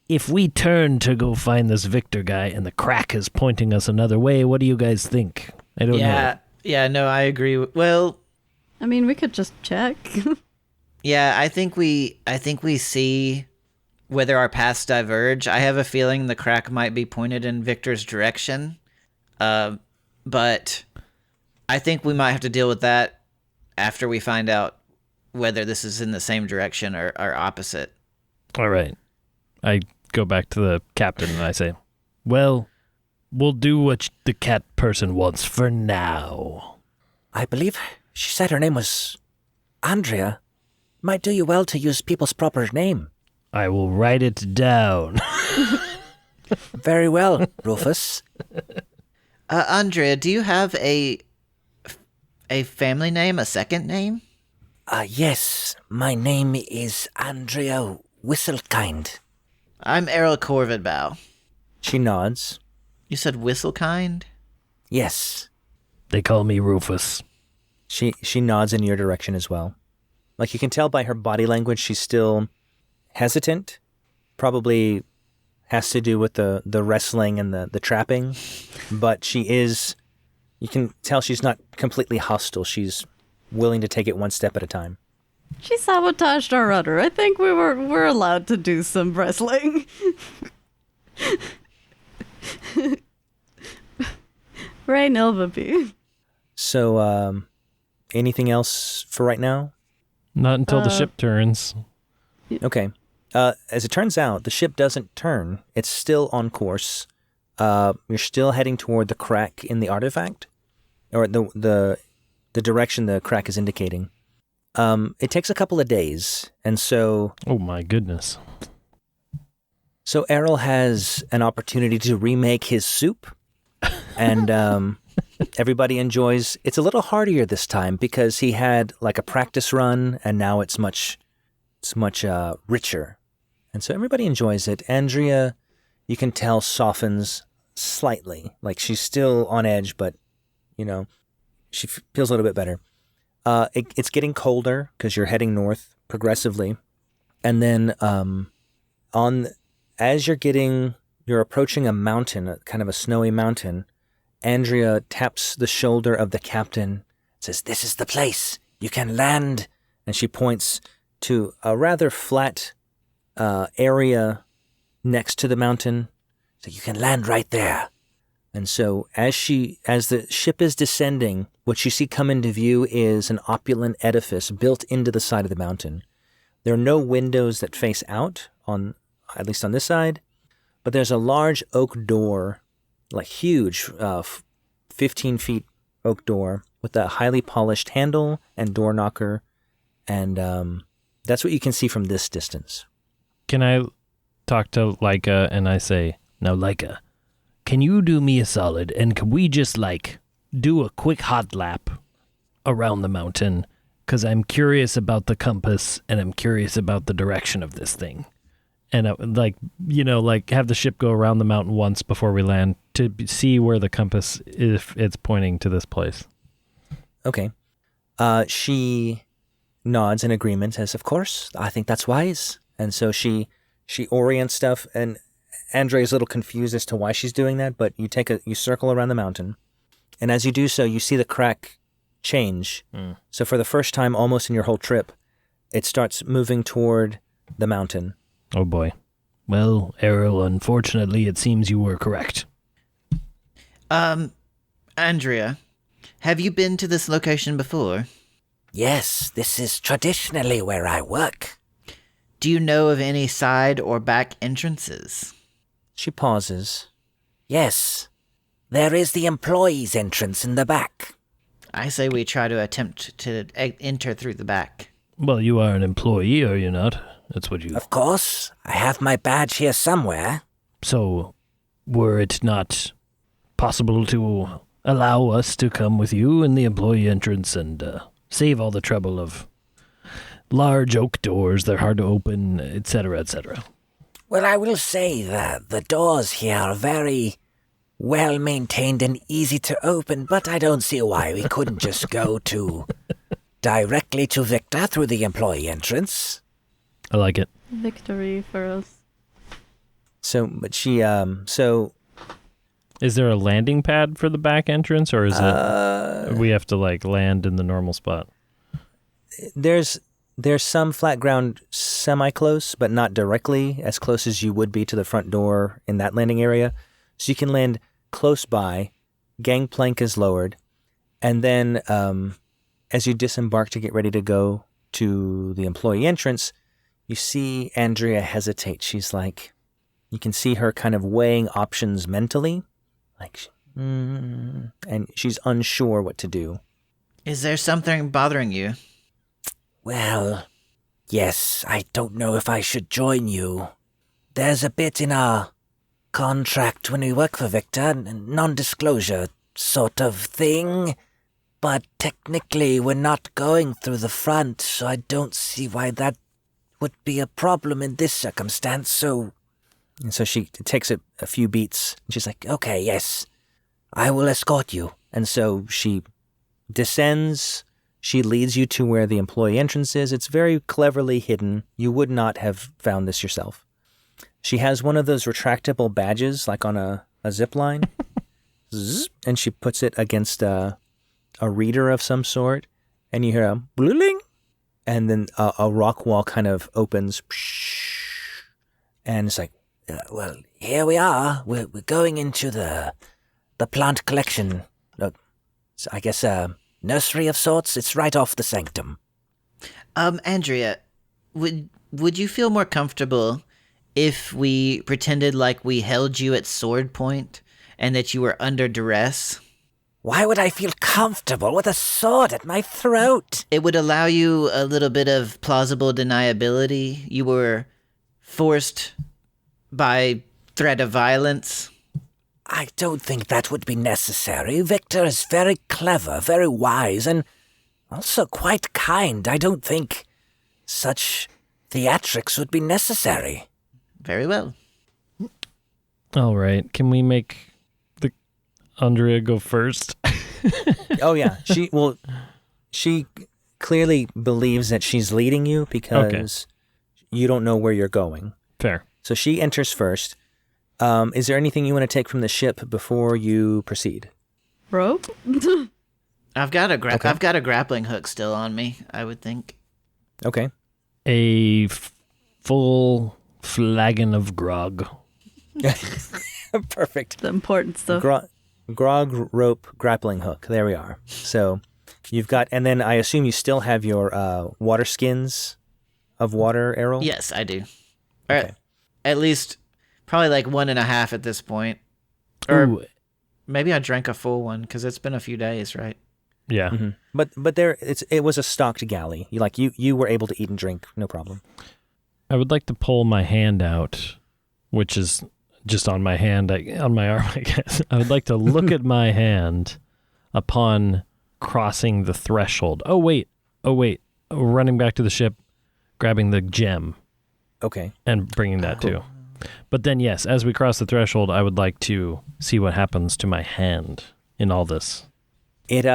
if we turn to go find this Victor guy and the crack is pointing us another way, what do you guys think? I don't know. Yeah, no, I agree. Well, I mean, we could just check. yeah, I think we see whether our paths diverge. I have a feeling the crack might be pointed in Victor's direction. But I think we might have to deal with that after we find out whether this is in the same direction or opposite. All right. I go back to the captain and I say, well, we'll do what the cat person wants for now. I believe she said her name was Andrea. Might do you well to use people's proper name. I will write it down. Very well, Rufus. Andrea, do you have a family name, a second name? Yes, my name is Andrea Whistlekind. I'm Errol Corvidbow. She nods. You said Whistlekind? Yes. They call me Rufus. She nods in your direction as well. Like, you can tell by her body language, she's still hesitant. Probably has to do with the wrestling and the trapping. But she is, you can tell she's not completely hostile. She's willing to take it one step at a time. She sabotaged our rudder. I think we're allowed to do some wrestling. Reine and Rufus. So, anything else for right now? Not until the ship turns. Okay. As it turns out, the ship doesn't turn. It's still on course. You're still heading toward the crack in the artifact, or the direction the crack is indicating. It takes a couple of days, and so... Oh my goodness. So Errol has an opportunity to remake his soup, and everybody enjoys... It's a little hardier this time because he had like a practice run, and now it's much richer. And so everybody enjoys it. Andrea, you can tell, softens slightly. Like, she's still on edge, but, you know, she feels a little bit better. It's getting colder because you're heading north progressively. And then as you're approaching a mountain, kind of a snowy mountain, Andrea taps the shoulder of the captain, says, "This is the place. You can land." And she points to a rather flat area next to the mountain. So you can land right there. And so as the ship is descending, what you see come into view is an opulent edifice built into the side of the mountain. There are no windows that face out, at least on this side, but there's a large oak door, like huge, 15 feet oak door with a highly polished handle and door knocker, and that's what you can see from this distance. Can I talk to Laika and I say, now Laika, can you do me a solid and can we just do a quick hot lap around the mountain? Because I'm curious about the compass and I'm curious about the direction of this thing. And have the ship go around the mountain once before we land to see where the compass, if it's pointing to this place. Okay. She nods in agreement, says, "Of course, I think that's wise." And so she orients stuff, and Andre's a little confused as to why she's doing that, but you circle around the mountain, and as you do so, you see the crack change. So for the first time almost in your whole trip, it starts moving toward the mountain. Oh boy. Well, Errol, unfortunately, it seems you were correct. Andrea, have you been to this location before? Yes, this is traditionally where I work. Do you know of any side or back entrances? She pauses. Yes. There is the employees' entrance in the back. I say we try to attempt to enter through the back. Well, you are an employee, are you not? That's what you... Of course. I have my badge here somewhere. So, were it not possible to allow us to come with you in the employee entrance and save all the trouble of large oak doors, they're hard to open, etc., etc.? Well, I will say that the doors here are very well maintained and easy to open, but I don't see why we couldn't just go directly to Victor through the employee entrance. I like it. Victory for us. So, but she, Is there a landing pad for the back entrance, or is it we have to land in the normal spot? There's some flat ground semi-close, but not directly as close as you would be to the front door in that landing area. So you can land close by, gangplank is lowered, and then as you disembark to get ready to go to the employee entrance, you see Andrea hesitate. She's like, you can see her kind of weighing options mentally, and she's unsure what to do. Is there something bothering you? Well, yes, I don't know if I should join you. There's a bit in our contract when we work for Victor, non-disclosure sort of thing, but technically we're not going through the front, so I don't see why that would be a problem in this circumstance, And so she takes a few beats, and she's like, okay, yes, I will escort you. And so she descends. She leads you to where the employee entrance is. It's very cleverly hidden. You would not have found this yourself. She has one of those retractable badges, like on a zip line, and she puts it against a reader of some sort, and you hear a bling, and then a rock wall kind of opens, and it's like, well, here we are. We're going into the plant collection. I guess nursery of sorts. It's right off the sanctum. Andrea, would you feel more comfortable if we pretended like we held you at sword point and that you were under duress? Why would I feel comfortable with a sword at my throat? It would allow you a little bit of plausible deniability. You were forced by threat of violence. I don't think that would be necessary. Victor is very clever, very wise, and also quite kind. I don't think such theatrics would be necessary. Very well. All right. Can we make the Andrea go first? Oh, yeah. She clearly believes that she's leading you because you don't know where you're going. Fair. So she enters first. Is there anything you want to take from the ship before you proceed? Rope? I've got a grappling hook still on me, I would think. Okay. A full flagon of grog. Perfect. The important stuff. Grog, rope, grappling hook. There we are. So you've got, and then I assume you still have your water skins of water, Errol? Yes, I do. Or Okay. at least probably 1.5 at this point. Or Ooh, maybe I drank a full one because it's been a few days, right? yeah. Mm-hmm. But there, it was a stocked galley. You were able to eat and drink, no problem. I would like to pull my hand out, which is just on my hand, on my arm, I guess. I would like to look at my hand upon crossing the threshold. Oh, wait. Running back to the ship, grabbing the gem. Okay. And bringing that too. But then, yes, as we cross the threshold, I would like to see what happens to my hand in all this. It,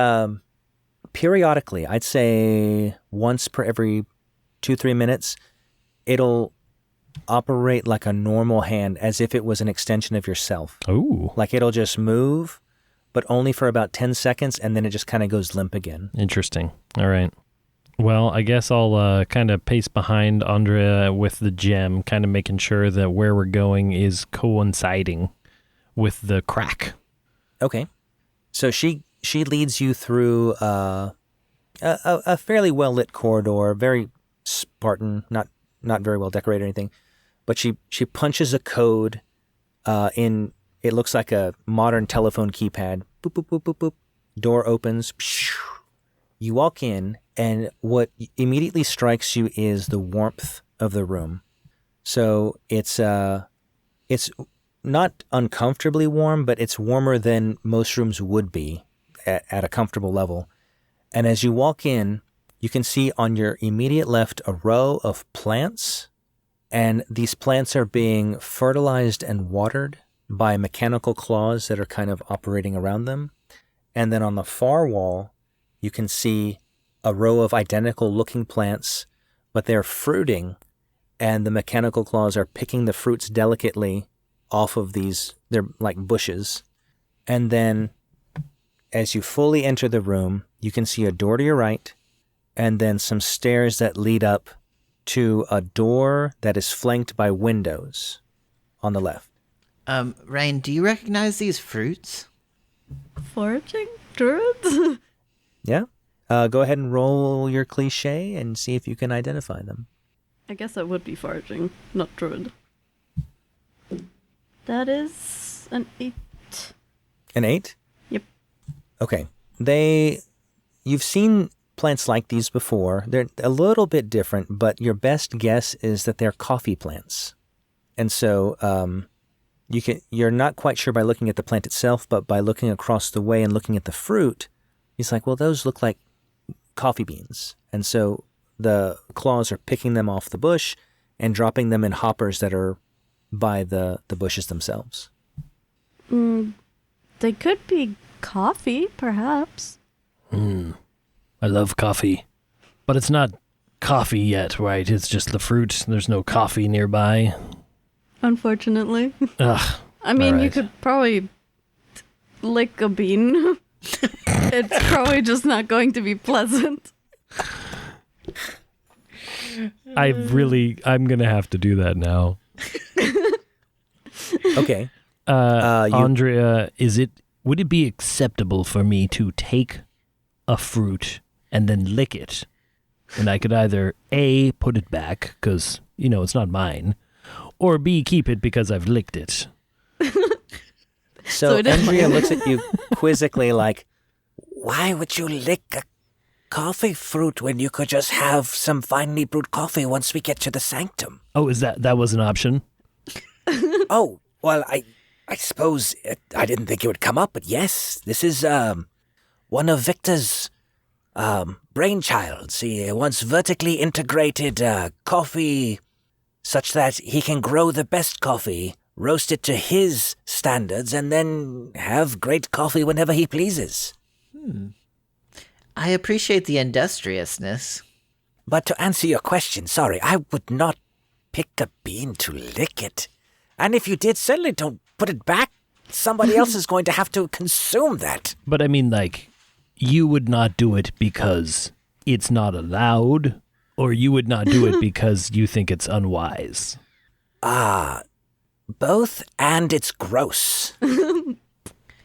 periodically, I'd say once per every 2-3 minutes, it'll operate like a normal hand, as if it was an extension of yourself. Ooh. Like it'll just move, but only for about 10 seconds, and then it just kind of goes limp again. Interesting. All right. Well, I guess I'll kind of pace behind Andrea with the gem, kind of making sure that where we're going is coinciding with the crack. Okay. So she leads you through a fairly well-lit corridor, very Spartan, not very well decorated or anything. But she punches a code in It looks like a modern telephone keypad. Boop, boop, boop, boop, boop. Door opens. You walk in, and what immediately strikes you is the warmth of the room. So it's not uncomfortably warm, but it's warmer than most rooms would be at a comfortable level. And as you walk in, you can see on your immediate left a row of plants, and these plants are being fertilized and watered by mechanical claws that are kind of operating around them. And then on the far wall, you can see a row of identical looking plants, but they're fruiting, and the mechanical claws are picking the fruits delicately off of these, they're like bushes. And then as you fully enter the room, you can see a door to your right, and then some stairs that lead up to a door that is flanked by windows on the left. Reine, do you recognize these fruits? Foraging druids? Yeah? Go ahead and roll your cliche and see if you can identify them. I guess I would be foraging, not druid. That is an 8. An 8? Yep. Okay. You've seen plants like these before. They're a little bit different, but your best guess is that they're coffee plants. And so you're not quite sure by looking at the plant itself, but by looking across the way and looking at the fruit, he's like, well, those look like coffee beans. And so the claws are picking them off the bush and dropping them in hoppers that are by the bushes themselves. They could be coffee, perhaps. I love coffee. But it's not coffee yet, right? It's just the fruit. There's no coffee nearby. Unfortunately. Ugh. I mean, All you right. could probably lick a bean. It's probably just not going to be pleasant. I'm going to have to do that now. Okay. Andrea, would it be acceptable for me to take a fruit and then lick it? And I could either A, put it back, because, it's not mine, or B, keep it because I've licked it. So Andrea looks at you quizzically like, why would you lick a coffee fruit when you could just have some finely brewed coffee once we get to the sanctum? Oh, that was an option? Oh, well, I suppose I didn't think it would come up, but yes, this is one of Victor's brainchilds. He wants vertically integrated coffee such that he can grow the best coffee, roast it to his standards, and then have great coffee whenever he pleases. I appreciate the industriousness. But to answer your question, sorry, I would not pick a bean to lick it. And if you did, certainly don't put it back. Somebody else is going to have to consume that. But I mean, you would not do it because it's not allowed, or you would not do it because you think it's unwise? Both, and it's gross.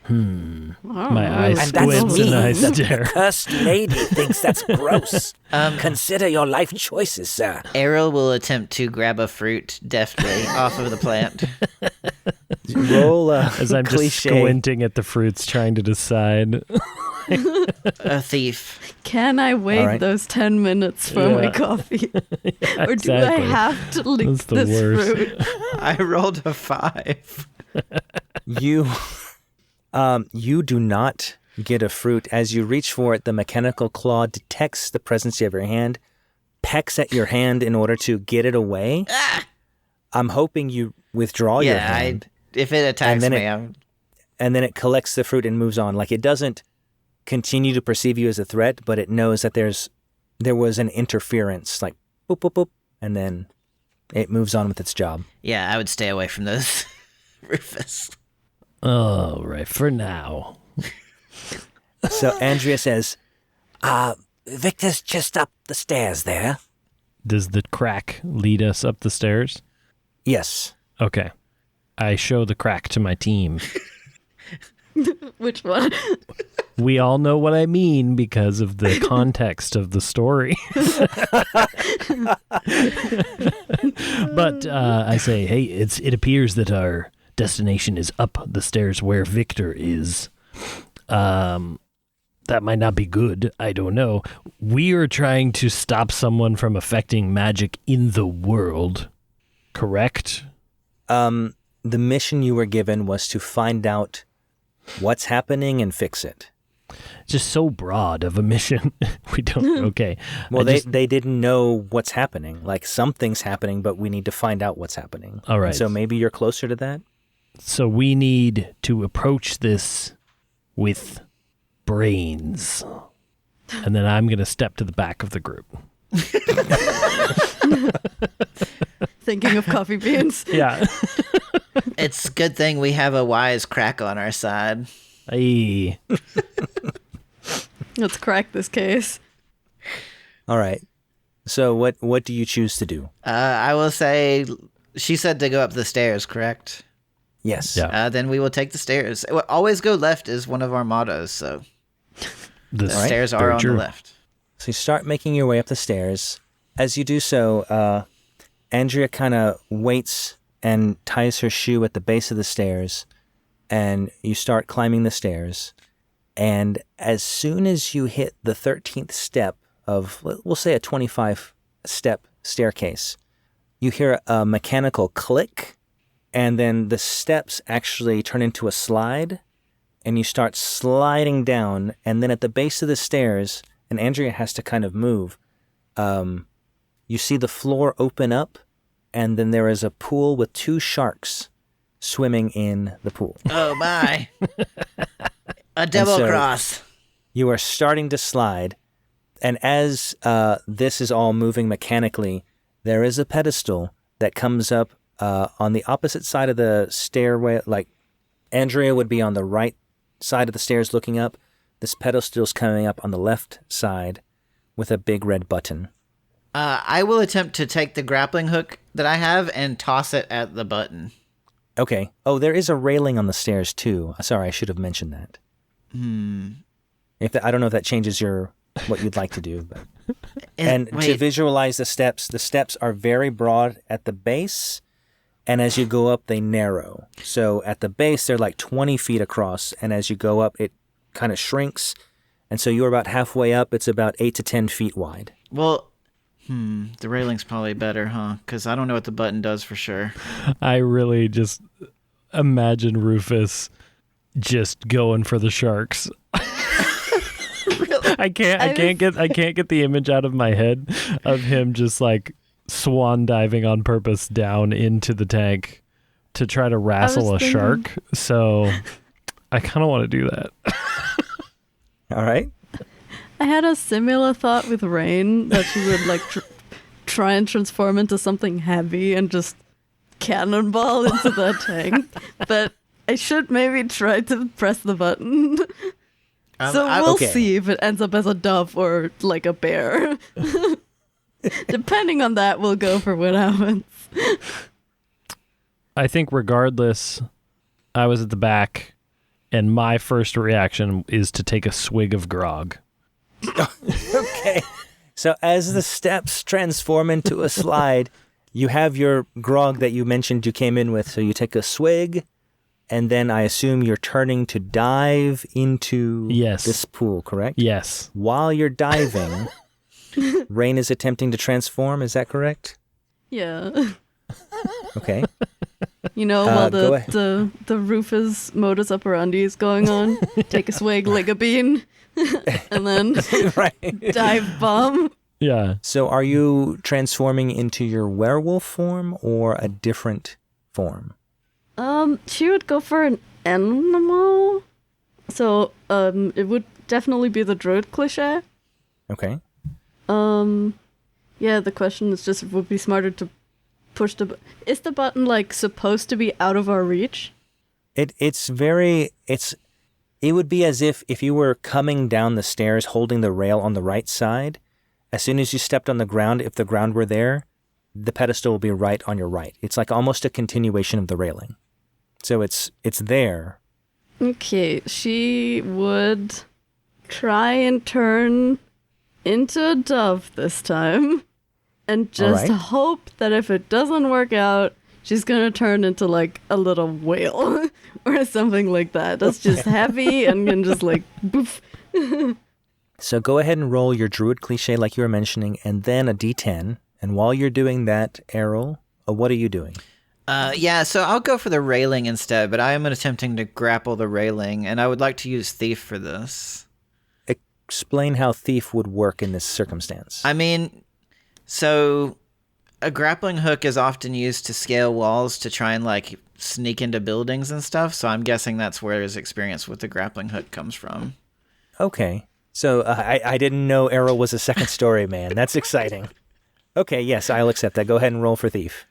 My eyes And that's squints and I me. stare. Cursed lady thinks that's gross. Consider your life choices, sir. Errol will attempt to grab a fruit deftly off of the plant. Roll As I'm just cliche. squinting at the fruits, trying to decide. A thief. Can I wait All right. those 10 minutes for my Yeah. coffee? Or do exactly. I have to lick That's the this worst. fruit? I rolled a 5. You do not get a fruit. As you reach for it, the mechanical claw detects the presence of your hand, pecks at your hand in order to get it away. I'm hoping you withdraw your hand. If it attacks then me, and then it collects the fruit and moves on. Like, it doesn't continue to perceive you as a threat, but it knows that there was an interference, like boop, boop, boop, and then it moves on with its job. I would stay away from those, Rufus. All right, for now. So Andrea says, Victor's just up the stairs there. Does the crack lead us up the stairs? Yes. Okay. I show the crack to my team. Which one? We all know what I mean because of the context of the story. But I say, hey, it appears that our destination is up the stairs where Victor is. That might not be good. I don't know. We are trying to stop someone from affecting magic in the world, correct? The mission you were given was to find out what's happening and fix it. Just so broad of a mission. We don't. Okay. Well, they didn't know what's happening. Like, something's happening, but we need to find out what's happening. All right. And so maybe you're closer to that? So we need to approach this with brains. And then I'm going to step to the back of the group. Thinking of coffee beans. Yeah. It's a good thing we have a wise crack on our side. Hey. Let's crack this case. All right. So what do you choose to do? I will say, she said to go up the stairs, correct? Yes. Yeah. Then we will take the stairs. Always go left is one of our mottos, so the stairs are on the left. So you start making your way up the stairs. As you do so, Andrea kind of waits and ties her shoe at the base of the stairs, and you start climbing the stairs. And as soon as you hit the 13th step of, we'll say, a 25-step staircase, you hear a mechanical click, and then the steps actually turn into a slide, and you start sliding down, and then at the base of the stairs, and Andrea has to kind of move, you see the floor open up, and then there is a pool with 2 sharks swimming in the pool. Oh, my. A double cross. You are starting to slide, and as this is all moving mechanically, there is a pedestal that comes up on the opposite side of the stairway. Like, Andrea would be on the right side of the stairs looking up. This pedestal's coming up on the left side with a big red button. I will attempt to take the grappling hook that I have and toss it at the button. Okay. Oh, there is a railing on the stairs, too. Sorry, I should have mentioned that. I don't know if that changes what you'd like to do. But. To visualize the steps are very broad at the base, and as you go up, they narrow. So at the base, they're like 20 feet across, and as you go up, it kind of shrinks. And so you're about halfway up. It's about 8 to 10 feet wide. Well, the railing's probably better, huh? Because I don't know what the button does for sure. I really just imagine Rufus just going for the sharks. Really? I can't get the image out of my head of him just like swan diving on purpose down into the tank to try to wrestle a shark. So I kind of want to do that. All right. I had a similar thought with Rain, that she would like try and transform into something heavy and just cannonball into the tank. But I should maybe try to press the button. So we'll see if it ends up as a dove or like a bear. Depending on that, we'll go for what happens. I think regardless, I was at the back, and my first reaction is to take a swig of grog. Okay. So as the steps transform into a slide, you have your grog that you mentioned you came in with. So you take a swig, and then I assume you're turning to dive into this pool, correct? Yes. While you're diving, Rain is attempting to transform. Is that correct? Yeah. Okay. You know, while the Rufus modus operandi is going on, take a swig, lick a bean, and then dive bomb. Yeah. So are you transforming into your werewolf form or a different form? She would go for an animal. So, it would definitely be the druid cliche. Okay. Yeah, the question is just if it would be smarter to push is the button like supposed to be out of our reach? It would be as if you were coming down the stairs holding the rail on the right side. As soon as you stepped on the ground, if the ground were there, the pedestal will be right on your right. It's like almost a continuation of the railing. So it's there. Okay, she would try and turn into a dove this time. And just hope that if it doesn't work out, she's gonna turn into like a little whale or something like that. That's just heavy and can just like boof. So go ahead and roll your druid cliche like you were mentioning, and then a d10. And while you're doing that, Errol, what are you doing? So I'll go for the railing instead, but I am attempting to grapple the railing, and I would like to use Thief for this. Explain how Thief would work in this circumstance. I mean, so a grappling hook is often used to scale walls to try and, like, sneak into buildings and stuff, so I'm guessing that's where his experience with the grappling hook comes from. Okay. So I didn't know Errol was a second story man. That's exciting. Okay, yes, I'll accept that. Go ahead and roll for Thief.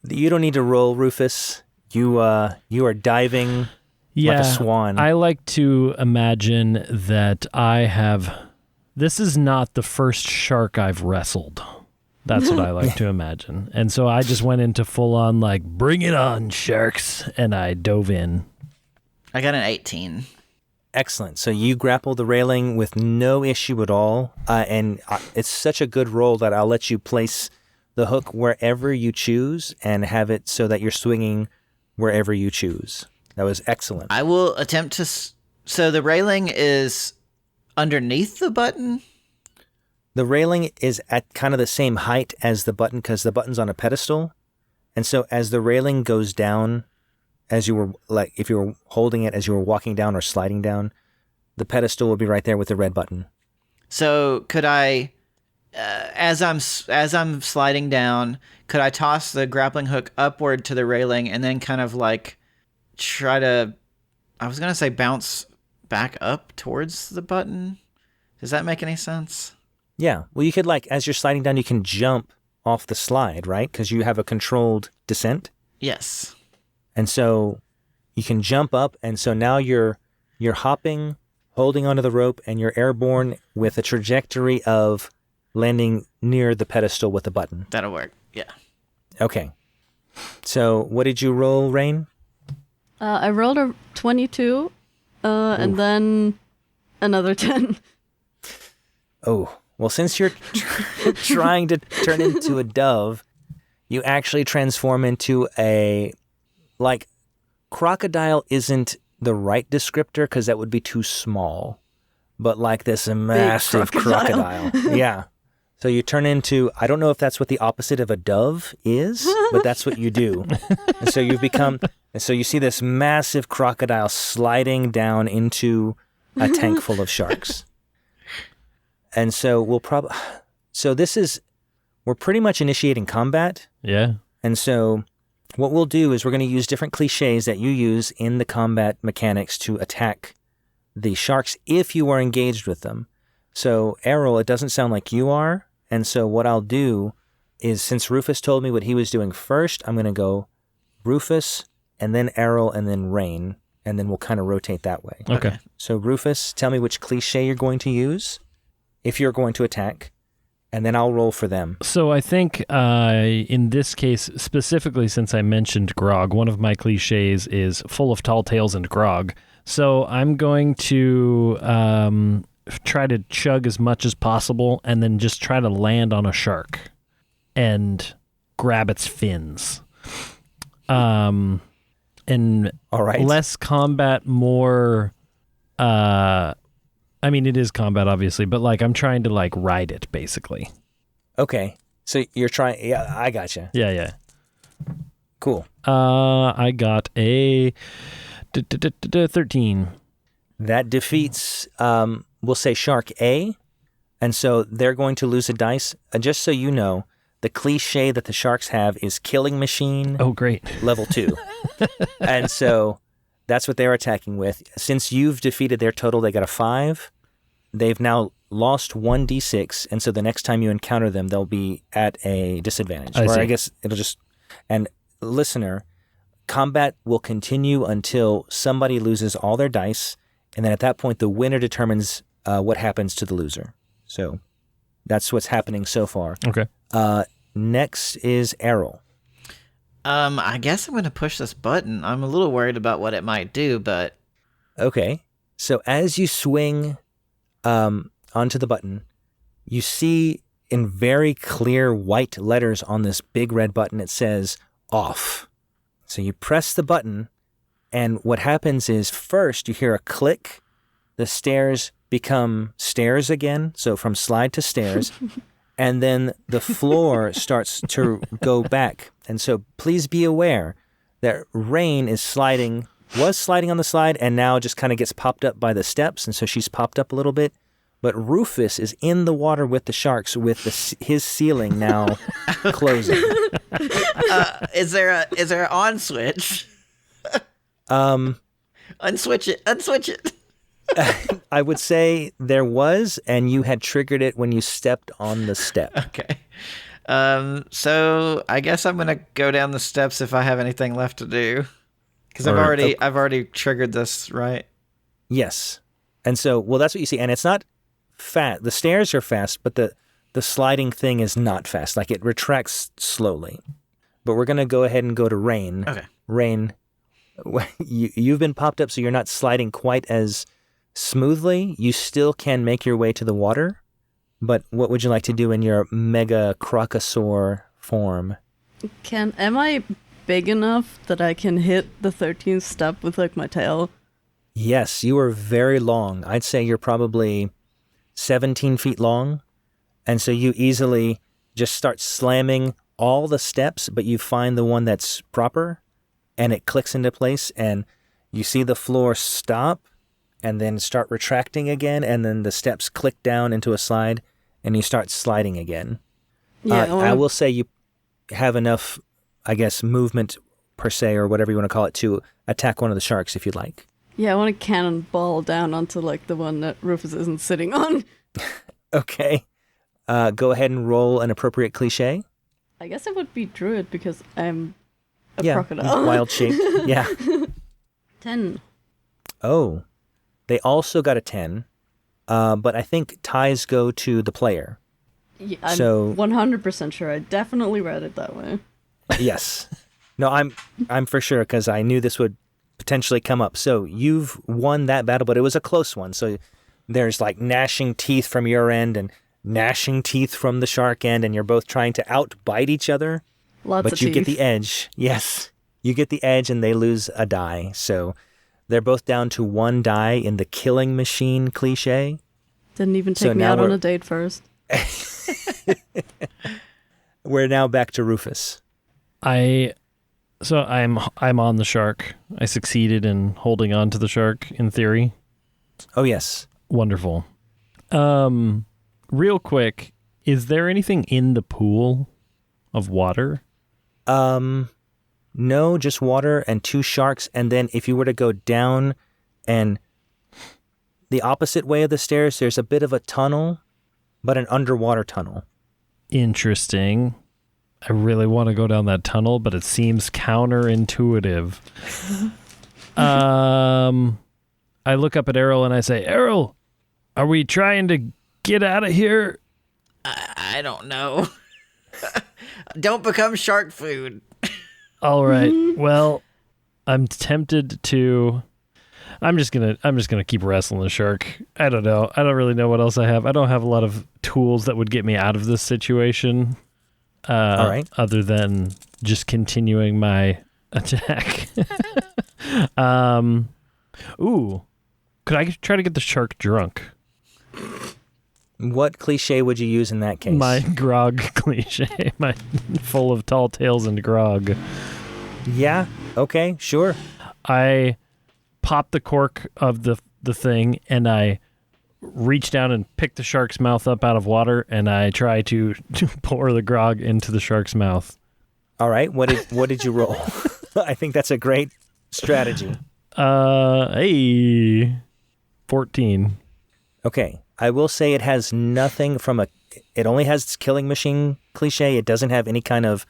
You don't need to roll, Rufus. You are diving like a swan. I like to imagine that this is not the first shark I've wrestled. That's what I like to imagine. And so I just went into full on like, bring it on, sharks. And I dove in. I got an 18. Excellent. So you grapple the railing with no issue at all. And it's such a good roll that I'll let you place the hook wherever you choose and have it so that you're swinging wherever you choose. That was excellent. I will attempt to... So the railing is underneath the button? The railing is at kind of the same height as the button because the button's on a pedestal. And so as the railing goes down, as you were like, if you were holding it as you were walking down or sliding down, the pedestal will be right there with the red button. So could I, as I'm sliding down, could I toss the grappling hook upward to the railing and then kind of like try to, I was gonna say bounce back up towards the button? Does that make any sense? Yeah. Well, you could like, as you're sliding down, you can jump off the slide, right? Because you have a controlled descent. Yes. And so you can jump up, and so now you're hopping, holding onto the rope, and you're airborne with a trajectory of landing near the pedestal with the button. That'll work. Yeah. Okay. So what did you roll, Reine? I rolled a 22, and then another 10. Oh, well, since you're trying to turn into a dove, you actually transform into like, crocodile isn't the right descriptor because that would be too small, but like this massive crocodile. Yeah. So you turn into, I don't know if that's what the opposite of a dove is, but that's what you do. And so you see this massive crocodile sliding down into a tank full of sharks. And so we're pretty much initiating combat. Yeah. And so what we'll do is we're going to use different cliches that you use in the combat mechanics to attack the sharks if you are engaged with them. So, Errol, it doesn't sound like you are. And so what I'll do is, since Rufus told me what he was doing first, I'm going to go Rufus and then Errol and then Reine, and then we'll kind of rotate that way. Okay. So, Rufus, tell me which cliche you're going to use if you're going to attack. And then I'll roll for them. So I think in this case, specifically since I mentioned grog, one of my cliches is full of tall tales and grog. So I'm going to try to chug as much as possible and then just try to land on a shark and grab its fins. And all right. Less combat, more... I mean, it is combat, obviously, but like I'm trying to like ride it, basically. Okay. So you're trying... Yeah, I gotcha. Yeah. Cool. I got a 13. That defeats, we'll say, Shark A. And so they're going to lose a dice. Just so you know, the cliche that the sharks have is Killing Machine. Oh, great. Level 2. And so that's what they're attacking with. Since you've defeated their total, they got a 5. They've now lost 1d6, and so the next time you encounter them, they'll be at a disadvantage. I guess it'll just... And listener, combat will continue until somebody loses all their dice, and then at that point, the winner determines what happens to the loser. So that's what's happening so far. Okay. Next is Errol. I guess I'm going to push this button. I'm a little worried about what it might do, but... Okay. So as you swing onto the button, you see in very clear white letters on this big red button, it says off. So you press the button, and what happens is first you hear a click. The stairs become stairs again, so from slide to stairs. And then the floor starts to go back. And so please be aware that Reine was sliding on the slide and now just kind of gets popped up by the steps. And so she's popped up a little bit. But Rufus is in the water with the sharks with his ceiling now closing. Is there an on switch? Unswitch it. I would say there was, and you had triggered it when you stepped on the step. Okay. So I guess I'm gonna go down the steps if I have anything left to do, because I've already triggered this, right? Yes. And so, well, that's what you see, and it's not fast. The stairs are fast, but the sliding thing is not fast. Like, it retracts slowly. But we're gonna go ahead and go to Reine. Okay. Reine, you've been popped up, so you're not sliding quite as smoothly. You still can make your way to the water, but what would you like to do in your mega crocosaur form? Am I big enough that I can hit the 13th step with like my tail? Yes, you are very long. I'd say you're probably 17 feet long, and so you easily just start slamming all the steps, but you find the one that's proper, and it clicks into place, and you see the floor stop and then start retracting again, and then the steps click down into a slide, and you start sliding again. Yeah, I will say you have enough, I guess, movement per se, or whatever you want to call it, to attack one of the sharks if you'd like. Yeah, I want to cannonball down onto like the one that Rufus isn't sitting on. Okay. Go ahead and roll an appropriate cliche. I guess it would be druid because I'm a crocodile. Wild shape. Yeah. 10. Oh. They also got a 10, but I think ties go to the player. Yeah, I'm so 100% sure. I definitely read it that way. Yes. No, I'm for sure, because I knew this would potentially come up. So you've won that battle, but it was a close one. So there's like gnashing teeth from your end and gnashing teeth from the shark end, and you're both trying to outbite each other. Lots but of you teeth. get the edge. Yes. You get the edge, and they lose a die. So they're both down to one die in the killing machine cliche. Didn't even take me out on a date first. We're now back to Rufus. I'm on the shark. I succeeded in holding on to the shark in theory. Oh, yes. Wonderful. Real quick, is there anything in the pool of water? No, just water and two sharks. And then if you were to go down and the opposite way of the stairs, there's a bit of a tunnel, but an underwater tunnel. Interesting. I really want to go down that tunnel, but it seems counterintuitive. I look up at Errol and I say, Errol, are we trying to get out of here? I don't know. Don't become shark food. All right. Well, I'm tempted to. I'm just gonna keep wrestling the shark. I don't know. I don't really know what else I have. I don't have a lot of tools that would get me out of this situation. All right. Other than just continuing my attack. Ooh. Could I try to get the shark drunk? What cliche would you use in that case? My grog cliche. My full of tall tales and grog. Yeah. Okay. Sure. I pop the cork of the thing, and I reach down and pick the shark's mouth up out of water, and I try to pour the grog into the shark's mouth. All right. What did you roll? I think that's a great strategy. Hey, 14. Okay. I will say it has nothing from it only has its killing machine cliche. It doesn't have any kind of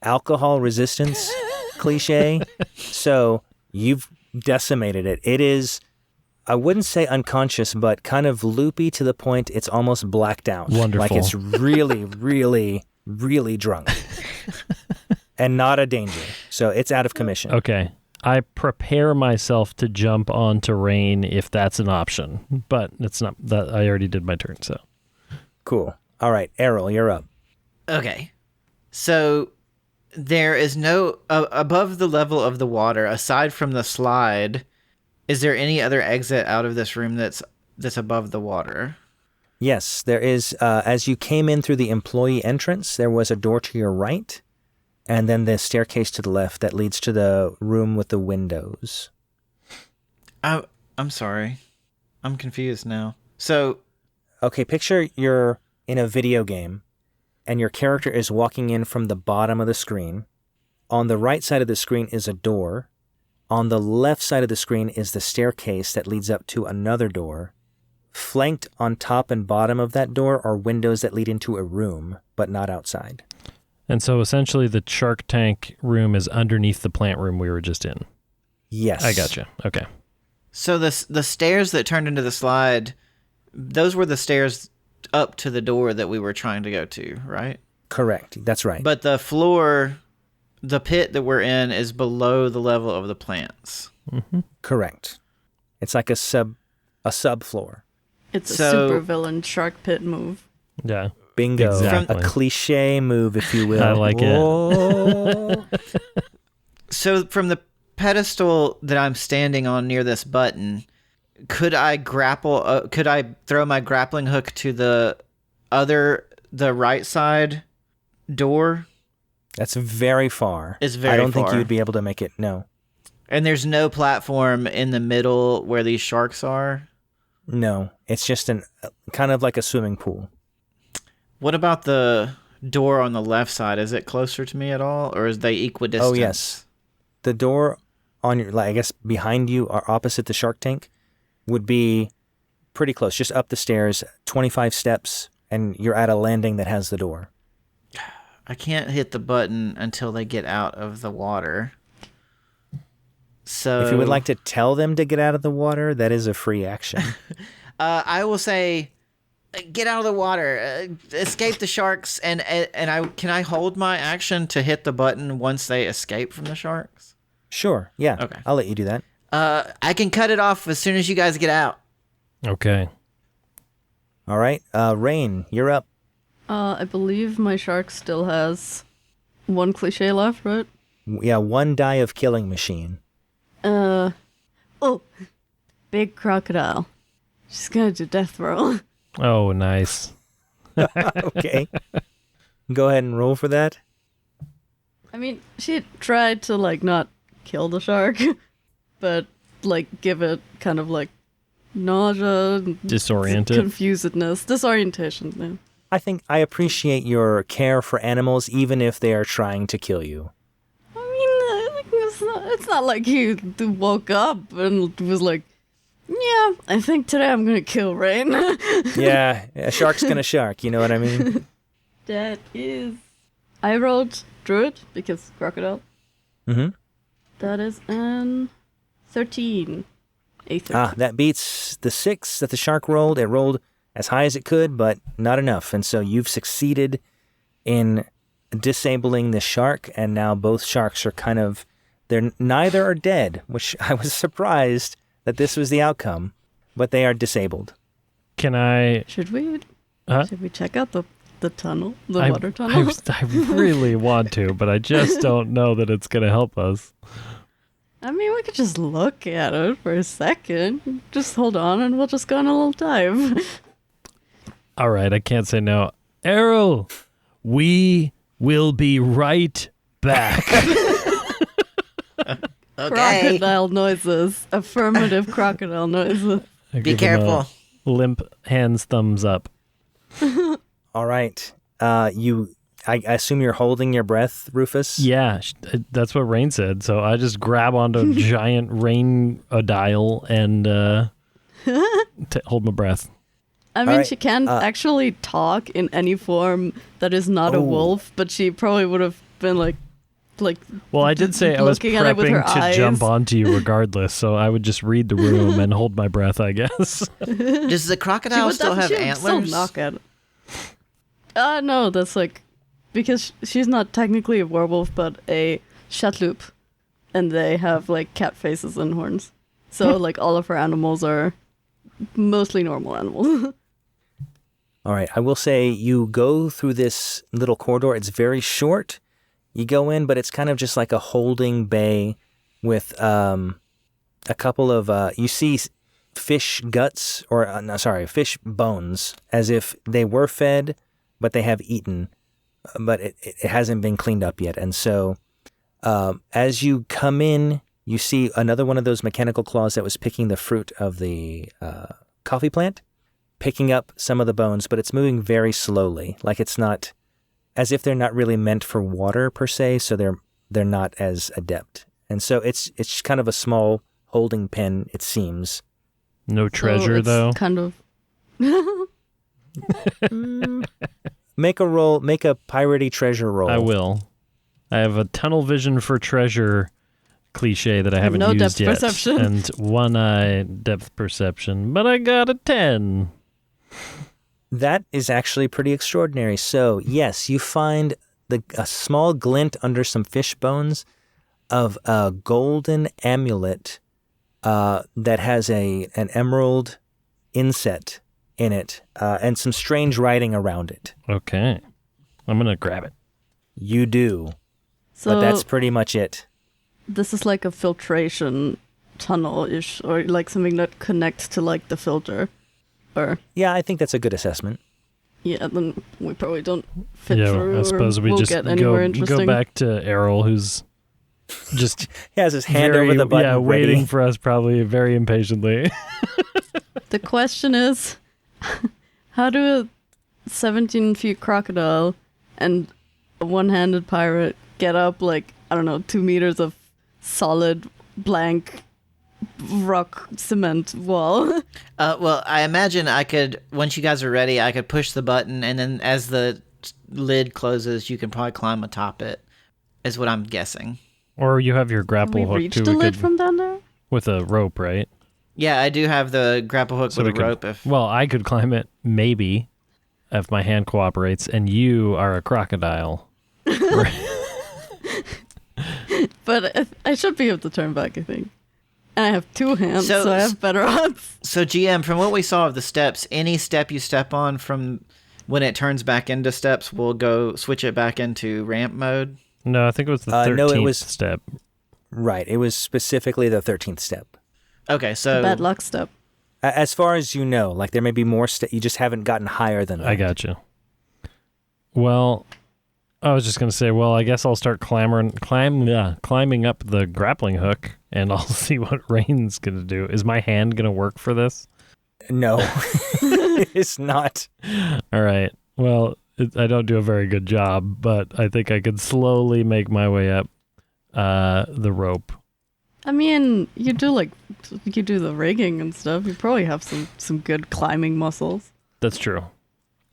alcohol resistance cliche. So you've decimated it. It is, I wouldn't say unconscious, but kind of loopy to the point it's almost blacked out. Wonderful. Like it's really, really, really drunk. And not a danger. So it's out of commission. Okay. I prepare myself to jump onto Reine if that's an option, but it's not that. I already did my turn, so. Cool. All right, Errol, you're up. Okay. So there is no above the level of the water, aside from the slide, is there any other exit out of this room that's above the water? Yes, there is. As you came in through the employee entrance, there was a door to your right, and then the staircase to the left that leads to the room with the windows. I'm sorry. I'm confused now. So... Okay, picture you're in a video game, and your character is walking in from the bottom of the screen. On the right side of the screen is a door. On the left side of the screen is the staircase that leads up to another door. Flanked on top and bottom of that door are windows that lead into a room, but not outside. And so essentially the shark tank room is underneath the plant room we were just in. Yes. I gotcha. Okay. So the stairs that turned into the slide, those were the stairs up to the door that we were trying to go to, right? Correct. That's right. But the floor, the pit that we're in, is below the level of the plants. Mm-hmm. Correct. It's like a subfloor. It's a So- super villain shark pit move. Yeah. Bingo. Exactly. A cliche move, if you will. I like it. So from the pedestal that I'm standing on near this button, could I throw my grappling hook to the right side door? That's very far. It's very I don't think far. you would be able to make it. No. And there's no platform in the middle where these sharks are? No. It's just kind of like a swimming pool. What about the door on the left side? Is it closer to me at all, or is they equidistant? Oh, yes. The door on your, I guess, behind you or opposite the shark tank would be pretty close. Just up the stairs, 25 steps, and you're at a landing that has the door. I can't hit the button until they get out of the water. So If you would like to tell them to get out of the water, that is a free action. I will say, get out of the water, escape the sharks, and can I hold my action to hit the button once they escape from the sharks? Sure. Yeah. Okay. I'll let you do that. I can cut it off as soon as you guys get out. Okay. All right. Rain, you're up. I believe my shark still has one cliche left, right? Yeah, one die of killing machine. Big crocodile. She's gonna do death roll. Oh, nice. Okay. Go ahead and roll for that. I mean, she tried to, not kill the shark, but, give it kind of, nausea, Disoriented. confusedness, disorientation. Yeah. I think I appreciate your care for animals, even if they are trying to kill you. I mean, it's not like he woke up and was like, yeah, I think today I'm gonna kill Rain. Yeah, a shark's gonna shark, you know what I mean? That is... I rolled Druid, because crocodile. Mm-hmm. That is an 13. A 13. Ah, that beats the 6 that the shark rolled. It rolled as high as it could, but not enough. And so you've succeeded in disabling the shark, and now both sharks are neither are dead, which I was surprised that this was the outcome, but they are disabled. Can I... Should we check out the tunnel, the water tunnel? I really want to, but I just don't know that it's going to help us. I mean, we could just look at it for a second. Just hold on and we'll just go on a little dive. All right, I can't say no. Errol, we will be right back. Okay. Crocodile noises. Affirmative crocodile noises. I Be give him a careful. Limp hands thumbs up. All right. I assume you're holding your breath, Rufus? Yeah, that's what Rain said. So I just grab onto a giant rain-odile and hold my breath. I mean, right, she can actually talk in any form that is not a wolf, but she probably would have been like. Well, I did say I was looking at it with her prepping to eyes. jump onto you regardless, so I would just read the room and hold my breath, I guess. Does the crocodile still have she would antlers? Still knock at it. No, that's because she's not technically a werewolf, but a chatloup, and they have cat faces and horns. So all of her animals are mostly normal animals. All right. I will say you go through this little corridor. It's very short. You go in, but it's kind of just like a holding bay with a couple of, you see fish guts, fish bones, as if they were fed, but they have eaten, but it hasn't been cleaned up yet. And so as you come in, you see another one of those mechanical claws that was picking the fruit of the coffee plant, picking up some of the bones, but it's moving very slowly, like it's not, as if they're not really meant for water per se, so they're not as adept. And so it's kind of a small holding pen, it seems. No treasure, though? Kind of. Make a piratey treasure roll. I will. I have a tunnel vision for treasure cliche that I haven't no used depth yet. Perception. And one eye depth perception, but I got a 10. That is actually pretty extraordinary. So, yes, you find a small glint under some fish bones of a golden amulet that has an emerald inset in it and some strange writing around it. Okay. I'm going to grab it. You do. So but that's pretty much it. this is like a filtration tunnel-ish, or like something that connects to like the filter. Or Yeah, I think that's a good assessment. yeah, then we probably don't fit Yeah, through. I suppose we we'll just get anywhere go interesting. back to Errol, who's just He has his hand over the button, yeah, ready. waiting for us probably very impatiently. The question is, how do a 17-feet crocodile and a one-handed pirate get up like, I don't know, 2 meters of solid blank rock cement wall? Well, I imagine I could, once you guys are ready, I could push the button, and then as the lid closes, you can probably climb atop it, is what I'm guessing. Or you have your Can grapple we hook reach too. the We lid could- from down there? with a rope, right? Yeah, I do have the grapple hook So with we a could- rope. Well, I could climb it, maybe, if my hand cooperates, and you are a crocodile. But I should be able to turn back, I think. And I have 2 hands, So- so I have better odds. So, GM, from what we saw of the steps, any step you step on from when it turns back into steps will go switch it back into ramp mode. No, I think it was the 13th no, it was- step. Right. It was specifically the 13th step. Okay, so Bad luck step. As far as you know, like there may be more you just haven't gotten higher than that. I got you. Well, I was just going to say, well, I guess I'll start climbing up the grappling hook, and I'll see what Raine's going to do. Is my hand going to work for this? No, it's not. All right. Well, I don't do a very good job, but I think I could slowly make my way up the rope. I mean, you do the rigging and stuff. You probably have some good climbing muscles. That's true.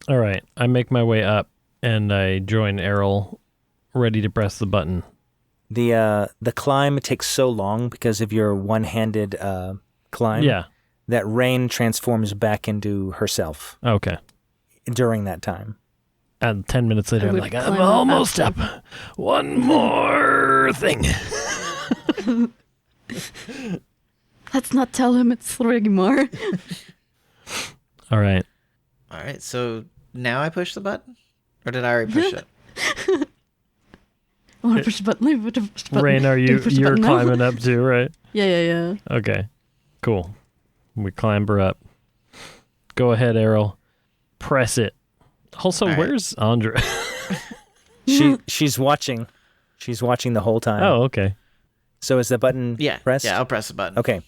All right. I make my way up, and I join Errol, ready to press the button. The climb takes so long because of your one-handed climb. Yeah. That Reine transforms back into herself Okay. during that time. And 10 minutes later, I I'm would like, climb I'm up almost after. up. One more thing. Let's not tell him it's Rigmar. All right. all right. So now I push the button, or did I already push it? I want to push the button. Let me push the button. Rain, Do you push the you're button now? climbing up too, right? Yeah. Okay. Cool. We clamber up. Go ahead, Errol. Press it. Also, All right. where's Andra? She's watching. She's watching the whole time. Oh, okay. So is the button Yeah. pressed? Yeah, I'll press the button. Okay.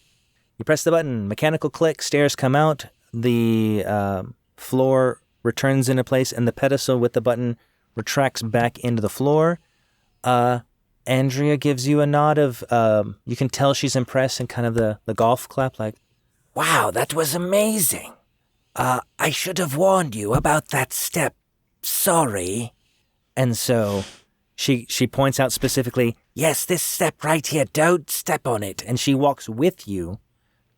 You press the button. Mechanical click. Stairs come out. The floor returns into place, and the pedestal with the button retracts back into the floor. Andrea gives you a nod of, you can tell she's impressed, and kind of the golf clap, like, wow, that was amazing. I should have warned you about that step. Sorry. And so she points out specifically, yes, this step right here, don't step on it. And she walks with you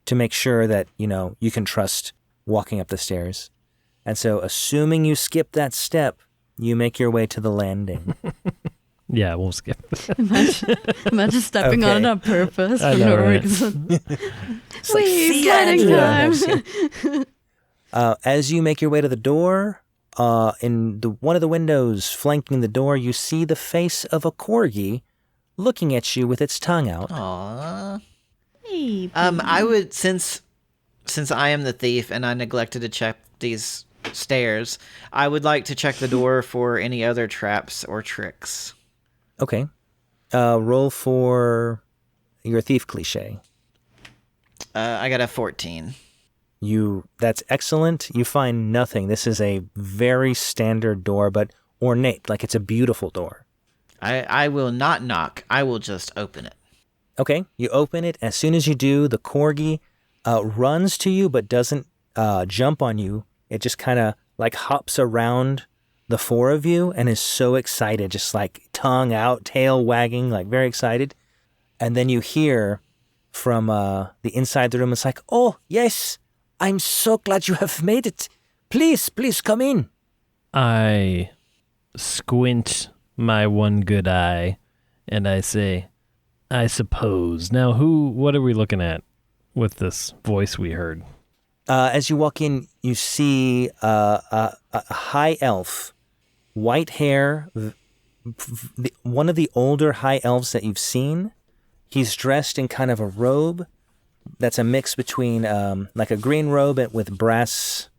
to make sure that, you can trust walking up the stairs. And so assuming you skip that step, you make your way to the landing. Yeah, we'll skip. Imagine stepping on it on purpose I for know, no right? reason. It's like, Whee, "See ya, sliding Andrea." time. As you make your way to the door, in one of the windows flanking the door, you see the face of a corgi looking at you with its tongue out. Aww. Hey, I would, since I am the thief and I neglected to check these stairs, I would like to check the door for any other traps or tricks. Okay. Roll for your thief cliche. I got a 14. That's excellent. You find nothing. This is a very standard door, but ornate, like it's a beautiful door. I will not knock. I will just open it. Okay, you open it. As soon as you do, the corgi runs to you, but doesn't jump on you. It just kind of like hops around the four of you and is so excited, just like tongue out, tail wagging, like very excited. And then you hear from the inside the room, it's like, "Oh, yes, I'm so glad you have made it. Please come in." I squint my one good eye and I say, I suppose. Now, what are we looking at with this voice we heard? As you walk in, you see a high elf, white hair, one of the older high elves that you've seen. He's dressed in kind of a robe that's a mix between like a green robe with brass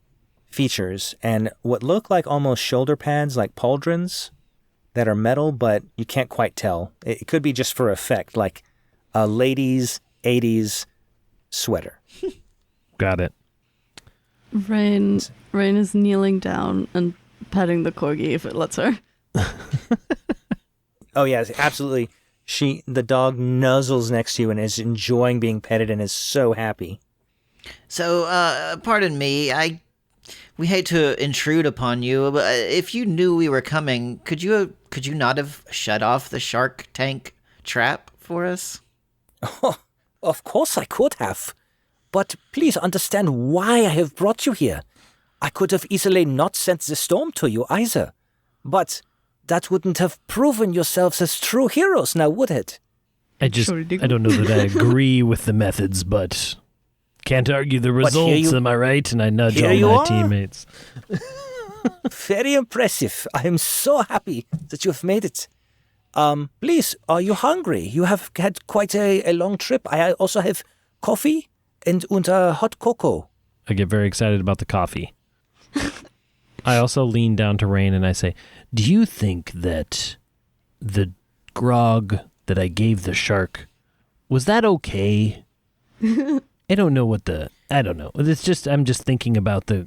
features and what look like almost shoulder pads, like pauldrons that are metal, but you can't quite tell. It could be just for effect, like a ladies' 80s sweater. Got it. Rain is kneeling down and petting the corgi if it lets her. Oh, yes, absolutely. The dog nuzzles next to you and is enjoying being petted and is so happy. So, pardon me, we hate to intrude upon you, but if you knew we were coming, could you not have shut off the shark tank trap for us? Oh, of course I could have. But please understand why I have brought you here. I could have easily not sent the storm to you either. But that wouldn't have proven yourselves as true heroes now, would it? I don't know that I agree with the methods, but can't argue the results, am I right? And I nudge all my teammates. Very impressive. I am so happy that you have made it. Please, are you hungry? You have had quite a long trip. I also have coffee and hot cocoa. I get very excited about the coffee. I also lean down to Rain and I say, do you think that the grog that I gave the shark, was that okay? I don't know. It's just, I'm just thinking about the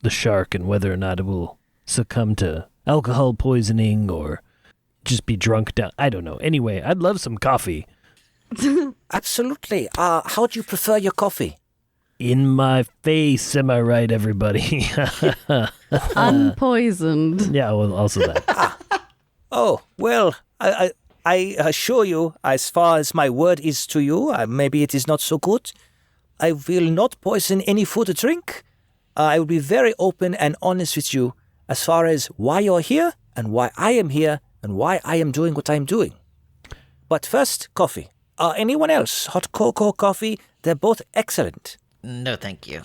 shark and whether or not it will succumb to alcohol poisoning or just be drunk down. I don't know. Anyway, I'd love some coffee. Absolutely. How do you prefer your coffee? In my face, am I right, everybody? Unpoisoned. Yeah, well, also that. Oh, well, I assure you, as far as my word is to you, maybe it is not so good. I will not poison any food or drink. I will be very open and honest with you as far as why you're here and why I am here and why I am doing what I'm doing. But first, coffee. Anyone else? Hot cocoa, coffee, they're both excellent. No, thank you.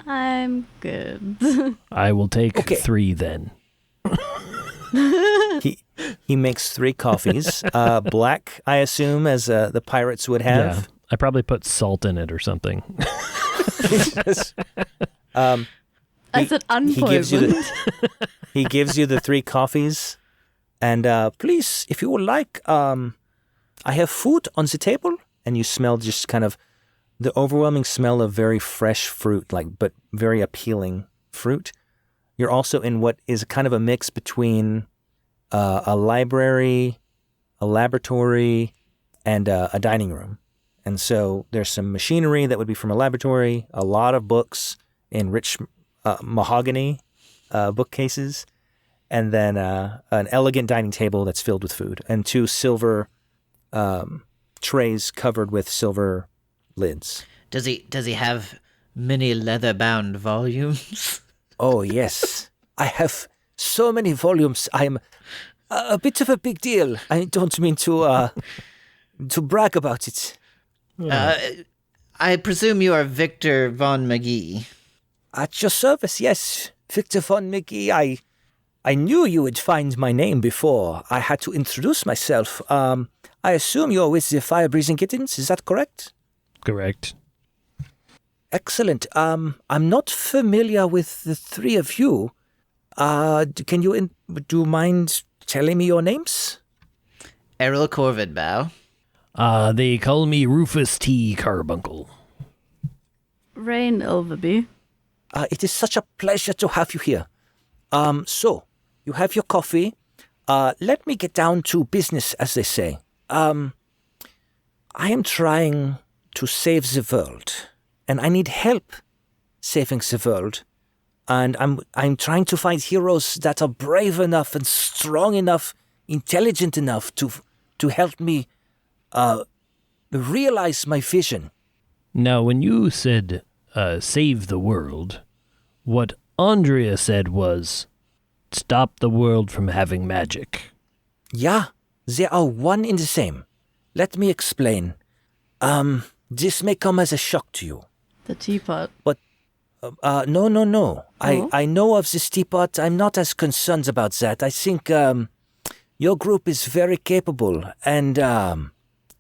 I'm good. I will take 3 then. He makes 3 coffees. Black, I assume, as the pirates would have. Yeah, I probably put salt in it or something. I said unpoisoned. He gives you the 3 coffees. And please, if you would like, I have food on the table. And you smell just kind of the overwhelming smell of very fresh fruit, but very appealing fruit. You're also in what is kind of a mix between a library, a laboratory, and a dining room. And so there's some machinery that would be from a laboratory, a lot of books in rich mahogany bookcases, and then an elegant dining table that's filled with food, and 2 silver trays covered with silver lids. Does he have many leather-bound volumes? Oh, yes. I have so many volumes. I'm a bit of a big deal. I don't mean to brag about it. I presume you are Victor von McGee. At your service, yes. Victor von McGee, I knew you would find my name before I had to introduce myself. I assume you're with the Fire-Breathing Kittens, is that correct? Correct. Excellent. I'm not familiar with the three of you. Do you mind telling me your names? Errol Corvidbow. They call me Rufus T. Carbuncle. Reine Elverby. It is such a pleasure to have you here. So, you have your coffee. Let me get down to business, as they say. I am trying to save the world, and I need help saving the world. And I'm trying to find heroes that are brave enough and strong enough, intelligent enough to help me realize my vision. Now, when you said save the world, what Andrea said was stop the world from having magic. Yeah, they are one in the same. Let me explain. This may come as a shock to you. The teapot. But, no. Oh? I know of this teapot. I'm not as concerned about that. I think, your group is very capable, and,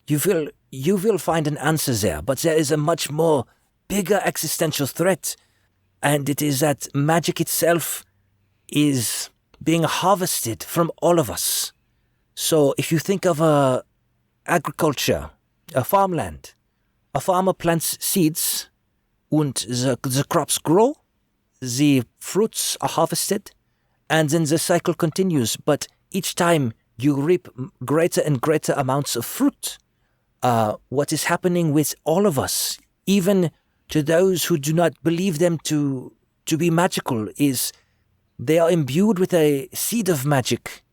you will find an answer there. But there is a much more bigger existential threat, and it is that magic itself is being harvested from all of us. So if you think of agriculture, a farmland, a farmer plants seeds, and the crops grow, the fruits are harvested, and then the cycle continues. But each time you reap greater and greater amounts of fruit. What is happening with all of us, even to those who do not believe them to be magical, is they are imbued with a seed of magic.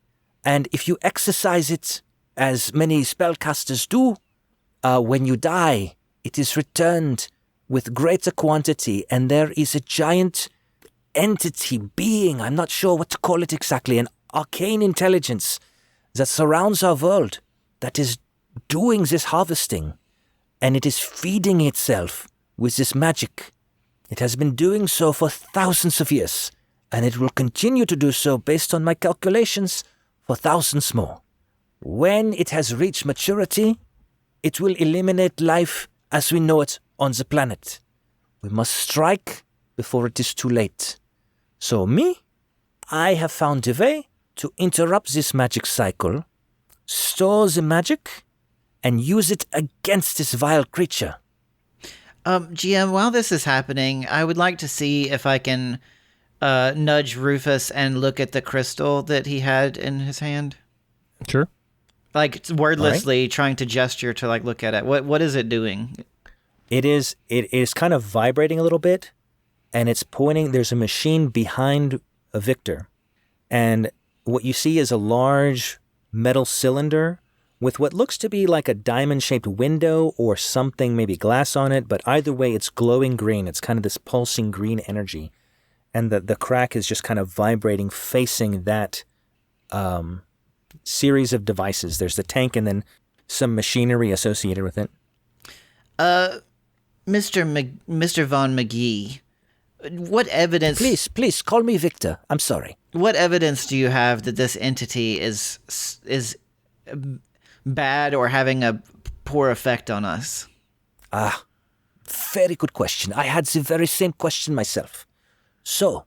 And if you exercise it, as many spellcasters do, when you die, it is returned with greater quantity, and there is a giant entity, being, I'm not sure what to call it exactly, an arcane intelligence that surrounds our world, that is doing this harvesting, and it is feeding itself with this magic. It has been doing so for thousands of years, and it will continue to do so based on my calculations for thousands more. When it has reached maturity, it will eliminate life as we know it on the planet. We must strike before it is too late. So I have found a way to interrupt this magic cycle, store the magic, and use it against this vile creature. GM, while this is happening, I would like to see if I can nudge Rufus and look at the crystal that he had in his hand. Sure. Like, wordlessly trying to gesture to, like, look at it. What is it doing? It is kind of vibrating a little bit, and it's pointing. There's a machine behind a Victor, and what you see is a large metal cylinder with what looks to be like a diamond-shaped window or something, maybe glass on it, but either way, it's glowing green. It's kind of this pulsing green energy, and the crack is just kind of vibrating, facing that series of devices. There's the tank and then some machinery associated with it. Mr. Von McGee, what evidence... Please, call me Victor. I'm sorry. What evidence do you have that this entity is bad or having a poor effect on us? Very good question. I had the very same question myself. So,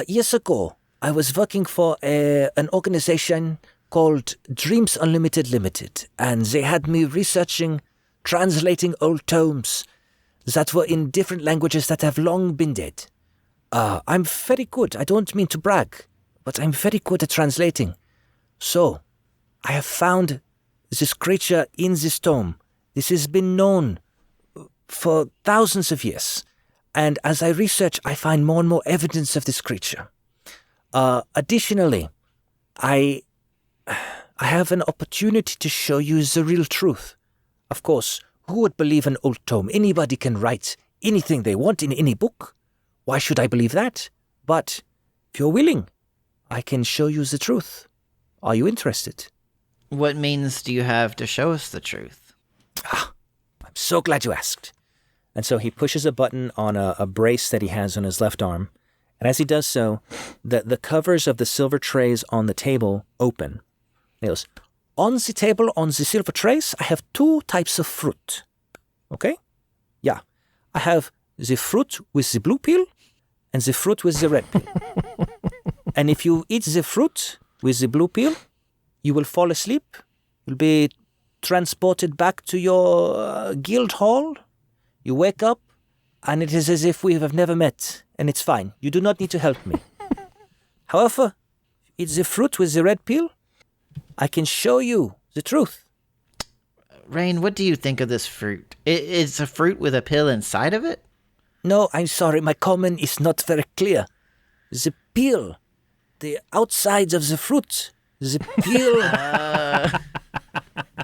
years ago, I was working for an organization called Dreams Unlimited Limited, and they had me researching, translating old tomes that were in different languages that have long been dead. I'm very good. I don't mean to brag, but I'm very good at translating. So, I have found this creature in this tome. This has been known for thousands of years. And as I research, I find more and more evidence of this creature. Additionally, I have an opportunity to show you the real truth. Of course, who would believe an old tome? Anybody can write anything they want in any book. Why should I believe that? But if you're willing, I can show you the truth. Are you interested? What means do you have to show us the truth? I'm so glad you asked. And so he pushes a button on a brace that he has on his left arm. And as he does so, the covers of the silver trays on the table open. He goes, on the table, on the silver trays, I have 2 types of fruit. Okay? Yeah. I have the fruit with the blue peel and the fruit with the red peel. And if you eat the fruit with the blue peel, you will fall asleep. You'll be transported back to your guild hall. You wake up, and it is as if we have never met, and it's fine. You do not need to help me. However, eat the fruit with the red peel. I can show you the truth. Reine, what do you think of this fruit? It's a fruit with a pill inside of it? No, I'm sorry, my comment is not very clear. The peel, the outsides of the fruit, the peel,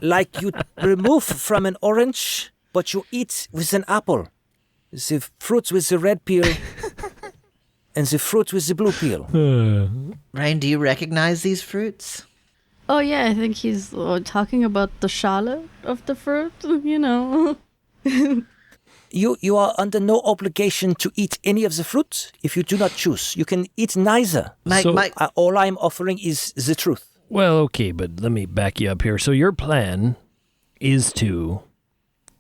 like you remove from an orange, but you eat with an apple. The fruit with the red peel and the fruit with the blue peel. Reine, do you recognize these fruits? Oh yeah, I think he's talking about the charlotte of the fruit, you know. You are under no obligation to eat any of the fruit if you do not choose. You can eat neither. All I'm offering is the truth. Well, okay, but let me back you up here. So your plan is to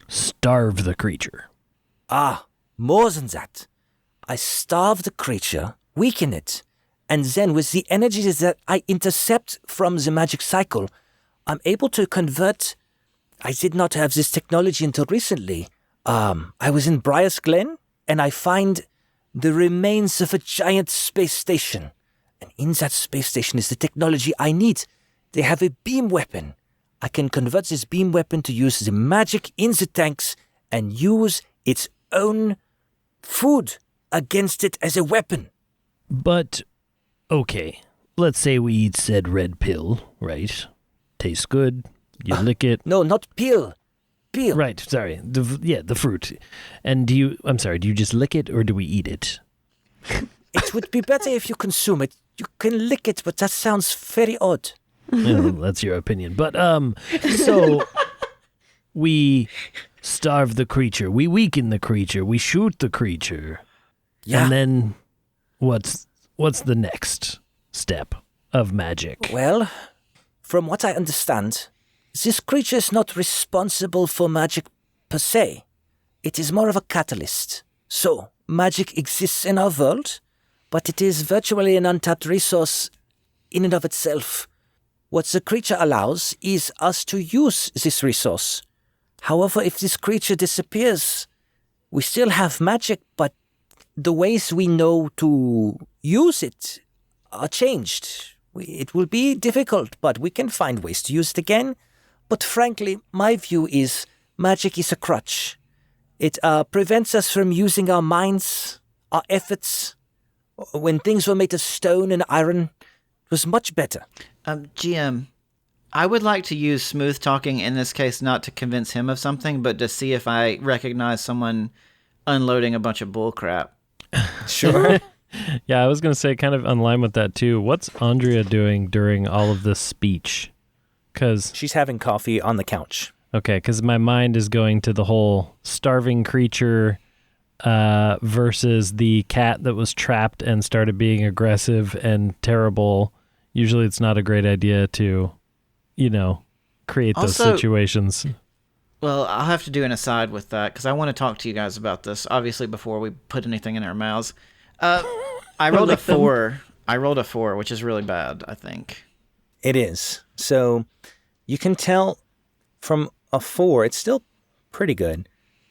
starve the creature. Ah, more than that. I starve the creature, weaken it, and then with the energies that I intercept from the magic cycle, I'm able to convert. I did not have this technology until recently. I was in Briar's Glen, and I find the remains of a giant space station. And in that space station is the technology I need. They have a beam weapon. I can convert this beam weapon to use the magic in the tanks and use its own food against it as a weapon. But, okay, let's say we eat said red pill, right? Tastes good, you lick it. No, not peel. Peel. Right, sorry. The fruit. And do you just lick it or do we eat it? It would be better if you consume it. You can lick it, but that sounds very odd. That's your opinion. But, so we starve the creature, we weaken the creature, we shoot the creature. Yeah. And then what's the next step of magic? Well, from what I understand, this creature is not responsible for magic per se. It is more of a catalyst. So, magic exists in our world, but it is virtually an untapped resource in and of itself. What the creature allows is us to use this resource. However, if this creature disappears, we still have magic, but the ways we know to use it are changed. It will be difficult, but we can find ways to use it again. But frankly, my view is magic is a crutch. It prevents us from using our minds, our efforts. When things were made of stone and iron, it was much better. GM, I would like to use smooth talking in this case not to convince him of something, but to see if I recognize someone unloading a bunch of bullcrap. Sure. Yeah, I was going to say kind of in line with that too. What's Andrea doing during all of this speech? Because she's having coffee on the couch. Okay, because my mind is going to the whole starving creature versus the cat that was trapped and started being aggressive and terrible. Usually it's not a great idea to, create those situations. Well, I'll have to do an aside with that because I want to talk to you guys about this, obviously, before we put anything in our mouths. I rolled a 4. I rolled a 4, which is really bad, I think. It is. So you can tell from a 4, it's still pretty good,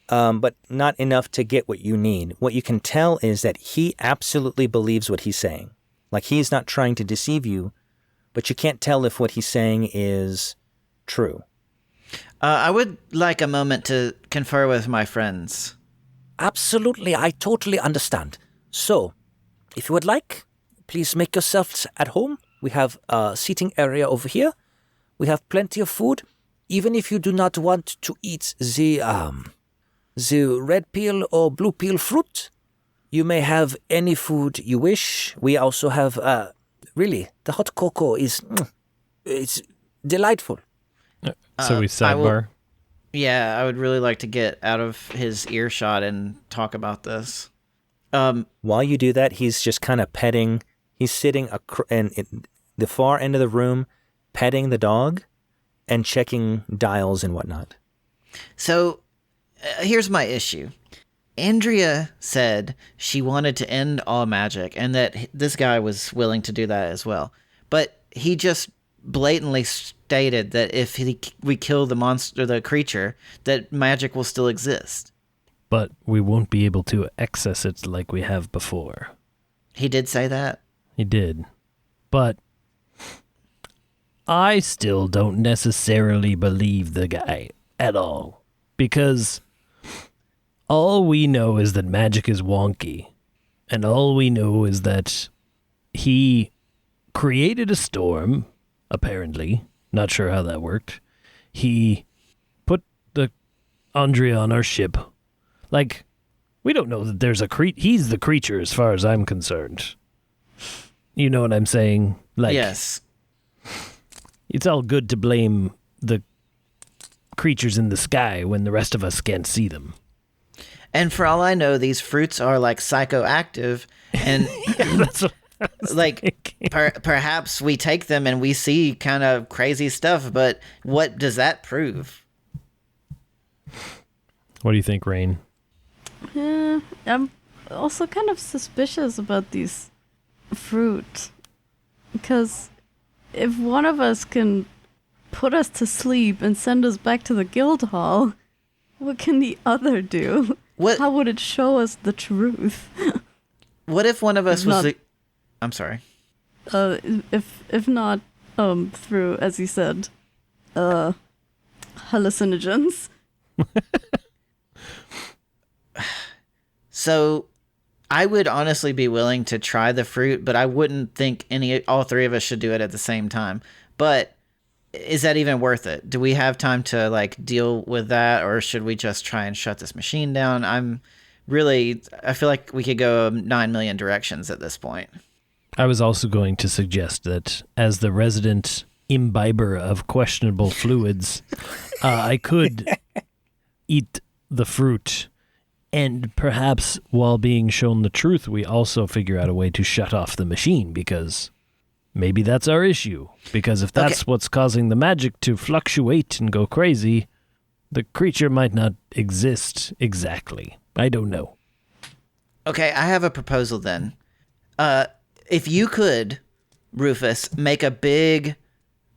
but not enough to get what you need. What you can tell is that he absolutely believes what he's saying. Like, he's not trying to deceive you, but you can't tell if what he's saying is true. I would like a moment to confer with my friends. Absolutely, I totally understand. So, if you would like, please make yourselves at home. We have a seating area over here. We have plenty of food. Even if you do not want to eat the red peel or blue peel fruit, you may have any food you wish. We also have, really, the hot cocoa is, it's delightful. So we sidebar. Yeah, I would really like to get out of his earshot and talk about this. While you do that, he's just kind of petting. He's sitting in the far end of the room, petting the dog and checking dials and whatnot. So, here's my issue. Andrea said she wanted to end all magic and that this guy was willing to do that as well. But he just blatantly stated that if we kill the monster, the creature, that magic will still exist. But we won't be able to access it like we have before. He did say that? He did. But I still don't necessarily believe the guy at all. Because all we know is that magic is wonky. And all we know is that he created a storm, apparently. Not sure how that worked. He put the Andrea on our ship. Like, we don't know that there's he's the creature as far as I'm concerned. You know what I'm saying? Like, yes. It's all good to blame the creatures in the sky when the rest of us can't see them. And for all I know, these fruits are like psychoactive, and That's what I was like thinking. perhaps we take them and we see kind of crazy stuff, but what does that prove? What do you think, Rain? Yeah, I'm also kind of suspicious about these fruit. Because if one of us can put us to sleep and send us back to the guild hall, what can the other do? What? How would it show us the truth? What if one of us was? Not- I'm sorry. If not, through, as you said, hallucinogens. So, I would honestly be willing to try the fruit, but I wouldn't think all three of us should do it at the same time. But is that even worth it? Do we have time to like deal with that, or should we just try and shut this machine down? I feel like we could go 9 million directions at this point. I was also going to suggest that as the resident imbiber of questionable fluids, I could eat the fruit, and perhaps while being shown the truth, we also figure out a way to shut off the machine, because maybe that's our issue. Because if that's what's causing the magic to fluctuate and go crazy, the creature might not exist exactly. I don't know. Okay, I have a proposal then. If you could, Rufus, make a big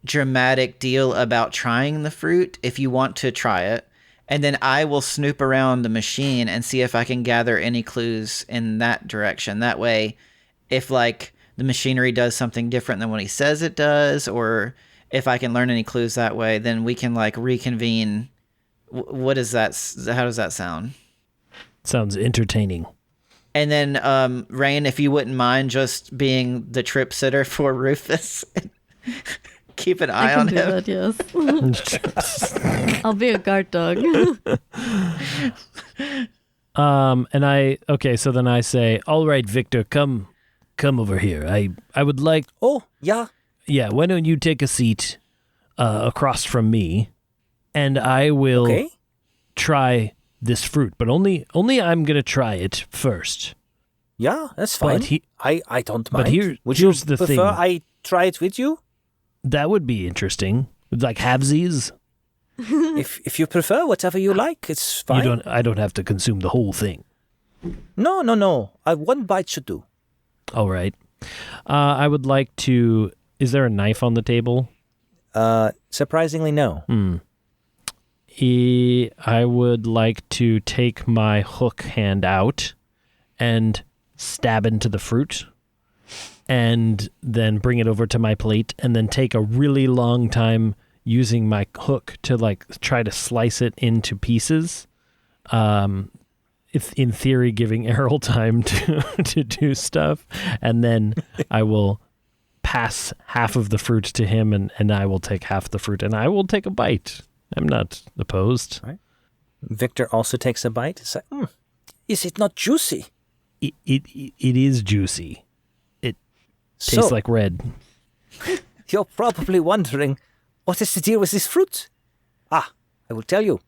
dramatic deal about trying the fruit, if you want to try it, and then I will snoop around the machine and see if I can gather any clues in that direction. That way, if like the machinery does something different than what he says it does, or if I can learn any clues that way, then we can like reconvene. What is that? How does that sound? Sounds entertaining. And then, Rain, if you wouldn't mind just being the trip sitter for Rufus, keep an eye I can on do him. that, yes. I'll be a guard dog. So then I say, all right, Victor, come over here. I would like, Oh, yeah. why don't you take a seat across from me, and I will Okay. try this fruit, but only I'm going to try it first. Yeah, that's fine. But I don't mind. but Would here's you the prefer thing. I try it with you? That would be interesting. Like halvesies. If you prefer, whatever you like, it's fine. I don't have to consume the whole thing. No. One bite should do. All right. I would like to. Is there a knife on the table? Surprisingly, no. I would like to take my hook hand out and stab into the fruit, and then bring it over to my plate, and then take a really long time using my hook to like try to slice it into pieces. It's in theory giving Errol time to do stuff, and then I will pass half of the fruit to him, and I will take half the fruit, and I will take a bite. I'm not opposed. Right. Victor also takes a bite. It's like, is it not juicy? It is juicy. It tastes like red. You're probably wondering, what is the deal with this fruit? I will tell you.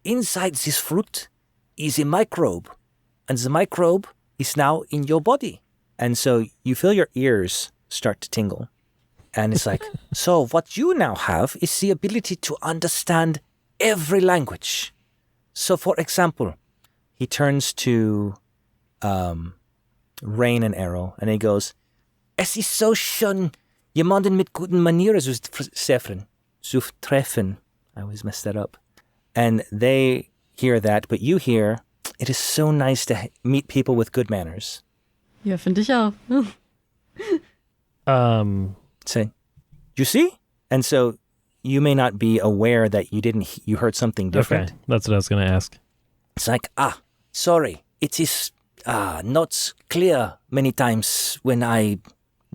inside this fruit is a microbe, and the microbe is now in your body. And so you feel your ears start to tingle. And it's like, so what you now have is the ability to understand every language. So, for example, he turns to Reine and Errol, and he goes, Es ist so schön, jemanden mit guten Manieren zu treffen. I always mess that up. And they hear that, but you hear, it is so nice to meet people with good manners. Ja, finde ich auch. Say, you see? And so you may not be aware that you heard something different. Okay, that's what I was going to ask. It's like, sorry, it is not clear many times when I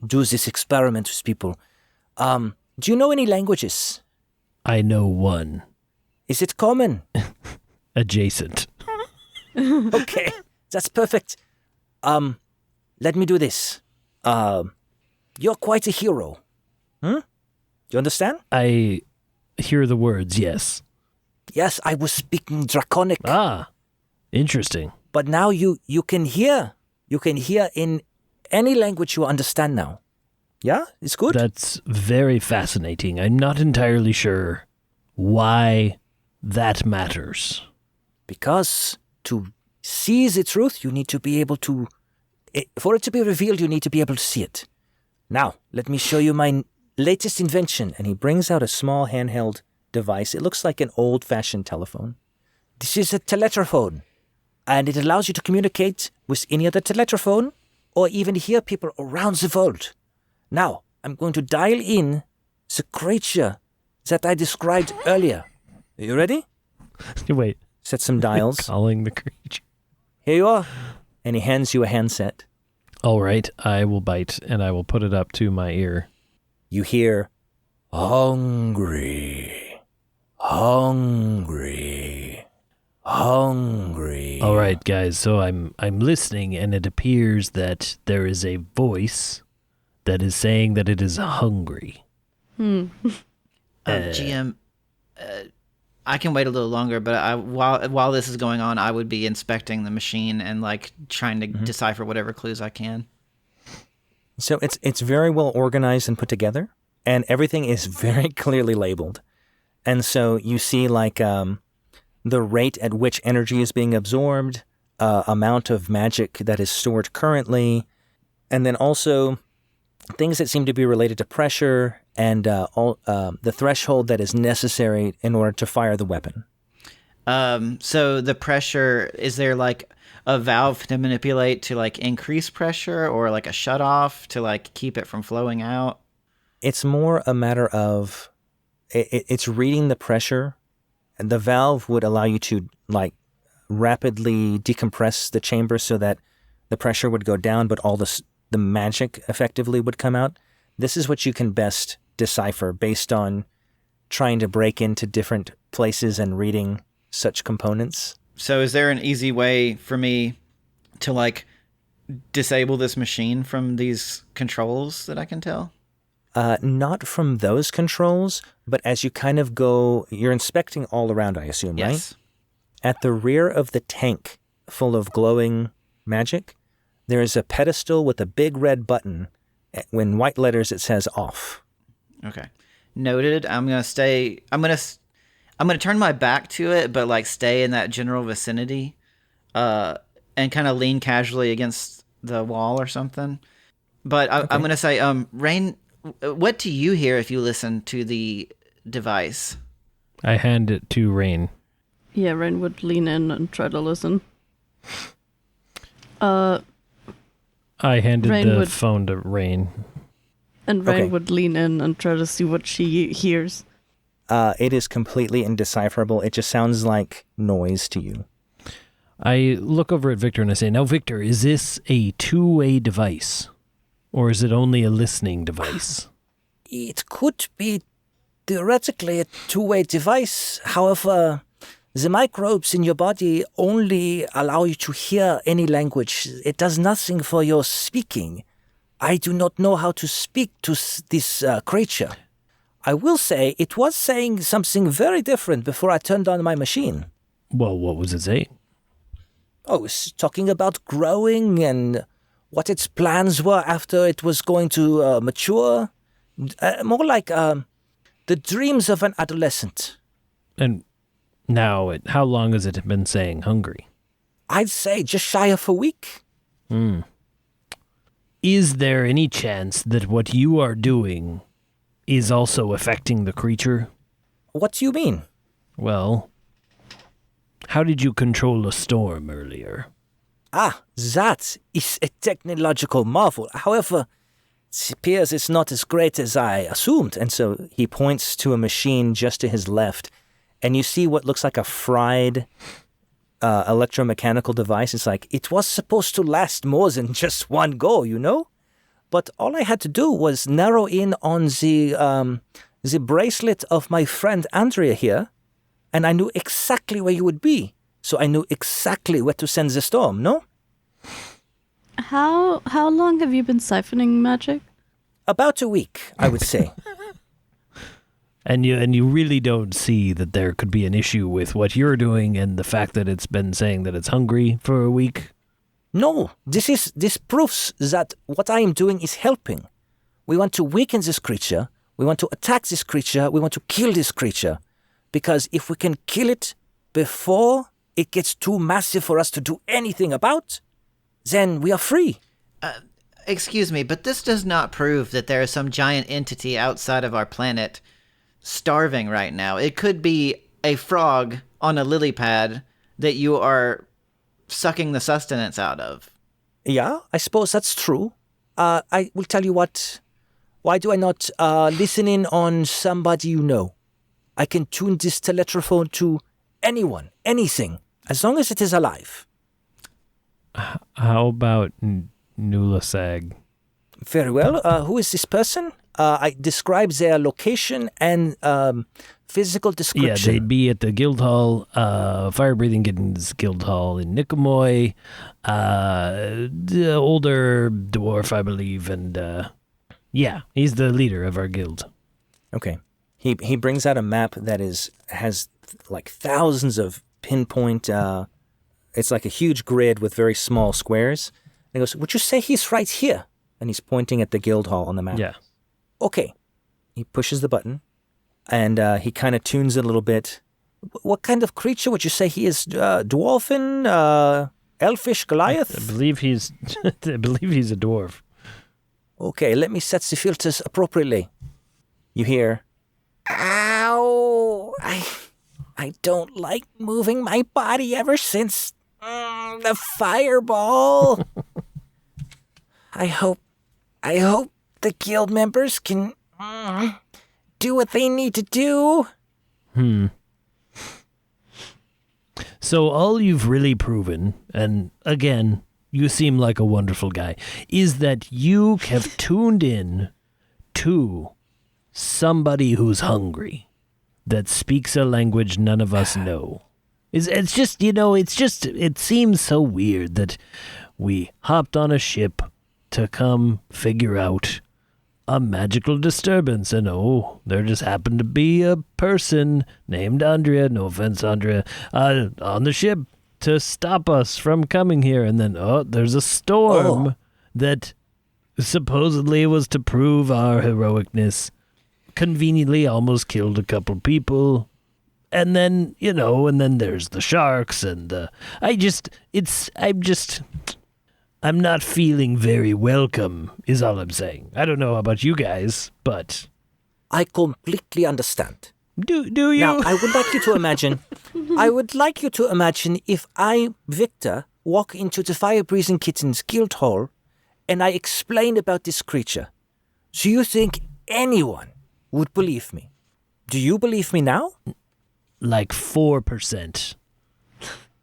do this experiment with people. Do you know any languages? I know one. Is it common? Adjacent. Okay, that's perfect. Let me do this. You're quite a hero. You understand? I hear the words, yes. Yes, I was speaking Draconic. Ah, interesting. But now you can hear. You can hear in any language you understand now. Yeah? It's good? That's very fascinating. I'm not entirely sure why that matters. Because to see the truth, you need to be able to... For it to be revealed, you need to be able to see it. Now, let me show you my latest invention. And he brings out a small handheld device. It looks like an old-fashioned telephone. This is a teletrophone. And it allows you to communicate with any other teletrophone or even hear people around the world. Now, I'm going to dial in the creature that I described earlier. Are you ready? Wait. Set some dials. Calling the creature. Here you are. And he hands you a handset. All right, I will bite and I will put it up to my ear. You hear, hungry, hungry, hungry. All right, guys, so I'm listening, and it appears that there is a voice that is saying that it is hungry. GM, I can wait a little longer, but while this is going on, I would be inspecting the machine and like trying to decipher whatever clues I can. So it's very well organized and put together, and everything is very clearly labeled. And so you see like the rate at which energy is being absorbed, amount of magic that is stored currently, and then also things that seem to be related to pressure and the threshold that is necessary in order to fire the weapon. So the pressure, is there like a valve to manipulate to like increase pressure, or like a shut off to like keep it from flowing out? It's more a matter of it's reading the pressure, and the valve would allow you to like rapidly decompress the chamber so that the pressure would go down, but all the magic effectively would come out. This is what you can best decipher based on trying to break into different places and reading such components. So is there an easy way for me to like disable this machine from these controls that I can tell? Not from those controls, but as you kind of go, you're inspecting all around, I assume, Yes. right? At the rear of the tank full of glowing magic, there is a pedestal with a big red button. In white letters, it says off. Okay. Noted. I'm going to turn my back to it, but like stay in that general vicinity, and kind of lean casually against the wall or something. But I'm going to say, Rain, what do you hear if you listen to the device? I hand it to Rain. Yeah, Ren would lean in and try to listen. I handed Rain the would- phone to Rain. And Ren Okay. would lean in and try to see what she hears. It is completely indecipherable. It just sounds like noise to you. I look over at Victor and I say, now, Victor, is this a two-way device? Or is it only a listening device? It could be theoretically a two-way device. However, the microbes in your body only allow you to hear any language. It does nothing for your speaking. I do not know how to speak to this creature. I will say it was saying something very different before I turned on my machine. Well, what was it saying? Oh, it's talking about growing and what its plans were after it was going to mature. More like the dreams of an adolescent. And now, how long has it been saying hungry? I'd say just shy of a week. Is there any chance that what you are doing is also affecting the creature? What do you mean? Well, how did you control a storm earlier? Ah, that is a technological marvel. However, it appears it's not as great as I assumed. And so he points to a machine just to his left, and you see what looks like a fried electromechanical device. It's like, it was supposed to last more than just one go, you know? But all I had to do was narrow in on the bracelet of my friend Andrea here, and I knew exactly where you would be. So I knew exactly where to send the storm, no? How long have you been siphoning magic? About a week, I would say. And you really don't see that there could be an issue with what you're doing and the fact that it's been saying that it's hungry for a week? No, this proves that what I am doing is helping. We want to weaken this creature. We want to attack this creature. We want to kill this creature. Because if we can kill it before it gets too massive for us to do anything about, then we are free. Excuse me, but this does not prove that there is some giant entity outside of our planet starving right now. It could be a frog on a lily pad that you are sucking the sustenance out of. Yeah, I suppose that's true. I will tell you what. Why do I not listen in on somebody you know? I can tune this teletrophone to anyone, anything, as long as it is alive. How about Nulasag? Very well. Who is this person? I describe their location and physical description. Yeah, they'd be at the guild hall, Fire Breathing Kittens Guild Hall in Nikomoy. The older dwarf, I believe, and yeah, he's the leader of our guild. Okay. He brings out a map that has like thousands of pinpoint. It's like a huge grid with very small squares. And he goes, "Would you say he's right here?" And he's pointing at the guild hall on the map. Yeah. Okay. He pushes the button, and he kind of tunes it a little bit. What kind of creature would you say he is? Dwarfen? Elfish? Goliath? I believe he's a dwarf. Okay, let me set the filters appropriately. You hear, "Ow! I don't like moving my body ever since the fireball." I hope the guild members can do what they need to do. So all you've really proven, and again, you seem like a wonderful guy, is that you have tuned in to somebody who's hungry, that speaks a language none of us know. It's just, it seems so weird that we hopped on a ship to come figure out a magical disturbance, and there just happened to be a person named Andrea, no offense, Andrea, on the ship to stop us from coming here, and then, there's a storm that supposedly was to prove our heroicness, conveniently almost killed a couple people, and then, and then there's the sharks, and I'm not feeling very welcome, is all I'm saying. I don't know about you guys, but I completely understand. do you? Now, I would like you to imagine if I, Victor, walk into the Fire Breathing Kittens Guild Hall and I explain about this creature. Do you think anyone would believe me? Do you believe me now? Like 4%.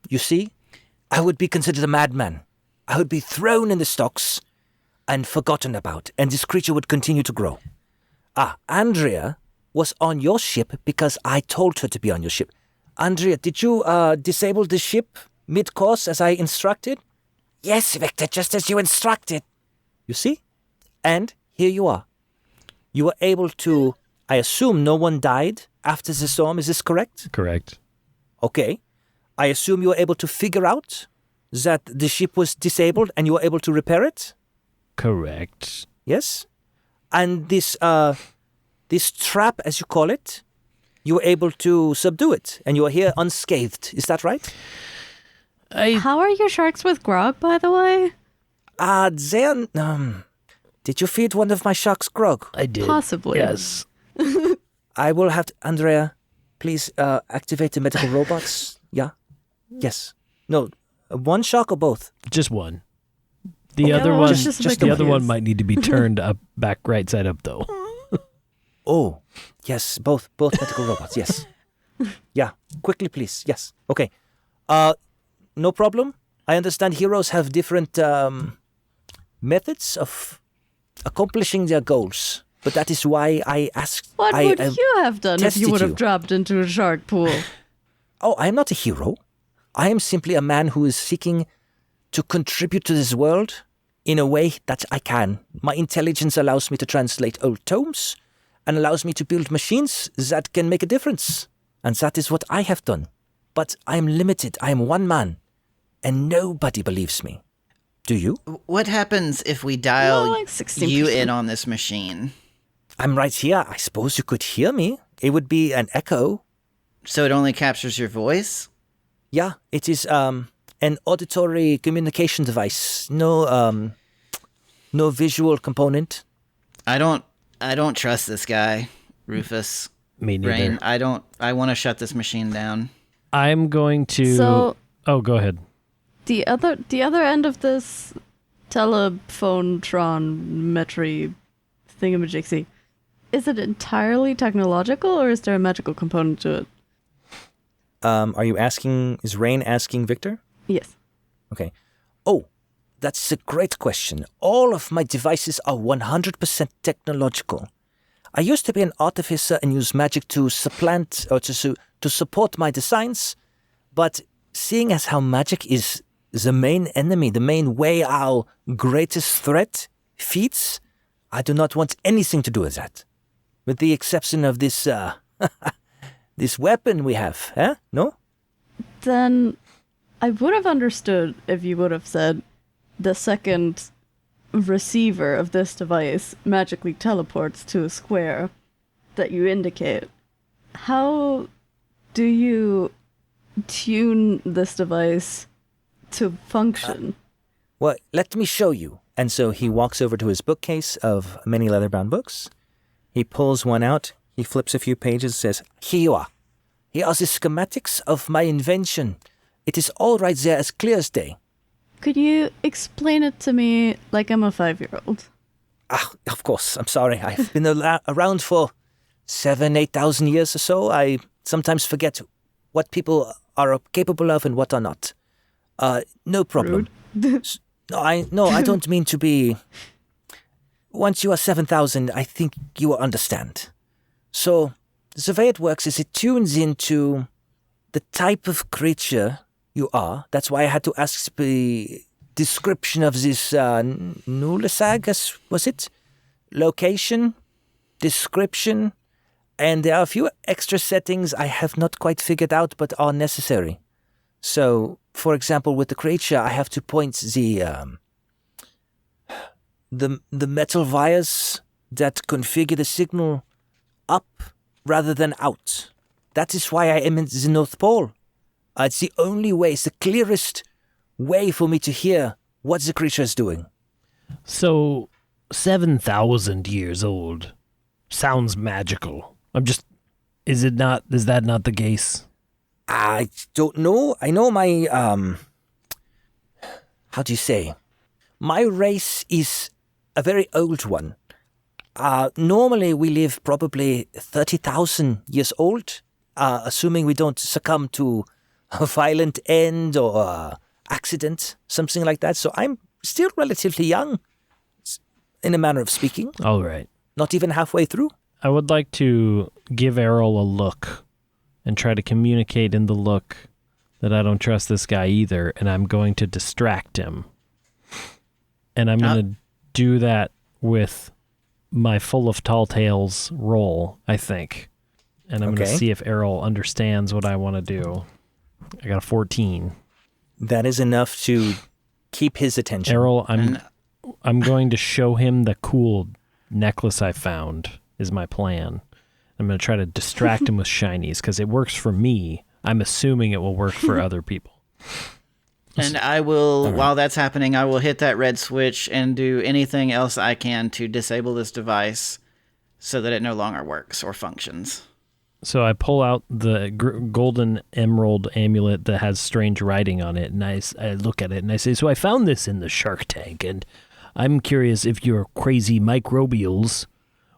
You see, I would be considered a madman. I would be thrown in the stocks and forgotten about, and this creature would continue to grow. Andrea was on your ship because I told her to be on your ship. Andrea, did you disable the ship mid-course as I instructed? Yes, Victor, just as you instructed. You see? And here you are. You were able to, I assume no one died after the storm, is this correct? Correct. Okay. I assume you were able to figure out that the ship was disabled and you were able to repair it? Correct. Yes? And this trap, as you call it, you were able to subdue it, and you are here unscathed. Is that right? How are your sharks with grog, by the way? Did you feed one of my sharks grog? I did. Possibly. Yes. I will have to... Andrea, please activate the medical robots. Yeah? Yes. No, one shark or both? Just one. The Yeah, other one, just a bit the other one confused. might need to be turned up, back right side up, though. Oh, yes, both medical robots, yes. Yeah, quickly, please, yes. Okay. No problem. I understand heroes have different methods of accomplishing their goals, but that is why I asked... What I would you have done if you tested would have you. dropped into a shark pool? Oh, I am not a hero. I am simply a man who is seeking to contribute to this world in a way that I can. My intelligence allows me to translate old tomes and allows me to build machines that can make a difference. And that is what I have done. But I am limited. I am one man. And nobody believes me. Do you? What happens if we dial Well, like 16%. you in on this machine? I'm right here. I suppose you could hear me. It would be an echo. So it only captures your voice? Yeah, it is an auditory communication device. No visual component. I don't trust this guy, Rufus. Me neither. Rain, I want to shut this machine down. I'm going to... So Oh, go ahead. the other end of this telephone-tron metry thingamajiggsy, is it entirely technological or is there a magical component to it? Are you asking, is Rain asking Victor? Yes. Okay. Oh, that's a great question. All of my devices are 100% technological. I used to be an artificer and use magic to supplant or to support my designs, but seeing as how magic is the main enemy, the main way our greatest threat feeds, I do not want anything to do with that. With the exception of this, this weapon we have, eh? No? Then I would have understood if you would have said the second receiver of this device magically teleports to a square that you indicate. How do you tune this device to function? Well, let me show you. And so he walks over to his bookcase of many leather-bound books. He pulls one out. He flips a few pages, says, "Here you are. Here are the schematics of my invention. It is all right there as clear as day." Could you explain it to me like I'm a 5-year-old? Ah, of course. I'm sorry. I've been around for 8,000 years or so. I sometimes forget what people are capable of and what are not. No problem. No, I don't mean to be... Once you are 7,000, I think you will understand. So, the way it works is it tunes into the type of creature you are. That's why I had to ask the description of this Nulasag, was it? Location, description, and there are a few extra settings I have not quite figured out but are necessary. So, for example, with the creature, I have to point the metal wires that configure the signal up rather than out. That is why I am in the North Pole. It's the only way, it's the clearest way for me to hear what the creature is doing. So, 7,000 years old sounds magical. Is that not the case? I don't know. I know my, how do you say? My race is a very old one. Normally we live probably 30,000 years old, assuming we don't succumb to a violent end or accident, something like that. So I'm still relatively young, in a manner of speaking. All right. Not even halfway through. I would like to give Errol a look and try to communicate in the look that I don't trust this guy either, and I'm going to distract him. And I'm going to do that with my Full of Tall Tales roll, I think. And I'm going to see if Errol understands what I want to do. I got a 14. That is enough to keep his attention. Errol, I'm going to show him the cool necklace I found is my plan. I'm going to try to distract him with shinies because it works for me. I'm assuming it will work for other people. And I will, while that's happening, I will hit that red switch and do anything else I can to disable this device so that it no longer works or functions. So I pull out the golden emerald amulet that has strange writing on it, and I look at it and I say, so I found this in the shark tank, and I'm curious if your crazy microbials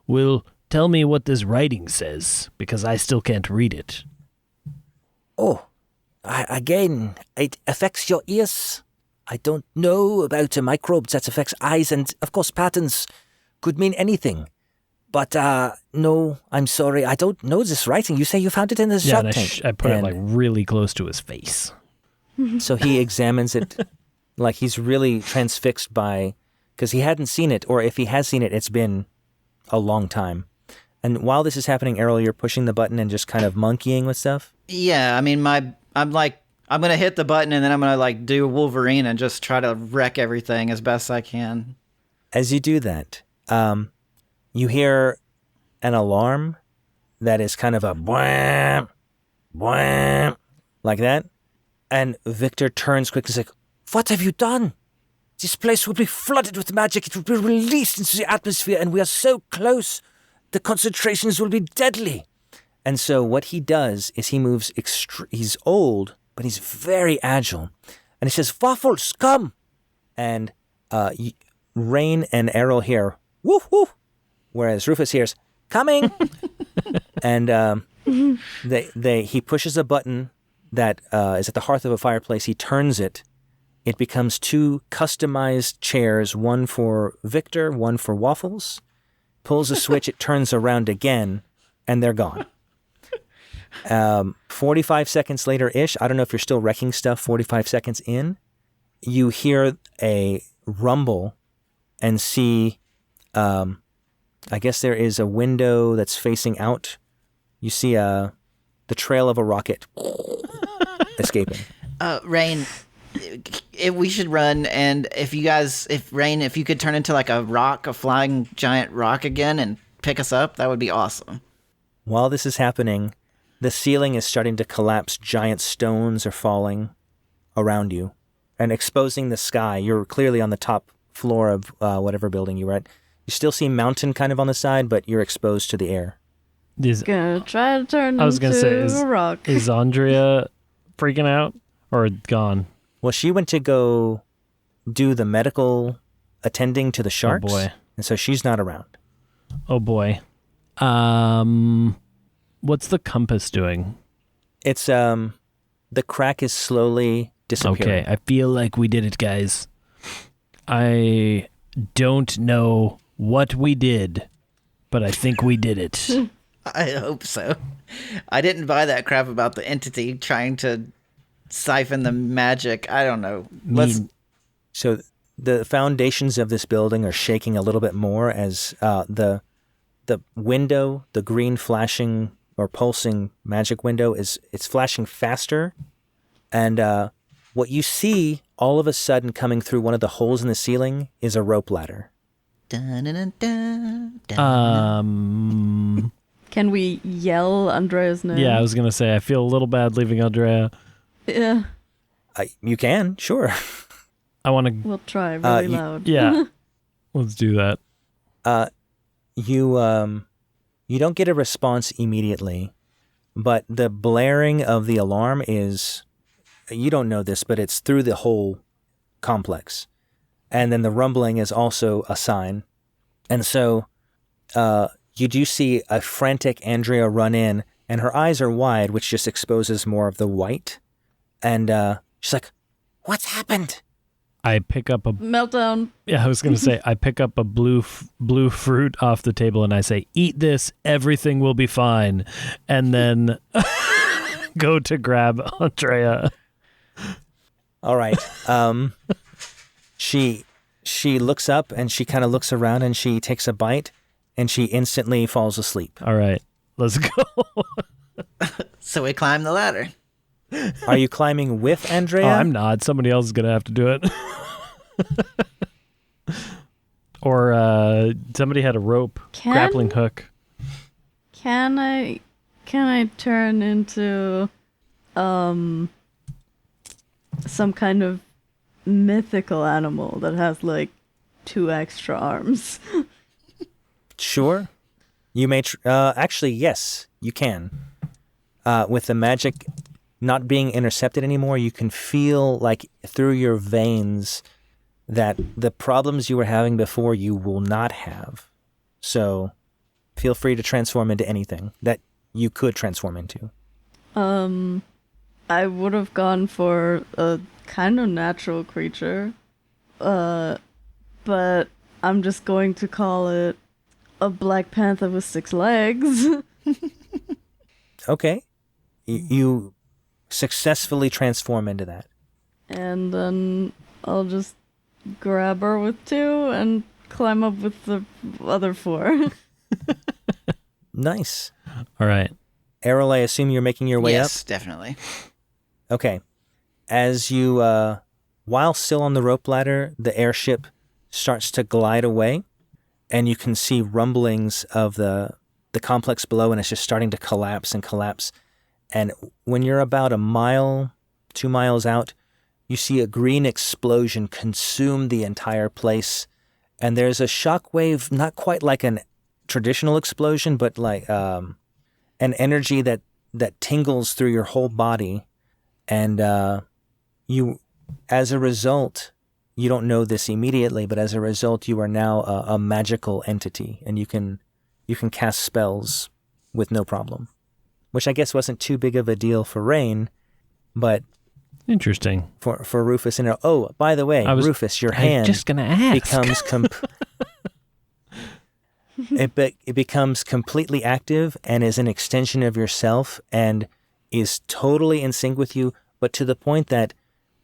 will tell me what this writing says, because I still can't read it. Oh, again, it affects your ears. I don't know about microbes that affects eyes, and of course patterns could mean anything. But no, I'm sorry, I don't know this writing. You say you found it in the shark tank. I put it like really close to his face. So he examines it like he's really transfixed by, because he hadn't seen it, or if he has seen it, it's been a long time. And while this is happening, Errol, you're pushing the button and just kind of monkeying with stuff? Yeah, I mean, I'm going to hit the button and then I'm going to do Wolverine and just try to wreck everything as best I can. As you do that, you hear an alarm that is kind of a bwam, bwam, like that. And Victor turns quickly and says, what have you done? This place will be flooded with magic. It will be released into the atmosphere, and we are so close. The concentrations will be deadly. And so what he does is he moves, he's old, but he's very agile. And he says, Waffles, come. And Reine and Errol hear, woo, woo. Whereas Rufus hears, coming. And he pushes a button that is at the hearth of a fireplace. He turns it. It becomes 2 customized chairs, one for Victor, one for Waffles. Pulls a switch, it turns around again, and they're gone. 45 seconds later-ish, I don't know if you're still wrecking stuff 45 seconds in, you hear a rumble and see, I guess there is a window that's facing out. You see the trail of a rocket escaping. Reine, we should run, and if you could turn into like a flying giant rock again and pick us up, that would be awesome. While this is happening, the ceiling is starting to collapse. Giant stones are falling around you and exposing the sky. You're clearly on the top floor of whatever building you were at. You still see mountain kind of on the side, but you're exposed to the air. Gonna try to turn into a rock. Is Andrea freaking out or gone? Well, she went to go do the medical attending to the sharks. Oh boy. And so she's not around. Oh boy. What's the compass doing? It's the crack is slowly disappearing. Okay, I feel like we did it, guys. I don't know what we did, but I think we did it. I hope so. I didn't buy that crap about the entity trying to siphon the magic. I don't know. So the foundations of this building are shaking a little bit more as the window, the green flashing or pulsing magic window, it's flashing faster. And what you see all of a sudden coming through one of the holes in the ceiling is a rope ladder. Dun, dun, dun. Can we yell Andrea's name? Yeah, I was going to say, I feel a little bad leaving Andrea. Yeah. You can, sure. I want to... We'll try really loud. Yeah. Let's do that. You don't get a response immediately, but the blaring of the alarm is... You don't know this, but it's through the whole complex. And then the rumbling is also a sign. And so you do see a frantic Andrea run in, and her eyes are wide, which just exposes more of the white. And she's like, what's happened? I pick up a... Meltdown. Yeah, I was going to say, I pick up a blue fruit off the table and I say, eat this, everything will be fine. And then go to grab Andrea. All right. She looks up and she kind of looks around and she takes a bite and she instantly falls asleep. All right, let's go. So we climb the ladder. Are you climbing with Andrea? Oh, I'm not. Somebody else is going to have to do it. Or somebody had a rope, grappling hook. Can I turn into some kind of mythical animal that has like 2 extra arms? Sure. You may actually, yes, you can. With the magic not being intercepted anymore, you can feel like through your veins that the problems you were having before you will not have. So feel free to transform into anything that you could transform into. I would have gone for a kind of natural creature, but I'm just going to call it a black panther with 6 legs. Okay. You successfully transform into that. And then I'll just grab her with 2 and climb up with the other 4. Nice. All right. Errol, I assume you're making your way up? Yes, definitely. Okay. As you, while still on the rope ladder, the airship starts to glide away, and you can see rumblings of the complex below, and it's just starting to collapse and collapse. And when you're about 1 mile, 2 miles out, you see a green explosion consume the entire place, and there's a shockwave, not quite like an traditional explosion, but like an energy that tingles through your whole body. And you, as a result, you don't know this immediately, but as a result, you are now a magical entity, and you can cast spells with no problem, which I guess wasn't too big of a deal for Reine, but interesting for Rufus and oh, by the way, Rufus, your hand just gonna ask. becomes it becomes completely active and is an extension of yourself and is totally in sync with you, but to the point that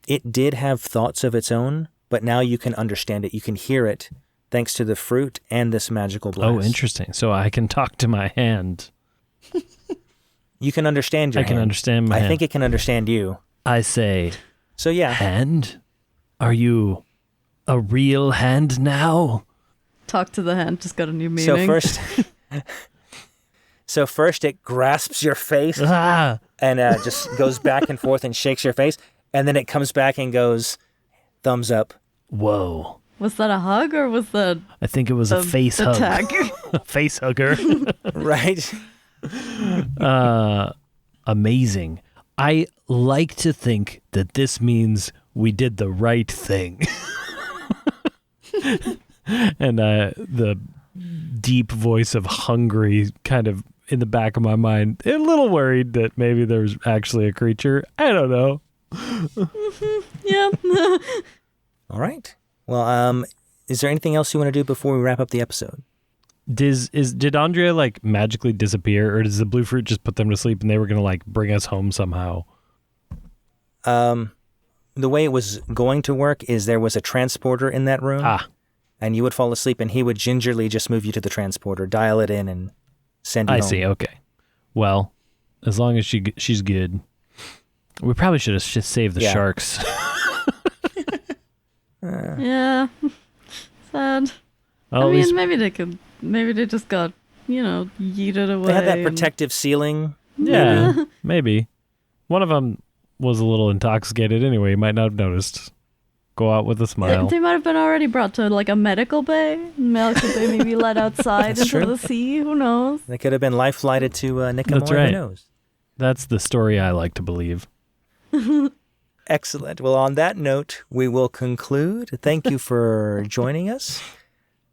it did have thoughts of its own, but now you can understand it. You can hear it thanks to the fruit and this magical blast. Oh, interesting. So I can talk to my hand. You can understand your hand. I can understand my hand. I think it can understand you. I say, So yeah. hand? Are you a real hand now? Talk to the hand, just got a new meaning. So first it grasps your face and just goes back and forth and shakes your face, and then it comes back and goes, thumbs up. Whoa. Was that a hug or was that I think it was a face hug. attack? A face hugger. Right? Amazing. I like to think that this means we did the right thing. And the deep voice of hungry kind of in the back of my mind, a little worried that maybe there's actually a creature. I don't know. Yeah. All right. Well, is there anything else you want to do before we wrap up the episode? Did Andrea like magically disappear, or does the blue fruit just put them to sleep and they were gonna like bring us home somehow? The way it was going to work is there was a transporter in that room. And you would fall asleep, and he would gingerly just move you to the transporter, dial it in, and send you home. I see. Okay. Well, as long as she's good. We probably should have just saved the sharks. Yeah. Sad. Well, I mean, maybe they just got, yeeted away. They had that protective ceiling. Yeah, maybe. One of them was a little intoxicated anyway. You might not have noticed. Go out with a smile. They might have been already brought to like a medical bay. Medical bay maybe let outside into the sea. Who knows? They could have been life flighted to Nicomoy. That's right. Who knows? That's the story I like to believe. Excellent. Well, on that note, we will conclude. Thank you for joining us.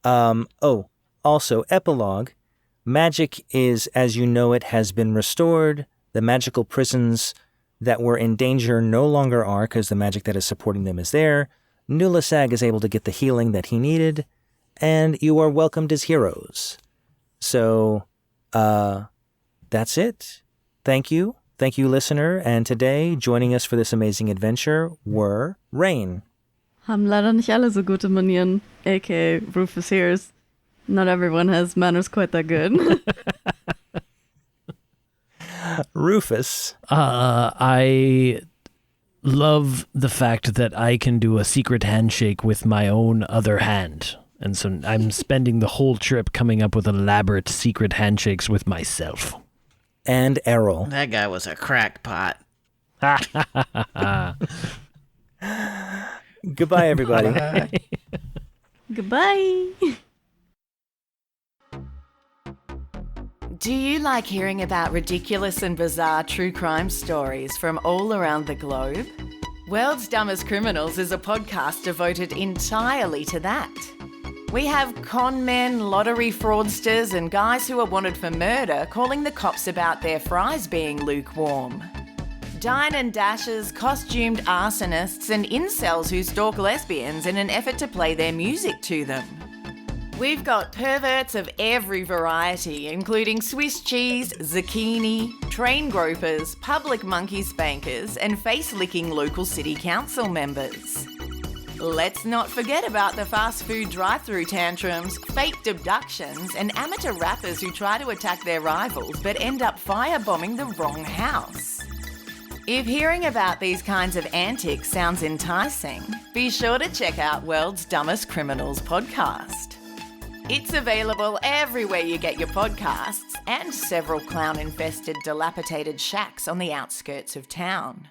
Also, epilogue. Magic is, as you know it, has been restored. The magical prisons that were in danger no longer are, because the magic that is supporting them is there. Nulasag is able to get the healing that he needed, and you are welcomed as heroes. So, that's it. Thank you. Thank you, listener. And today, joining us for this amazing adventure were Reine. Haben leider nicht alle so gute Manieren, aka Rufus here's. Not everyone has manners quite that good. Rufus. I love the fact that I can do a secret handshake with my own other hand. And so I'm spending the whole trip coming up with elaborate secret handshakes with myself. And Errol. That guy was a crackpot. Goodbye, everybody. Goodbye. Do you like hearing about ridiculous and bizarre true crime stories from all around the globe? World's Dumbest Criminals is a podcast devoted entirely to that. We have con men, lottery fraudsters, and guys who are wanted for murder calling the cops about their fries being lukewarm. Dine and dashers, costumed arsonists, and incels who stalk lesbians in an effort to play their music to them. We've got perverts of every variety, including Swiss cheese, zucchini, train gropers, public monkey spankers, and face-licking local city council members. Let's not forget about the fast food drive-through tantrums, faked abductions, and amateur rappers who try to attack their rivals but end up firebombing the wrong house. If hearing about these kinds of antics sounds enticing, be sure to check out World's Dumbest Criminals podcast. It's available everywhere you get your podcasts and several clown-infested, dilapidated shacks on the outskirts of town.